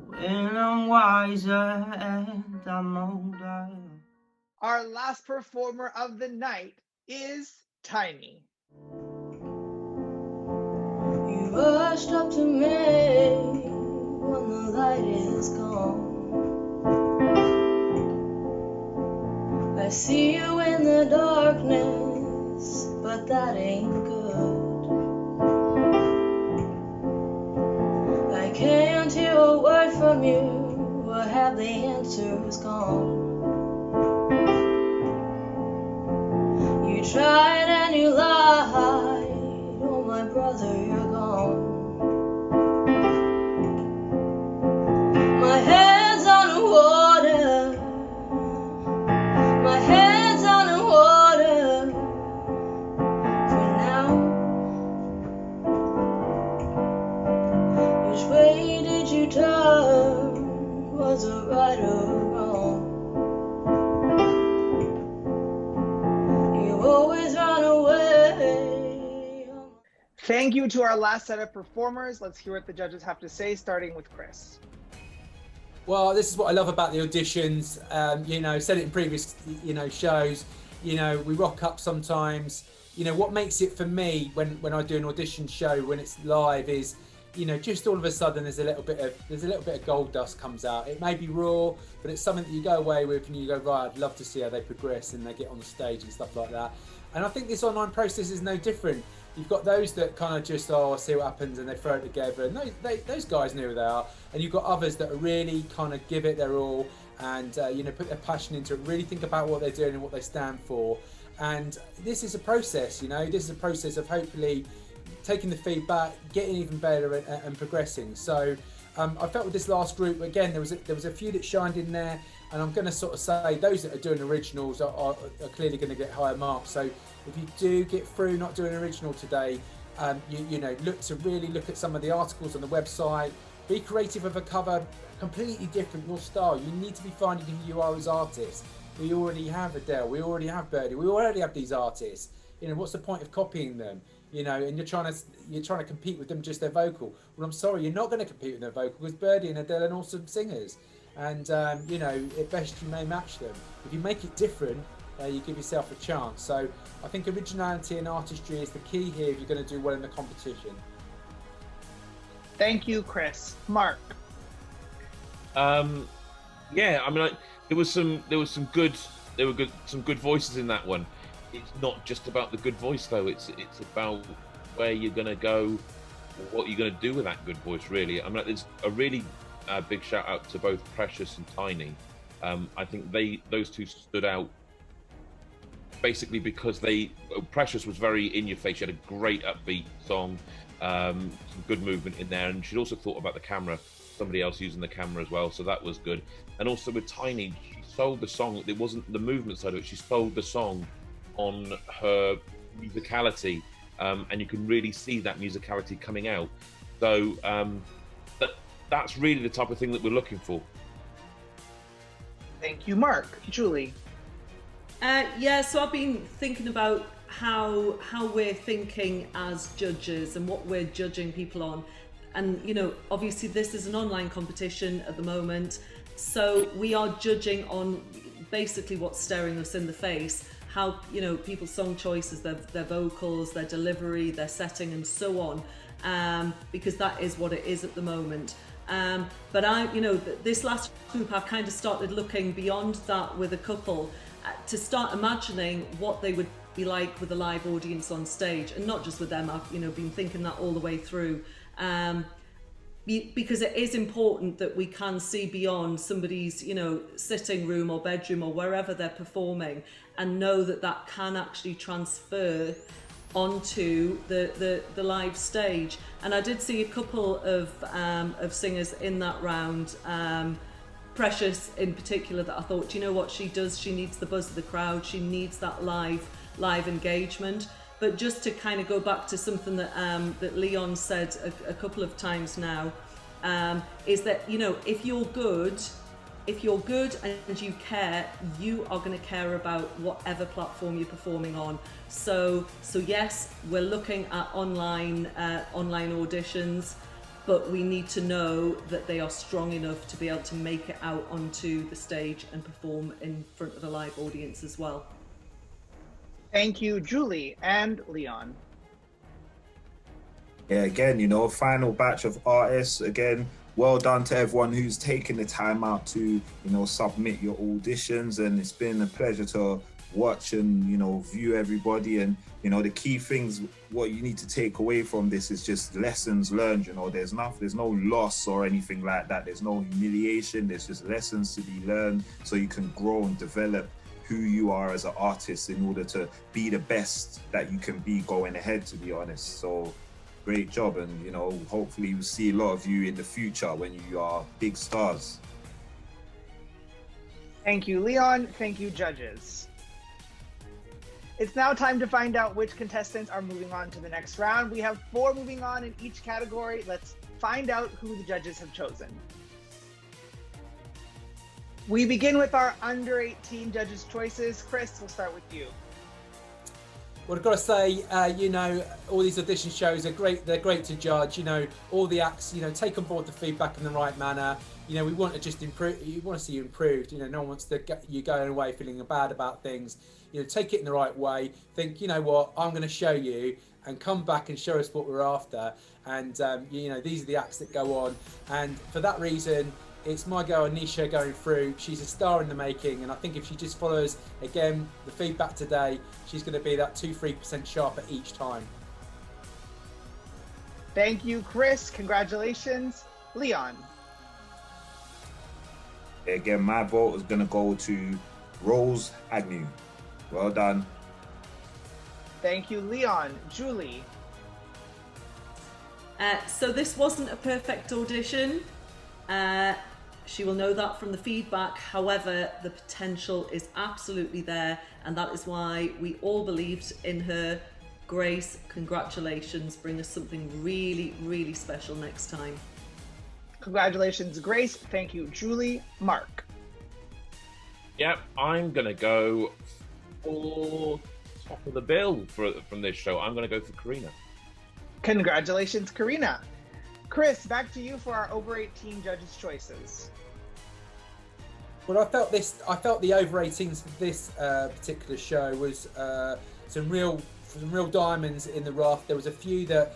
K: when I'm wiser and I'm older.
A: Our last performer of the night is Tiny.
B: You rushed up to me when the light is gone. I see you in the darkness, but that ain't good. I can't hear a word from you, or have the answers gone. You tried and you lied, oh my brother, you're gone. My head's underwater, my head's underwater for now. Which way did you turn? Was it right or wrong? You always run away.
A: Thank you to our last set of performers. Let's hear what the judges have to say, starting with Chris.
D: Well, this is what I love about the auditions. You know, said it in previous, shows. You know, we rock up sometimes. You know, what makes it for me when I do an audition show when it's live is, just all of a sudden there's a little bit of gold dust comes out. It may be raw, but it's something that you go away with and you go, right, I'd love to see how they progress and they get on the stage and stuff like that. And I think this online process is no different. You've got those that kind of just, see what happens, and they throw it together, and those guys know who they are. And you've got others that are really kind of give it their all and put their passion into it, really think about what they're doing and what they stand for. And this is a process, this is a process of hopefully taking the feedback, getting even better and progressing. So I felt with this last group, again, there was a few that shined in there, and I'm going to sort of say those that are doing originals are clearly going to get higher marks. So if you do get through not doing original today, look at some of the articles on the website. Be creative of a cover, completely different, your style. You need to be finding who you are as artists. We already have Adele, we already have Birdie, we already have these artists. What's the point of copying them? And you're trying to compete with them just their vocal. Well, I'm sorry, you're not going to compete with their vocal because Birdie and Adele are awesome singers. And at best you may match them. If you make it different, you give yourself a chance. So I think originality and artistry is the key here if you're going to do well in the competition.
A: Thank you, Chris. Mark.
E: There was some good voices in that one. It's not just about the good voice though. It's about where you're going to go, what you're going to do with that good voice, really. I mean, there's a really big shout out to both Precious and Tiny. I think those two stood out basically because Precious was very in your face. She had a great upbeat song, some good movement in there, and she'd also thought about the camera, somebody else using the camera as well, so that was good. And also with Tiny, she sold the song. It wasn't the movement side of it, she sold the song on her musicality, and you can really see that musicality coming out. So that's really the type of thing that we're looking for.
A: Thank you, Mark. Julie.
F: So I've been thinking about how we're thinking as judges and what we're judging people on. And, you know, obviously this is an online competition at the moment, so we are judging on basically what's staring us in the face, how, you know, people's song choices, their vocals, their delivery, their setting, and so on, because that is what it is at the moment. But this last group, I kind of started looking beyond that with a couple to start imagining what they would be like with a live audience on stage, and not just with them. I've, you know, been thinking that all the way through, because it is important that we can see beyond somebody's, you know, sitting room or bedroom or wherever they're performing, and know that that can actually transfer onto the live stage. And I did see a couple of singers in that round, Precious in particular, that I thought, you know what, she needs the buzz of the crowd, she needs that live engagement. But just to kind of go back to something that that Leon said a couple of times now, is that, you know, if you're good and you care, you are going to care about whatever platform you're performing on. So yes, we're looking at online auditions, but we need to know that they are strong enough to be able to make it out onto the stage and perform in front of a live audience as well.
A: Thank you, Julie and Leon.
G: Yeah, again, you know, final batch of artists. Again, well done to everyone who's taken the time out to, you know, submit your auditions. And it's been a pleasure to watch and, you know, view everybody. And, you know, the key things, what you need to take away from this is just lessons learned. You know, there's no loss or anything like that. There's no humiliation. There's just lessons to be learned so you can grow and develop who you are as an artist in order to be the best that you can be going ahead, to be honest. So great job, and, you know, hopefully we'll see a lot of you in the future when you are big stars.
A: Thank you, Leon. Thank you, judges. It's now time to find out which contestants are moving on to the next round. We have 4 moving on in each category. Let's find out who the judges have chosen. We begin with our under 18 judges' choices. Chris, we'll start with you.
D: Well, I've got to say, you know, all these audition shows are great. They're great to judge. You know, all the acts, you know, take on board the feedback in the right manner. You know, we want to just improve. You want to see you improved. You know, no one wants to get you going away feeling bad about things. You know, take it in the right way. Think, you know what, I'm going to show you, and come back and show us what we're after. And, you know, these are the acts that go on. And for that reason, it's my girl Anisha going through. She's a star in the making, and I think if she just follows, again, the feedback today, she's going to be that 2-3% sharper each time.
A: Thank you, Chris. Congratulations. Leon.
G: Again, my vote is going to go to Rose Agnew. Well done.
A: Thank you, Leon. Julie.
F: So this wasn't a perfect audition. She will know that from the feedback. However, the potential is absolutely there, and that is why we all believed in her. Grace, congratulations. Bring us something really, really special next time.
A: Congratulations, Grace. Thank you, Julie. Mark.
E: Yep, I'm going to go for top of the bill from this show. I'm going to go for Karina.
A: Congratulations, Karina. Chris, back to you for our over 18 judges' choices.
D: Well, I felt the over 18s for this particular show was some real diamonds in the rough. There was a few that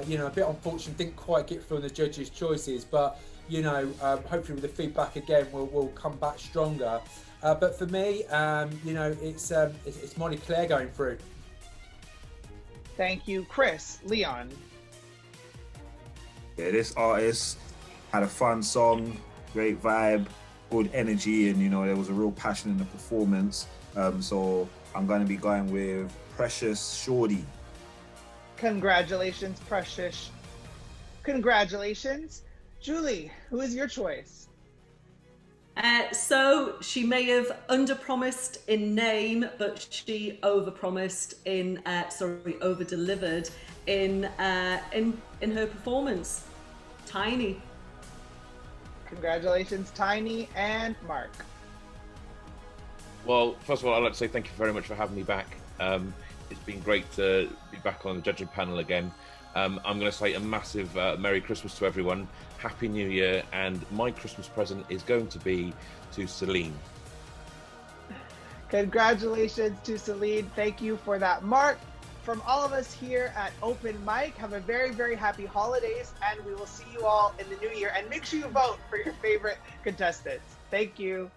D: you know, a bit unfortunate, didn't quite get through on the judges' choices, but you know, hopefully with the feedback again, we'll come back stronger. But for me, you know, it's Molly Claire going through.
A: Thank you, Chris. Leon.
G: Yeah, this artist had a fun song, great vibe, good energy, and there was a real passion in the performance. So I'm going to be going with Precious Shorty.
A: Congratulations, Precious. Congratulations. Julie, who is your choice?
F: So she may have under-promised in name, but she over-promised in, over-delivered in her performance. Tiny.
A: Congratulations, Tiny and Mark.
E: Well, first of all, I'd like to say thank you very much for having me back. It's been great to be back on the judging panel again. I'm going to say a massive Merry Christmas to everyone, Happy New Year, and my Christmas present is going to be to Celine.
A: Congratulations to Celine. Thank you for that, Mark. From all of us here at Open Mic, have a very, very happy holidays, and we will see you all in the new year. And make sure you vote for your favorite contestants. Thank you.